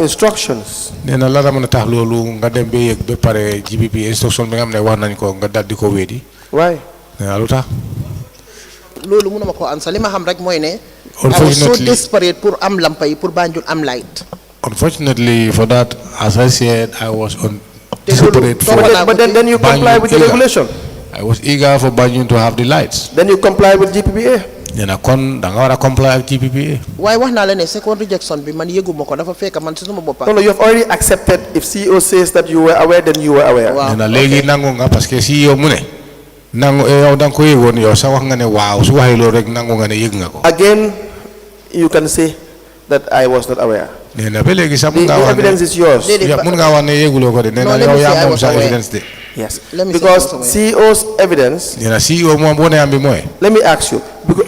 instructions?
Nena la dama tax lolu nga dem be yek be pare GPPA instruction bi nga xamne wax nañ ko nga dal di ko wédi.
Why?
Nena lu tax?
Lolu mënuma ko answer lima xam rek moy ne I was so desperate pour am lampa yi pour Banjul am light.
Unfortunately for that, as I said, I was desperate for
but then you comply with the regulation.
I was eager for Banjul to have the lights.
Then you comply with GPPA.
Nena kon da nga wara comply with GPPA.
Why wax na la ne second rejection bi man yeguma ko dafa fekk man ci suma boppa.
No, you have already accepted. If CEO says that you were aware, then you were aware.
Nena legi nangu nga parce que CEO mu ne nangu yow dang ko yegon yow sa wax nga ne waaw su waxe lo rek nangu nga ne yeg nga ko.
Again, you can say that I was not aware.
Nena be legi sa
The evidence is yours.
mun nga wax ne yegulo ko de nena yow ya mom sa evidence de.
Yes, because CEO's evidence.
Nena CEO mom bo ne am bi moy.
Let me ask you. Because,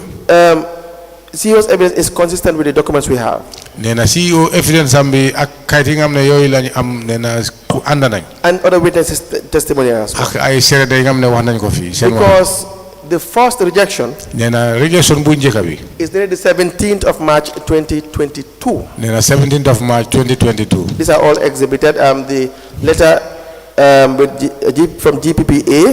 CEO's evidence is consistent with the documents we have.
Nena CEO evidence am bi ak kayit nga am ne yoy lañ am nena ku and nañ.
And other witnesses testimony as well.
Ak ay sédé nga am ne wax nañ ko fi.
Because the first rejection
nena rejection bu njëkk bi
is dated the 17th of March 2022.
Nena 17th of March 2022.
These are all exhibited. The letter from GPPA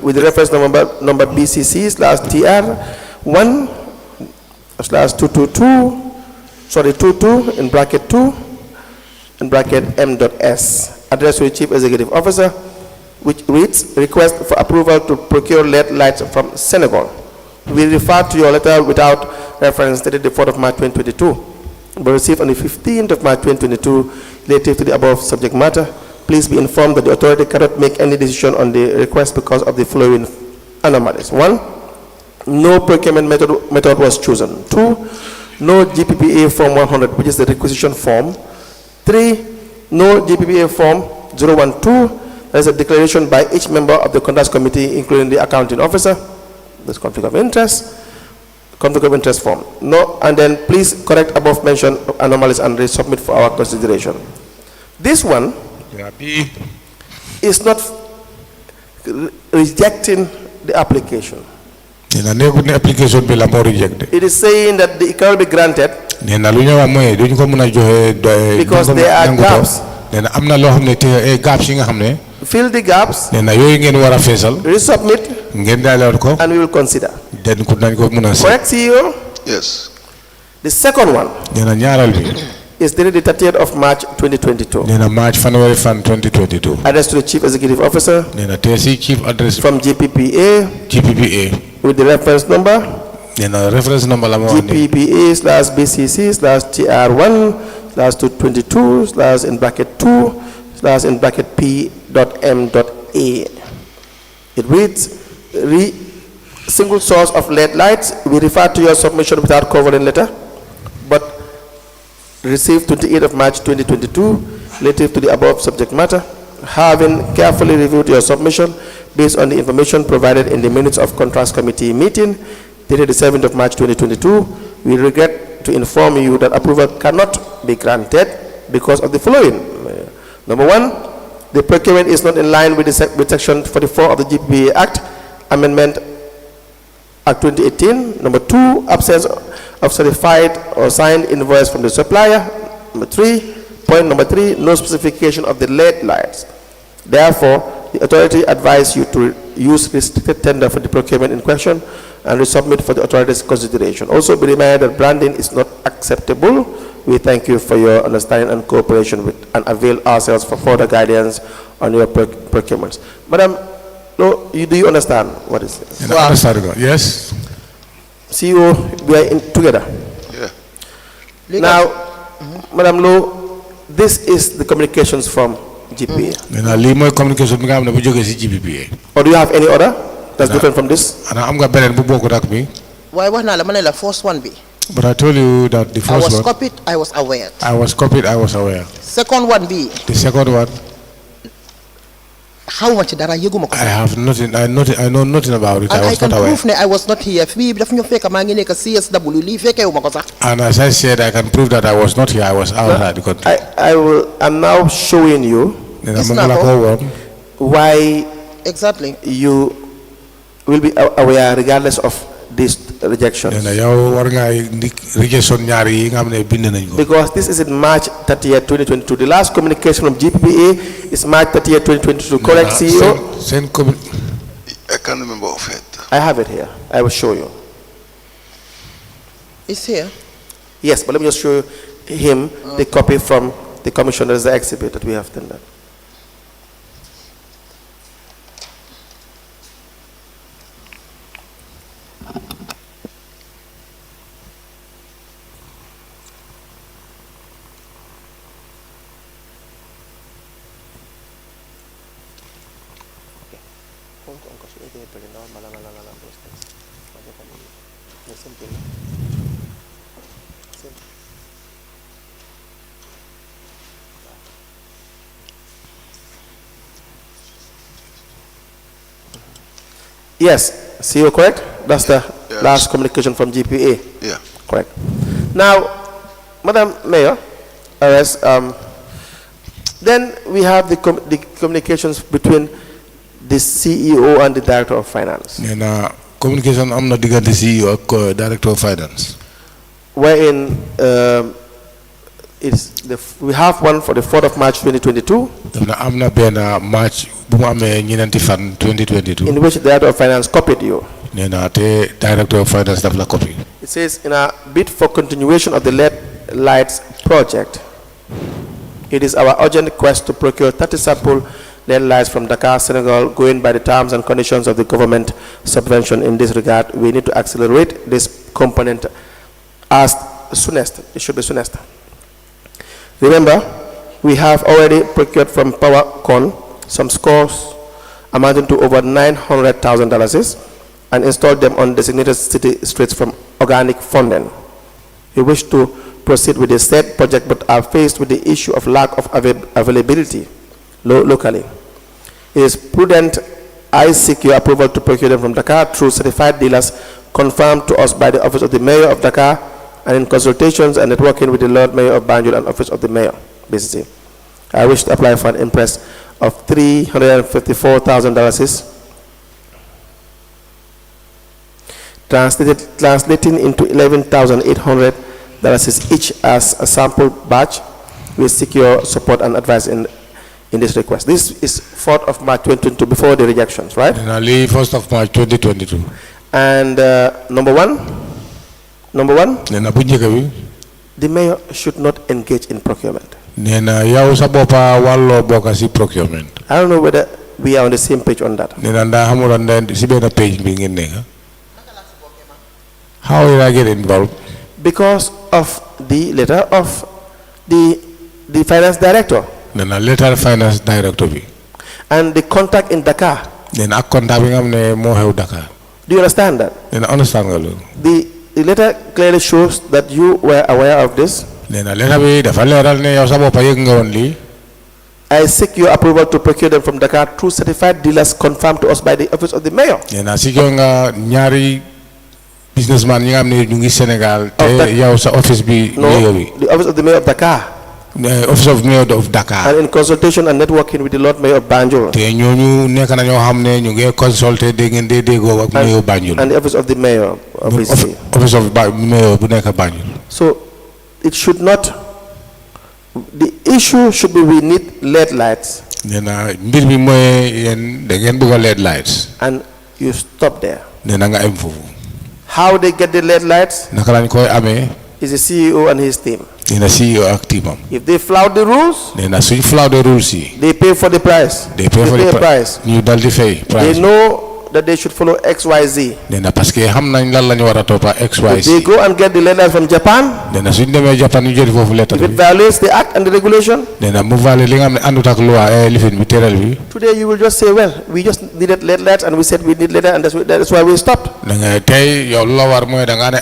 with the reference number BCC/TR1/222 in bracket 2 in bracket M.S, addressed to the Chief Executive Officer, which reads, request for approval to procure LED lights from Senegal. We refer to your letter without reference dated the 4th of March 2022, but received on the 15th of March 2022 relative to the above subject matter. Please be informed that the authority cannot make any decision on the request because of the following anomalies. 1, no procurement method was chosen. 2, no GPPA Form 100, which is the requisition form. 3, no GPPA Form 012. There's a declaration by each member of the conduct committee, including the accounting officer. There's conflict of interest form. No, and then please correct above mentioned anomalies and resubmit for our consideration. This one is not rejecting the application. It is saying that it cannot be granted because there are gaps. Fill the gaps, resubmit, and we will consider. Correct, CEO?
Yes.
The second one is dated the 30th of March 2022.
March 2022.
Addressed to the Chief Executive Officer from GPPA with the reference number GPPA/BCC/TR1/222/ in bracket 2/ in bracket P.M.A. It reads, single source of LED lights. We refer to your submission without covering letter, but received 28th of March 2022 relative to the above subject matter. Having carefully reviewed your submission based on the information provided in the minutes of contracts committee meeting dated the 7th of March 2022, we regret to inform you that approval cannot be granted because of the following. Number 1, the procurement is not in line with section 44 of the GPPA Act, Amendment Act 2018. Number 2, absence of certified or signed invoice from the supplier. Number 3, no specification of the LED lights. Therefore, the authority advised you to use restricted tender for the procurement in question. and we submit for the authorities' consideration. Also be reminded that branding is not acceptable. We thank you for your understanding and cooperation with, and avail ourselves for further guidance on your procurements. Madam, no, do you understand what is this?
I understand. Yes.
CEO, we are together.
Yeah.
Now, Madam Lowe, this is the communications from GPA.
Communication
Or do you have any other that's different from this?
Why was not the first one be?
But I told you that the first one.
I was aware.
I was copied, I was aware.
Second one be.
The second one.
How much that I
have nothing. I know nothing about it.
And
I was not aware.
I was not here.
And as I said, I can prove that I was not here. I was outside the country.
I'm now showing you why
exactly
you will be aware regardless of these rejections. Because this is in March 30th, 2022. The last communication from GPA is March 30th, 2022. Correct, CEO?
I can't remember of it.
I have it here. I will show you.
It's here?
Yes, but let me just show him the copy from the commissioner's exhibit that we have done that. Yes, CEO, correct? That's the last communication from GPA.
Yeah.
Correct. Now, Madam Mayor, then we have the communications between the CEO and the Director of Finance.
Communication I'm not the CEO or Director of Finance.
Wherein we have one for the 4th of March 2022.
I'm not being March 2022.
In which the Director of Finance copied you.
Director of Finance copy.
It says, in a bid for continuation of the LED lights project, it is our urgent request to procure 30 sample LED lights from Dakar, Senegal, going by the terms and conditions of the government subvention. In this regard, we need to accelerate this component as soonest. It should be soonest. Remember, we have already procured from PowerCon some scores amounting to over $900,000 and installed them on designated city streets from organic funding. We wish to proceed with the said project but are faced with the issue of lack of availability locally. It is prudent I seek your approval to procure them from Dakar through certified dealers confirmed to us by the Office of the Mayor of Dakar and in consultations and networking with the Lord Mayor of Banjul and Office of the Mayor, BCC. I wish to apply for an impress of $354,000 translating into $11,800 each as a sample batch. We seek your support and advice in this request. This is 4th of March 2022 before the rejections, right?
1st of March 2022.
And number one, the mayor should not engage in procurement. I don't know whether we are on the same page on that.
How did I get involved?
Because of the letter of the finance director.
Letter finance director.
And the contact in Dakar. Do you understand that? The letter clearly shows that you were aware of this. I seek your approval to procure them from Dakar through certified dealers confirmed to us by the Office of the Mayor.
Businessman Senegal the Office
of the Mayor of Dakar.
The Office of Mayor of Dakar.
And in consultation and networking with the Lord Mayor of Banjul. And the Office of the Mayor of BC.
Office of Mayor of Banjul.
So it should not. The issue should be we need LED lights.
LED lights.
And you stop there. How they get the LED lights
naka lañ koy amee
is the CEO and his team.
dina CEO ak teamam
If they flout the rules,
nee na suñ flout the rules yi
they pay for the price.
they pay for the
price.
ñu dal di fay
They
price
know that they should follow XYZ.
nee na parce que xam nañ lan lañu war a toppa
If they
XYZ
go and get the LED lights from Japan,
nee na suñ demee Japan ñu jël foofu lettre
if it
bi
violates the act and the regulation,
nee na mu valé li nga xam ne àndut ak loi lifin bi teral bi
today you will just say, well, we just needed LED lights and we said we need LED lights and that's why we stopped.
da nga tey yow lu la war mooy da nga ne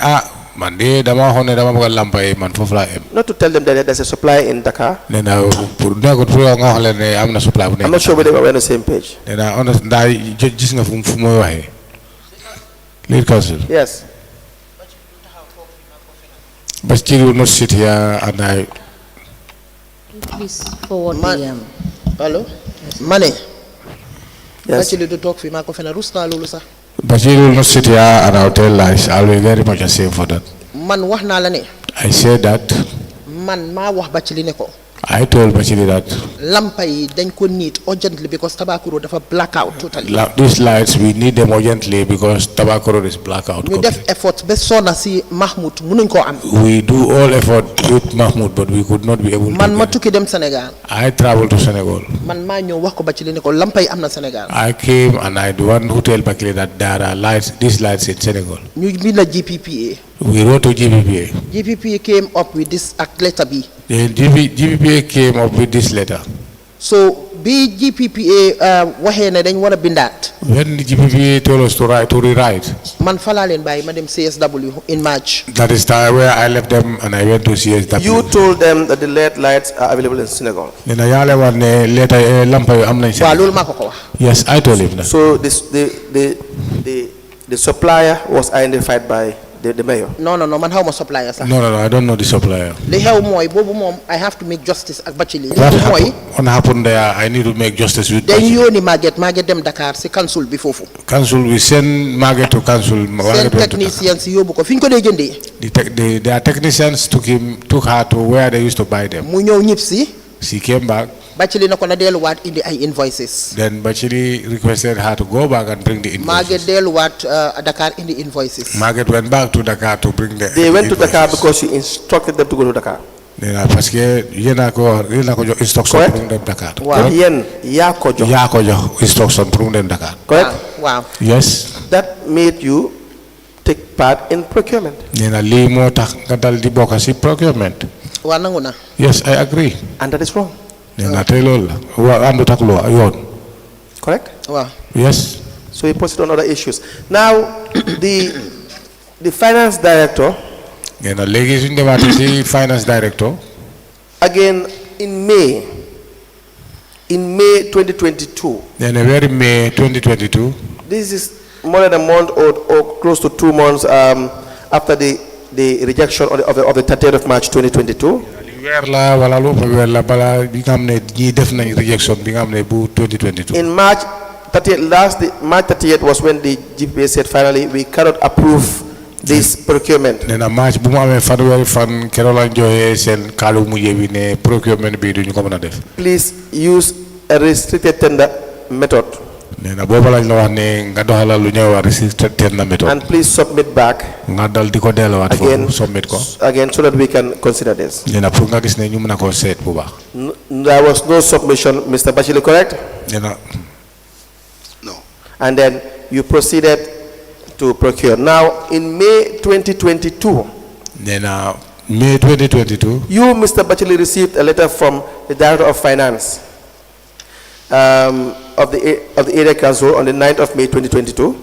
man de dama waxoon ne dama bëgg a lampay man foofu laa em
Not to tell them that there's a supply in Dakar.
nee na pour nekkut pour yow nga wax leen ne am na supply bu
I'm
nekk
not sure whether we're on the same page.
nee na on ndaa gis nga fu mooy waxee lead council
Yes.
Batchily will not sit here and I
Please forward
Man.
the
allo ma ne
Yes.
Batchily du toog fii maa ko fen rus naa loolu sax
Batchily will not sit here and I'll tell lies. I'll be very much ashamed for that.
man wax naa la ne
I said that.
man maa wax Batchily ne ko
I told Batchily that
lampa yi dañ ko need urgently because Tabakuro dafa blackout totally
these lights we need them urgently because tobacco road is blackout.
ñu def effort ba sonna si Mahmoud munuñ koo am
We do all effort with Mahmoud but we could not be able to.
man ma
get it.
tukki dem Sénégal
I traveled to Senegal.
man maa ñëw wax ko Batchily ne ko lampa yi am na Sénégal
I came and I the one who tell Batchily that there are lights, these lights in Senegal.
ñu bind la GPPA
We wrote to GPPA.
GPPA came up with this ak letter bi
The GPPA came up with this letter.
so bi GPPA waxee ne dañ war a bindaat
When the GPPA told us to rewrite,
man fa laa leen bàyyi ma dem CSW in March
that is time where I left them and I went to CSW.
You told them that the LED lights are available in Senegal.
Nena yale wan ne later lampa yu am nañ
waaw
Senegal.
loolu maa ko ko wax
Yes, I told him that.
So the supplier was identified by the mayor.
non man xaw ma supplier sax
No, I don't know the supplier.
li xew mooy boobu moom I have to make justice ak Batchily li
What
xew mooy
happened there, I need to make justice with
dañ
Batchily.
yóoni Maguette dem Dakar si council bi foofu
Council, we send Margaret to council.
seen
Margaret went to
technicien si yóbbu ko fi ñu ko dee jëndee
their technicians took her to where they used to buy them.
mu ñëw ñib si
She came back.
Batchily na ko na delluwaat indi ay invoices
Then Batchily requested her to go back and bring the
Maguette
invoices.
delluwaat Dakar indi invoices
Margaret went back to Dakar to bring the
They went to
invoices.
Dakar because you instructed them to go to Dakar.
Nena parce que yéen a ko jox instruction
Correct.
pour mu dem Dakar.
Waaw.
Yen yaa ko jox.
yaa ko jox instruction pour mu dem Dakar.
Correct?
waaw
Yes.
That made you take part in procurement.
nee na lii moo tax nga dal di bokk si procurement.
waaw nangu na
Yes, I agree.
And that is wrong.
nee na tey loolu la waa àndut ak loo yoon.
Correct?
waaw
Yes.
So he posted on other issues. Now, the finance director,
nee na léegi suñu demaatee si finance director.
again in May 2022,
nee na weeri mai 2022.
this is more than a month or close to 2 months after the rejection of the 30th of March 2022.
weer la wala lu fa weer la balaa bi nga xam ne ñii def nañ rejection bi nga xam ne bu 2022.
In March 30th, March 30th was when the GPA said finally we cannot approve this procurement.
nee na match bu mu amee fanweeri fan keroog lañ joxee seen kaalu mujjee bi ne procurement bi duñu ko mën a def.
Please use a restricted tender method
nee na booba lañ la wax ne nga doxalal lu ñëw wax restricted tender method.
and please submit back
nga dal di ko delluwaat
again,
foofu submit ko.
so that we can consider this.
nee na pour nga gis ne ñu mën a koo seet bu baax.
There was no submission, Mr. Batchily, correct?
nee na
And then you proceeded to procure. Now, in May 2022,
nee na May 2022.
you, Mr. Batchily, received a letter from the Director of Finance of the Area Council on the 9th of May 2022,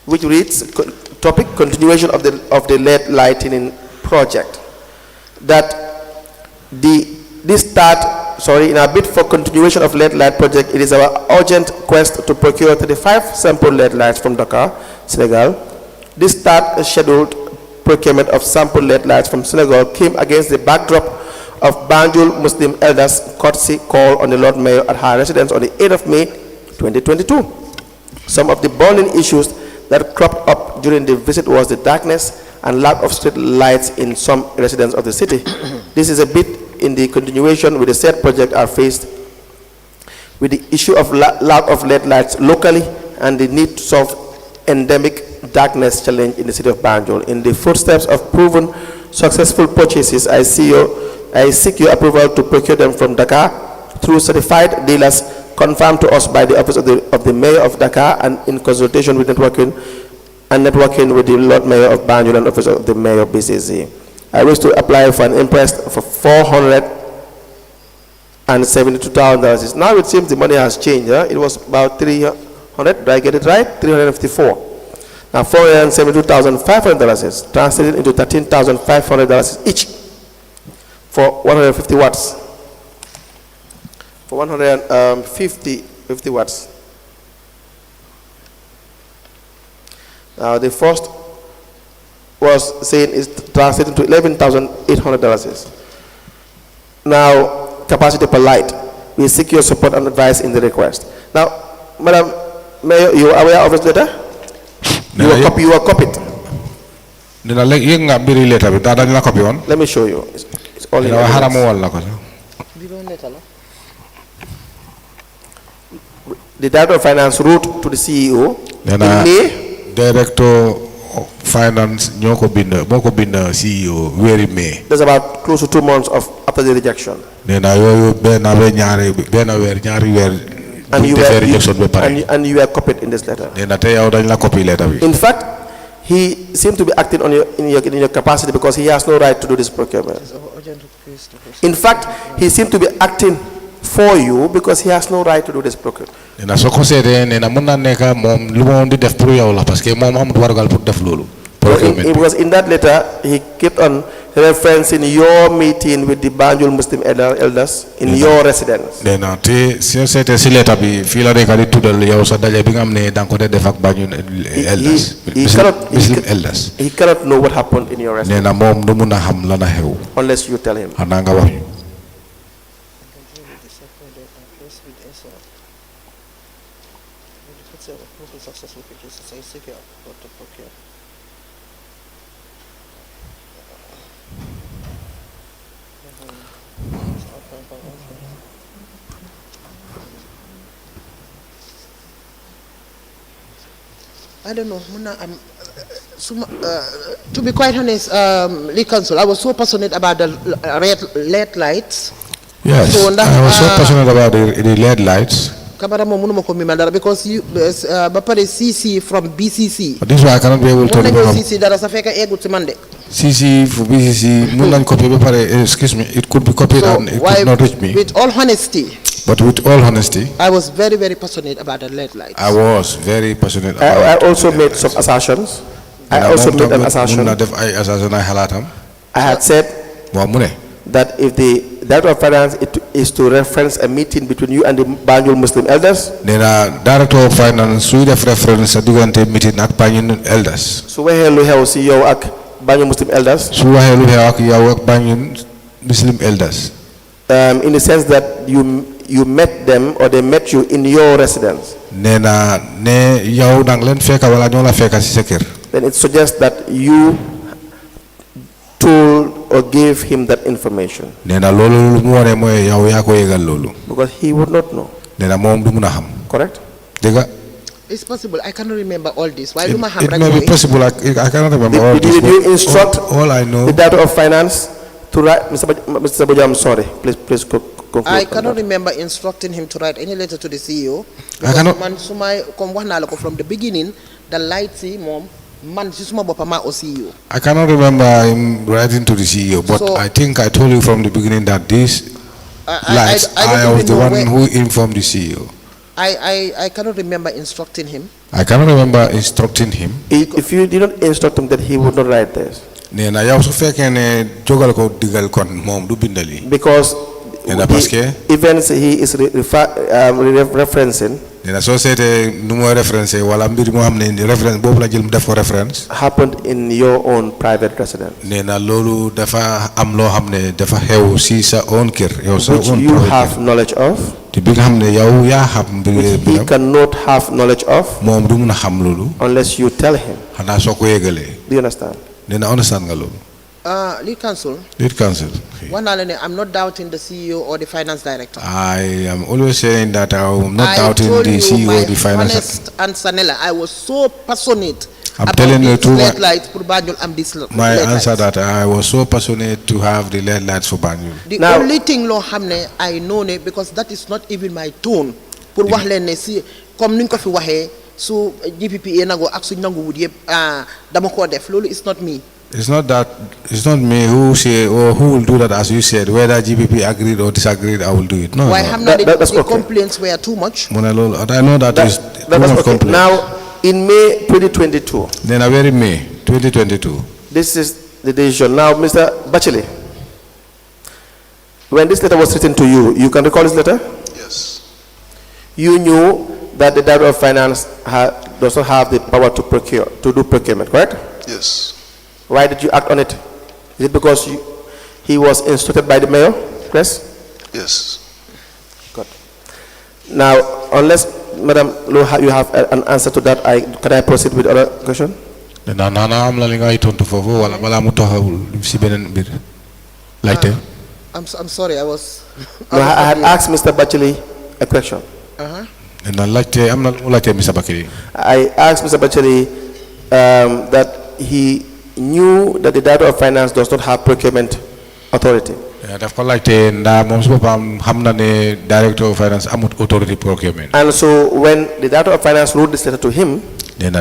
which reads, topic, continuation of the LED lighting project. That in our bid for continuation of LED light project, it is our urgent quest to procure 35 sample LED lights from Dakar, Senegal. This start scheduled procurement of sample LED lights from Senegal came against the backdrop of Banjul Muslim elders courtesy call on the Lord Mayor at her residence on the 8th of May 2022. Some of the burning issues that cropped up during the visit was the darkness and lack of street lights in some residents of the city. This is a bit in the continuation with the said project are faced with the issue of lack of LED lights locally and the need to solve endemic darkness challenge in the city of Banjul. In the footsteps of proven successful purchases, I seek your approval to procure them from Dakar through certified dealers confirmed to us by the office of the Mayor of Dakar and in consultation with networking with the Lord Mayor of Banjul and office of the Mayor of BCC. I wish to apply for an imprest for $472,000. Now it seems the money has changed. It was about 300. Do I get it right? 354. Now $472,500 is translated into $13,500 each for 150 watts. For 150 watts. Now the first was saying is translated to $11,800. Now capacity per light. We seek your support and advice in the request. Now, Madam Mayor, you are aware of this letter? You are copied. Let me show you. It's all in the Director of Finance wrote to the CEO in May.
Director of Finance moko binda CEO very May.
That's about close to 2 months after the rejection. And you were copied in this letter. In fact, he seemed to be acting in your capacity because he has no right to do this procurement. In fact, he seemed to be acting for you because he has no right to do this procurement. Because in that letter, he kept on referencing your meeting with the Banjul Muslim elders in your residence. He cannot know what happened in your residence unless you tell him.
I don't know. To be quite honest, Lee Council, I was so passionate about the LED lights.
Yes, so I was so passionate about the LED lights.
Because you, CC from BCC.
This is why I cannot be able to remember. CC for BCC, excuse me, it could be copied and it could not reach me.
With all honesty.
But with all honesty,
I was very, very passionate about the LED lights.
I was very passionate about
I also made some assertions. I also made an assertion. I had said that if the Director of Finance is to reference a meeting between you and the Banjul Muslim elders.
Director of Finance should have reference a meeting at Banjul elders.
So where lu xew ci yow ak Banjul Muslim elders?
Su waxe lu xew ak yow ak Banjul Muslim elders.
In the sense that you met them or they met you in your residence.
Then
it suggests that you told or gave him that information. Because he would not know. Correct?
It's possible. I cannot remember all this. Why
it may be possible. I cannot remember all this.
Did you instruct
all I know,
the Director of Finance to write, Mr. Saboja, I'm sorry. Please conclude.
I cannot remember instructing him to write any letter to the CEO.
I cannot.
From the beginning, the lights, mom, man, CEO.
I cannot remember him writing to the CEO, but so, I think I told you from the beginning that these lights, I was the one who informed the CEO.
I cannot remember instructing him.
I cannot remember instructing him.
If you did not instruct him, that he would not write this. Because the events he is referencing happened in your own private residence, which you have knowledge of, which he cannot have knowledge of unless you tell him. Do you understand?
Lead Counsel. I'm not doubting the CEO or the finance director.
I am always saying that I am not doubting the CEO or the finance director.
And Sanella, I was so passionate
I'm telling you too,
red lights pour Banjul am this
my
red
answer
lights.
that I was so passionate to have the red lights for Banjul.
The
Now-
only thing loo xam ne I know ne because that is not even my tone pour wax leen ne si comme ni ñu ko fi waxee su GPPA nangoo ak suñ nangu wut yëpp dama koo def loolu is not me.
It's not me who say or who will do that, as you said. Whether GPP agreed or disagreed, I will do it. No.
Why
no.
xam naa
That's
the
okay.
complaints were too much.
I know that is too
That was
much
okay.
complaint.
Now, in May 2022,
Then a very May 2022.
this is the decision. Now, Mr. Batchily, when this letter was written to you, you can recall this letter?
Yes.
You knew that the Director of Finance does not have the power to do procurement, correct?
Yes.
Why did you act on it? Is it because he was instructed by the mayor? Yes?
Yes.
Good. Now, unless, Madam Lowe, you have an answer to that, can I proceed with other question?
Then am la li nga tontu fofu wala bala mu taxawul ci benen bir. Laajte.
I'm sorry, I was.
No, I had asked Mr. Batchily a question.
Na laajte am na lu laajte Mr. Bakiri.
I asked Mr. Batchily that he knew that the Director of Finance does not have procurement authority.
Daf ko laajte nda moom su boppam xam na ne Director of Finance amut authority procurement.
And so when the Director of Finance wrote this letter to him,
Then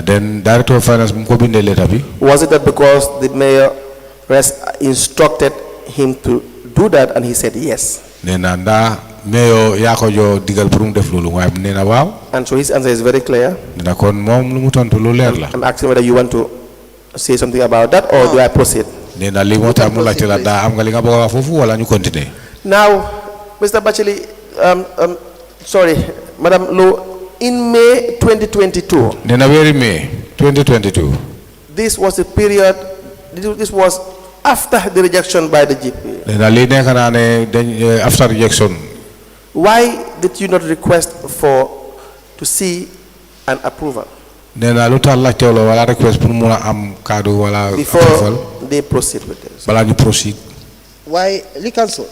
Director of Finance mu ko bindee letter bi.
was it that because the Mayoress instructed him to do that and he said yes?
Nena nda mayor yaa ko jo digal pour mu def loolu waaye nee na waaw.
And so his answer is very clear.
Nena kon moom lu mu tontu lu leer la.
I'm asking whether you want to say something about that or do I proceed?
Nena li moo tax mu laajte la daa am nga li nga bëgg a wax foofu wala ñu continuer.
Now, Mr. Batchily, sorry, Madam Lowe, in May 2022,
Nena very May 2022.
this was the period, this was after the rejection by the GP.
Nena li nekk naa ne dañ after rejection.
Why did you not request to see an approval
Nena lu tax laajte wala request pour mun a am kaddu wala approval
before they proceed with this?
balaa ñu proceed.
Why li council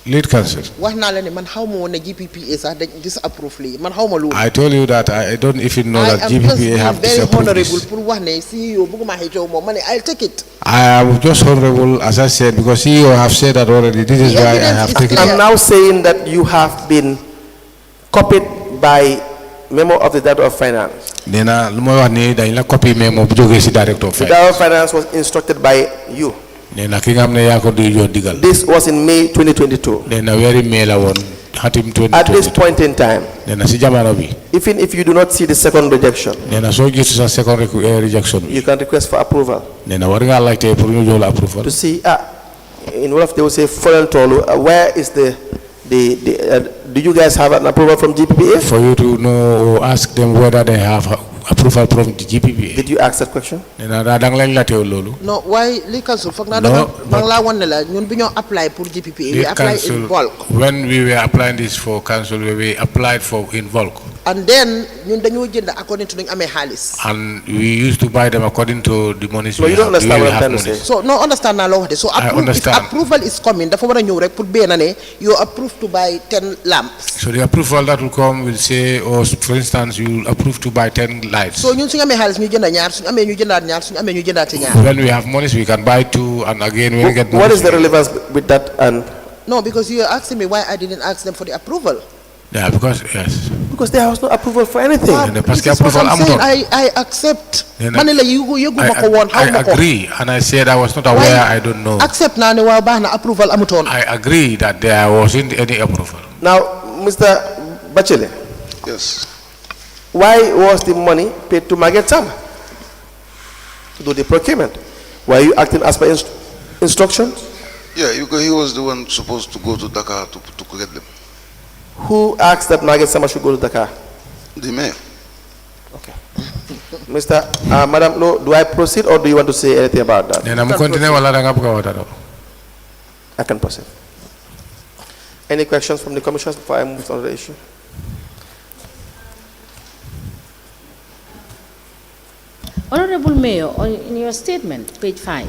Lead council.
wax naa la ne man xaw ma woon ne GPPA sax dañ disapprove lii man xaw ma loolu.
I told you that I don't even know that
I am just
GPPA
being
have
very
disapproved
honorable
this.
pour wax ne CEO bëgguma xëccoo moom ma ne I'll take it.
I am just honorable, as I said, because CEO have said that already. This is
The
why I
evidence
have
is
taken
clear.
I'm now saying that you have been copied by memo of the Director of Finance.
Nena lu may wax ni dañ la copy memo bu jógee si Director of
The
Finance.
Director of Finance was instructed by you.
Nena ki nga xam ne yaa ko di jox digal.
This was in May 2022.
Nena weeri May la woon xatim
At this
2022.
point in time,
Nena si jamono bi.
even if you do not see the second rejection,
Nena soo gisu sa second rejection bi.
you can request for approval.
Nena war ngaa laajte pour ñu jox la approval.
To see, in Wolof they will say, foreign tolu, where is do you guys have an approval from GPPA?
For you to know or ask them whether they have approval from the GPPA.
Did you ask that question?
Nena daa dang lañ laajte loolu.
non waaye li council foog naa
No,
dama
but-
laa wan ne la ñun bi ñoo apply pour GPPA we
The
apply in
council,
bulk
when we were applying this for council, we applied for in bulk.
and then ñun dañoo jënd according to nuñ amee xaalis.
And we used to buy them according to the monies
No,
we
you don't
have.
understand
We
what I'm
have
trying to
monies.
say.
so no understand naa loo wax de so
I
if
understand.
approval is coming dafa war a ñëw rek pour benn ne you approved to buy 10 lamps.
So the approval that will come will say, or for instance, you will approve to buy 10 lights.
so ñun suñu amee xaalis ñu jënd ñaar suñu amee ñu jëndaat ñaar suñu amee ñu jëndaati ñaar.
When we have monies, we can buy 2, and again, when we get
What
monies,
is the relevance with that? And
no because you are asking me why I didn't ask them for the approval.
yeah, because yes.
because there was no approval for anything.
Wow,
And the
this
Pascal
is what
approval,
I'm
I'm
saying.
done.
I accept.
Then
ma ne la yëguma ko woon xaw ma
I
ko.
agree, and I said I was not aware. I don't know.
accept naa ne waaw baax na approval amutoon.
I agree that there wasn't any approval.
Now, Mr. Batchily,
Yes.
why was the money paid to Margaret Sam to do the procurement? Were you acting as per instructions?
Yeah, because he was the one supposed to go to Dakar to get them.
Who asked that Margaret Sama should go to Dakar?
The mayor.
Okay. Mr. Madam Lowe, do I proceed or do you want to say anything about that?
Then I'm continuing. Wala da nga bëgg a wax dara.
I can proceed. Any questions from the commissioners before I move on to the issue?
Honorable Mayor, in your statement, page 5,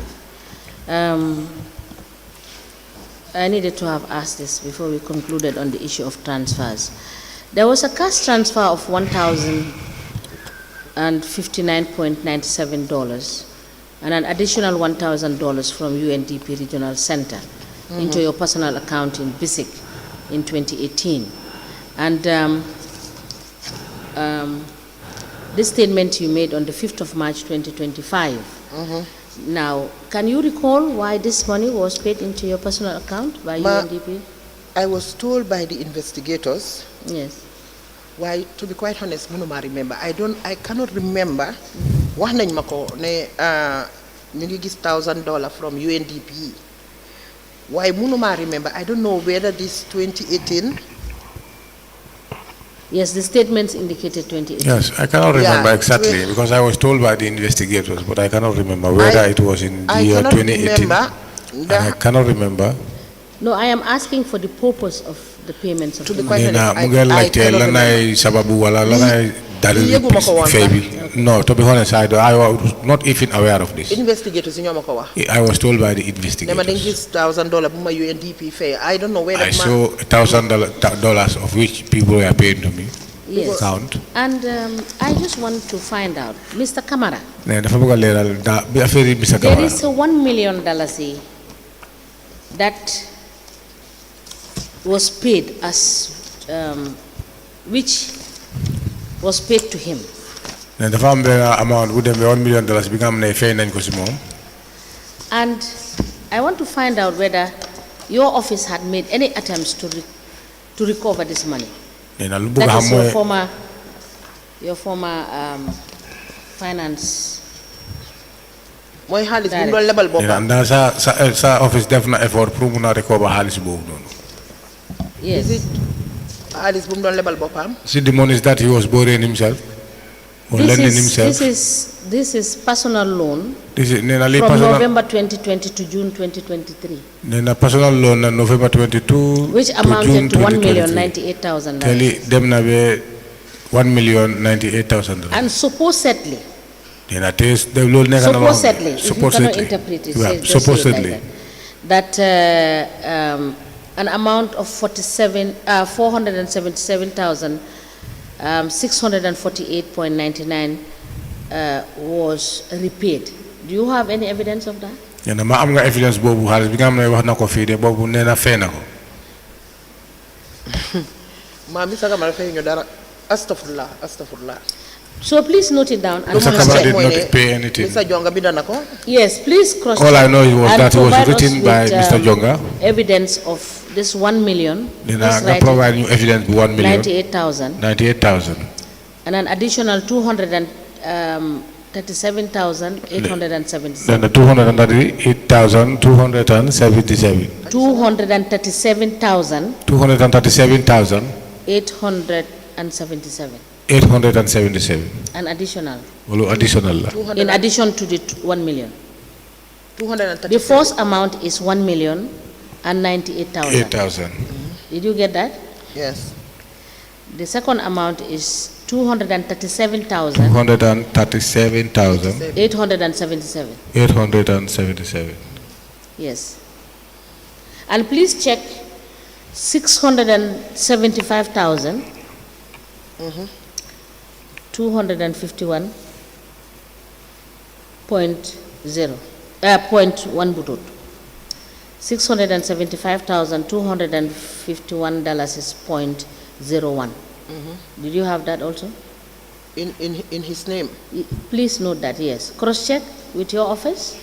I needed to have asked this before we concluded on the issue of transfers. There was a cash transfer of 1,000 and $59.97, and an additional $1,000 from UNDP Regional Center into your personal account in BISIC in 2018. And this statement you made on the 5th of March 2025. Now, can you recall why this money was paid into your personal account by UNDP?
I was told by the investigators.
Yes.
Why, to be quite honest, I remember. I cannot remember. Wax nañ mako ne ñu ngi gis $1,000 from UNDP. Why mënuma remember? I don't know whether this 2018.
Yes, the statements indicated 2018.
Yes, I cannot remember exactly
twen-
because I was told by the investigators, but I cannot remember whether it was in the year
cannot
2018.
remember
And I cannot remember.
No, I am asking for the purpose of the payments of
To
the
be
money.
quite
Nena,
honest,
mu ngi
I
laajte
cannot
lan ay
remember.
sababu wala lan ay dalil
yëguma ko woon
fay
sax.
bi. No, to be honest, I was not even aware of this.
Investigators ñoo mako wax.
I was told by the
Ne ma dañ
investigators.
gis $1,000 bu ma UNDP fay. I don't know whether
I saw $1,000 of which people were paying to me.
Yes.
Count.
And I just want to find out, Mr. Kamara,
Ne dafa bëgg a leeral bi affaire yi Mr.
there
Kamara.
is a $1 million that was paid as, which was paid to him.
Ne dafa am benn amount bu dem ba $1 million bi nga xam ne fay nañ ko si moom.
And I want to find out whether your office had made any attempts to recover this money.
Ne na lu bëgg a
That
xam
is
mooy
your former finance.
mooy xaalis bu mu doon lebal
ne
boppam.
ndax sa office def na effort pour mun a recover xaalis boobu noonu.
Yes.
xaalis bu mu doon lebal boppam.
See the monies that he was borrowing himself or lending himself.
This is personal loan
This is nee na lii
from
personal
November 2020 to June 2023,
nee na personal loan na November 22
which
to June
amounted to
2023.
$1,098,000.
te lii dem na ba $1,098,000.
And supposedly,
nee na te loolu nekk na loo xam
supposedly,
ne
if you cannot
supposedly
interpret it,
waaw
say- just say it
supposedly
like that an amount of 477,648.99 was repaid. Do you have any evidence of that?
nee na ma am nga evidence boobu xaalis bi nga xam ne wax na ko fii de boobu nee na fay na ko.
maa mi saga ma fay ñu dara. Astagfirullah.
So please note it down and
Mr.
cross
Kamara
check.
did not pay anything.
Mr. Jonga bind na ko.
Yes, please cross check.
All I know was
and
that it was
provide us
written by
with,
Mr. Jonga.
Evidence of this 1 million.
nee na
Please
nga
write it.
provide ñu evidence bu 1 million
98,000
98,000.
and an additional 237,877.
Then the 238,277.
237,877.
237,877.
An additional.
Wala additional la.
In addition to the 1 million.
237.
The first amount is 1,098,000.
8,000.
Did you get that?
Yes.
The second amount is 237,000.
237,877.
877. Yes. And please check 675,000. 251.0 0.1 butut. $675,251 is .01. Did you have that also?
In his name.
Please note that, yes. Cross-check with your office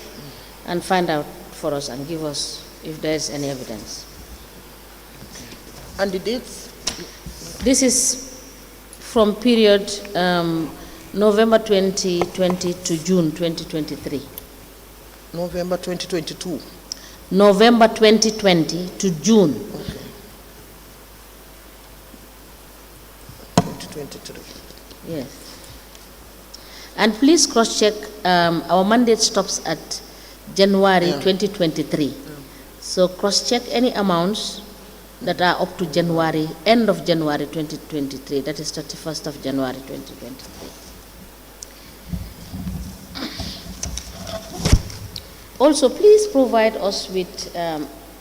and find out for us and give us if there is any evidence.
And the dates?
This is from period November 2020 to June 2023.
November 2022.
November 2020 to June.
2023.
Yes. And please cross-check, our mandate stops at January 2023. So cross-check any amounts that are up to January, end of January 2023, that is 31st of January 2023. Also, please provide us with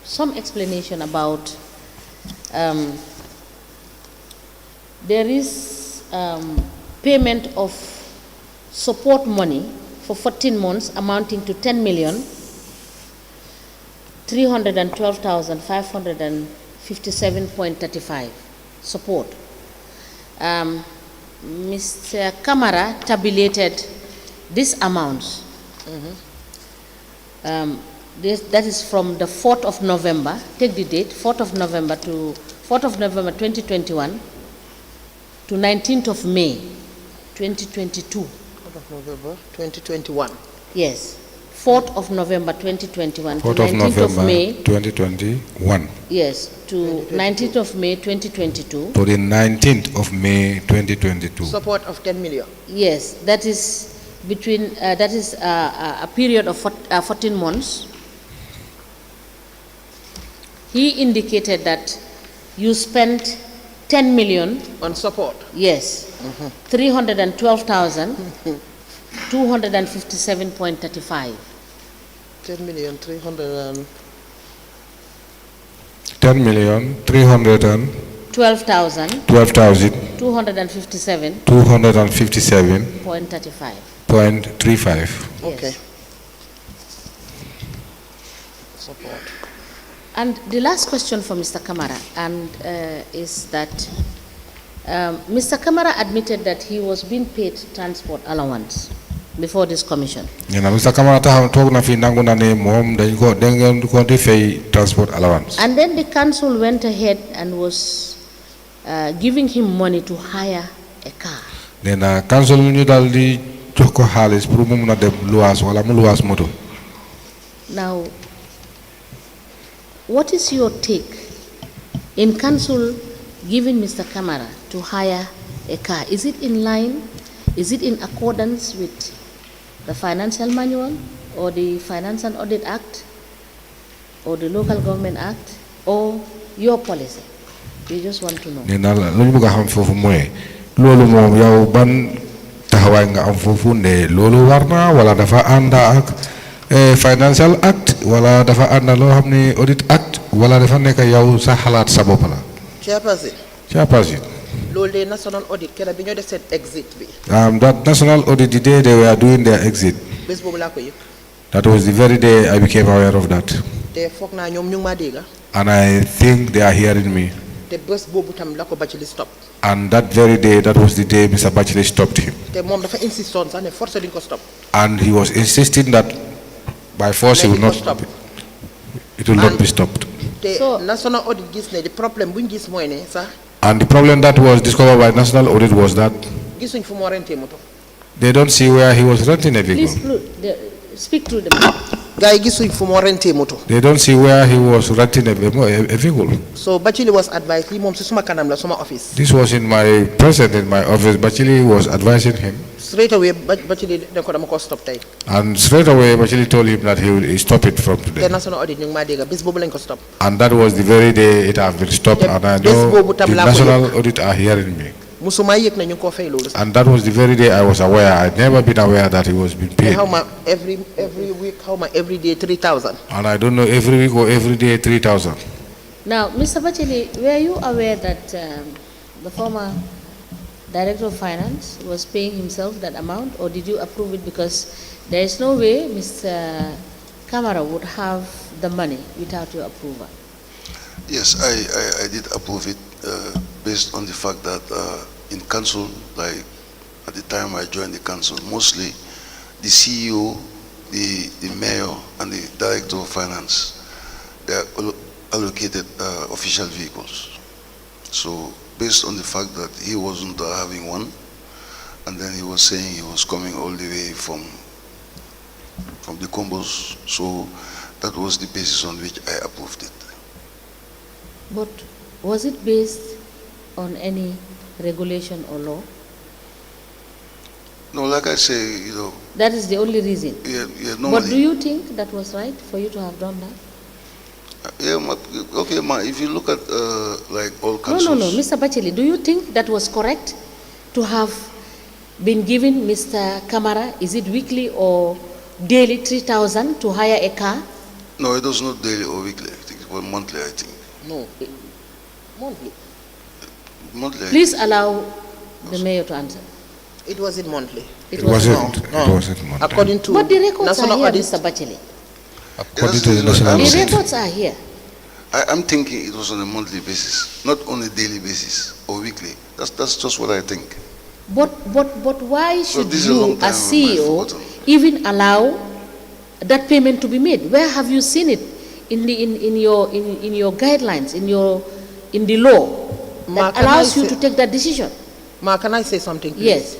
some explanation about there is payment of support money for 14 months amounting to 10,312,557.35 support. Mr. Kamara tabulated these amounts. That is from the 4th of November, take the date, 4th of November 2021 to 19th of May 2022.
4th of November 2021.
Yes, 4th of November 2021 to
4th of
19th of
November
May.
2021.
Yes, to 19th of May 2022.
To the 19th of May 2022.
Support of 10 million.
Yes, that is between, that is a period of 14 months. He indicated that you spent 10 million.
On support?
Yes. 312,257.35.
10 million 300
257.35.
Okay.
Yes.
Support.
And the last question for Mr. Kamara is that Mr. Kamara admitted that he was being paid transport allowance before this commission.
Mr. Kamara talk na fi nangu na ne mom dañ ko dengen ko di fay transport allowance.
And then the council went ahead and was giving him money to hire a car.
Nena council ñu dal di jox ko xaalis pour mu mëna dem luwas wala mu luwas moto.
Now, what is your take in council giving Mr. Kamara to hire a car? Is it in line? Is it in accordance with the financial manual or the Finance and Audit Act or the Local Government Act or your policy? We just want to know.
Nena lu ñu bëgg xam fofu moy lolu mom yow ban taxaway nga am fofu ne lolu warna wala dafa anda ak Financial Act wala dafa ànd loo xam ne Audit Act wala dafa nekk yow sa xalaat sa bopp la. Chairperson.
loolu de national audit keroog bi ñoo def seen exit bi.
That national audit, the day they were doing their exit.
bés boobu laa ko yëg.
That was the very day I became aware of that.
te foog naa ñoom ñu ngi maa dégg.
And I think they are hearing me.
te bés boobu tam la ko Batchily stop.
And that very day, that was the day Mr. Batchily stopped him.
te moom dafa insist on sax ne force duñ ko stop.
And he was insisting that by force he will not stop. It will not be stopped.
te national audit gis ne the problem buñ gis mooy ne sax.
And the problem that was discovered by national audit was that
gisuñ fu moo rentee moto.
they don't see where he was renting a vehicle.
Please speak through the mic.
Guy gisuñ fu moo rentee moto.
They don't see where he was renting a vehicle.
So Batchily was advised lii moom si suma kanam la suma office.
This was in my present in my office. Batchily was advising him.
Straight away Batchily ne ko dama ko stop tey.
And straight away Batchily told him that he will stop it from today.
te national audit ñu ngi maa dégg bés boobu lañ ko stop.
And that was the very day it have been stopped. And I know the national audit are hearing me.
musuma yëg na ñu ko fay loolu.
And that was the very day I was aware. I'd never been aware that he was being paid.
How much every week? How much every day? 3,000.
And I don't know every week or every day 3,000.
Now, Mr. Batchily, were you aware that the former Director of Finance was paying himself that amount, or did you approve it? Because there is no way Mr. Kamara would have the money without your approval.
Yes, I did approve it based on the fact that in council, like at the time I joined the council, mostly the CEO, the mayor, and the director of finance, they are allocated official vehicles. So based on the fact that he wasn't having one, and then he was saying he was coming all the way from the combos, so that was the basis on which I approved it.
But was it based on any regulation or law?
No, like I say, you know.
That is the only reason.
Yeah,
but do you think that was right for you to have done that?
Okay, if you look at like all councils.
No, Mr. Batchily, do you think that was correct to have been given Mr. Kamara, is it weekly or daily 3,000 to hire a car?
No, it was not daily or weekly. I think it was monthly, I think.
No, monthly.
Monthly.
Please allow the mayor to answer.
It wasn't monthly.
It wasn't
No.
monthly.
According to
But the records are
national
here,
audit,
Mr. Batchily.
According to the national
The
audit.
records are here.
I'm thinking it was on a monthly basis, not on a daily basis or weekly. That's just what I think.
But why should
this is a
you,
long time
as
ago, I've
CEO,
forgotten.
even allow that payment to be made? Where have you seen it in your guidelines, in the law
Ma,
that
can I
allows you
say-
to take that decision?
Ma, can I say something, please?
Yes.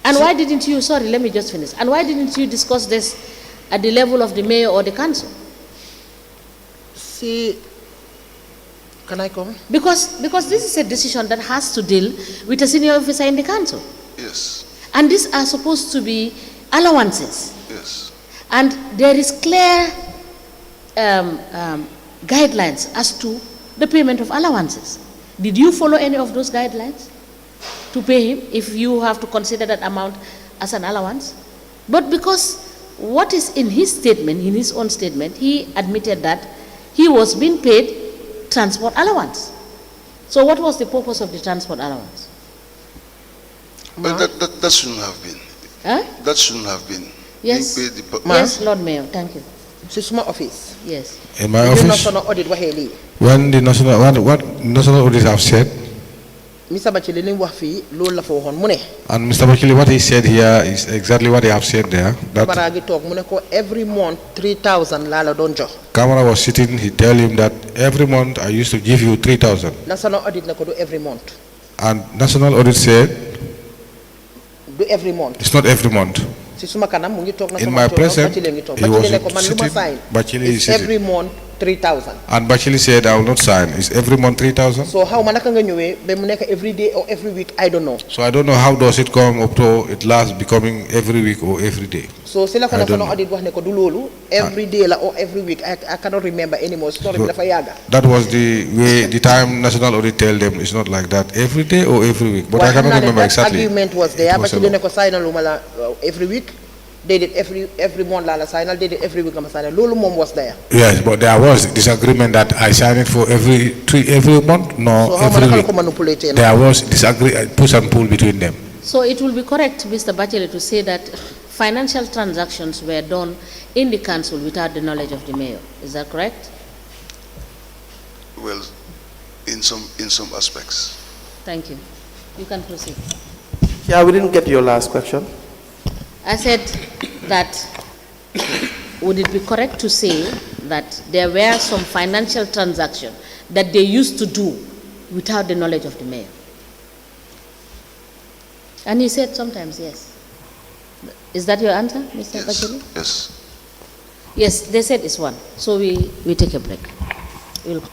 And why didn't you? Sorry, let me just finish. And why didn't you discuss this at the level of the mayor or the council?
See, can I come?
Because this is a decision that has to deal with a senior officer in the council.
Yes,
And these are supposed to be allowances.
yes.
And there is clear guidelines as to the payment of allowances. Did you follow any of those guidelines to pay him if you have to consider that amount as an allowance? But because what is in his statement, in his own statement, he admitted that he was being paid transport allowance. So what was the purpose of the transport allowance?
But that shouldn't have been.
Huh?
That shouldn't have been.
Yes.
Being paid the-
Yes, Lord Mayor, thank you.
It's my office.
Yes.
In my
The
office,
national audit waxee lii.
when the national, what national audit have said,
Mr. Batchily li mu wax fii loolu la fa waxoon mu ne.
and Mr. Batchily, what he said here is exactly what they have said there. That
Kabara gi toog mu ne ko every month 3,000 laa la doon jox.
Kamara was sitting, he tell him that every month I used to give you 3,000.
National audit ne ko du every month.
And national audit said,
Du every month.
it's not every month.
Si suma kanam mu ngi toog na
In
sama
my
toog,
presence,
Batchily ngi toog.
he was
Batchily ne ko man lu ma
sitting,
sign.
Batchily is
It's
sitting.
every month 3,000.
And Batchily said, I will not sign. It's every month 3,000.
So how ma naka nga ñëwee ba mu nekk every day or every week, I don't know.
So I don't know how does it come up to it last becoming every week or every day.
So si la ko
I don't
national
know.
audit wax ne ko du loolu every day la or every week, I cannot remember anymore. Story bi
So-
dafa yàgga.
That was the way, the time national audit tell them it's not like that every day or every week. But I
Waaye xam
cannot
naa ne
remember
that
exactly.
agreement was there.
It was a
Batchily ne
law.
ko signaluma la every week. They did every month la signal. They did every week ma signal. Loolu moom was there.
Yes, but there was disagreement that I signed it for every month, no,
So how ma
every
naka la
week.
ko manipulate na.
There was push and pull between them.
So it will be correct, Mr. Batchily, to say that financial transactions were done in the council without the knowledge of the mayor. Is that correct?
Well, in some aspects.
Thank you. You can proceed.
Yeah, we didn't get your last question.
I said that would it be correct to say that there were some financial transactions that they used to do without the knowledge of the mayor? And he said sometimes yes. Is that your answer, Mr.
Yes.
Batchily?
Yes.
Yes, they said it's one. So we take a break. We'll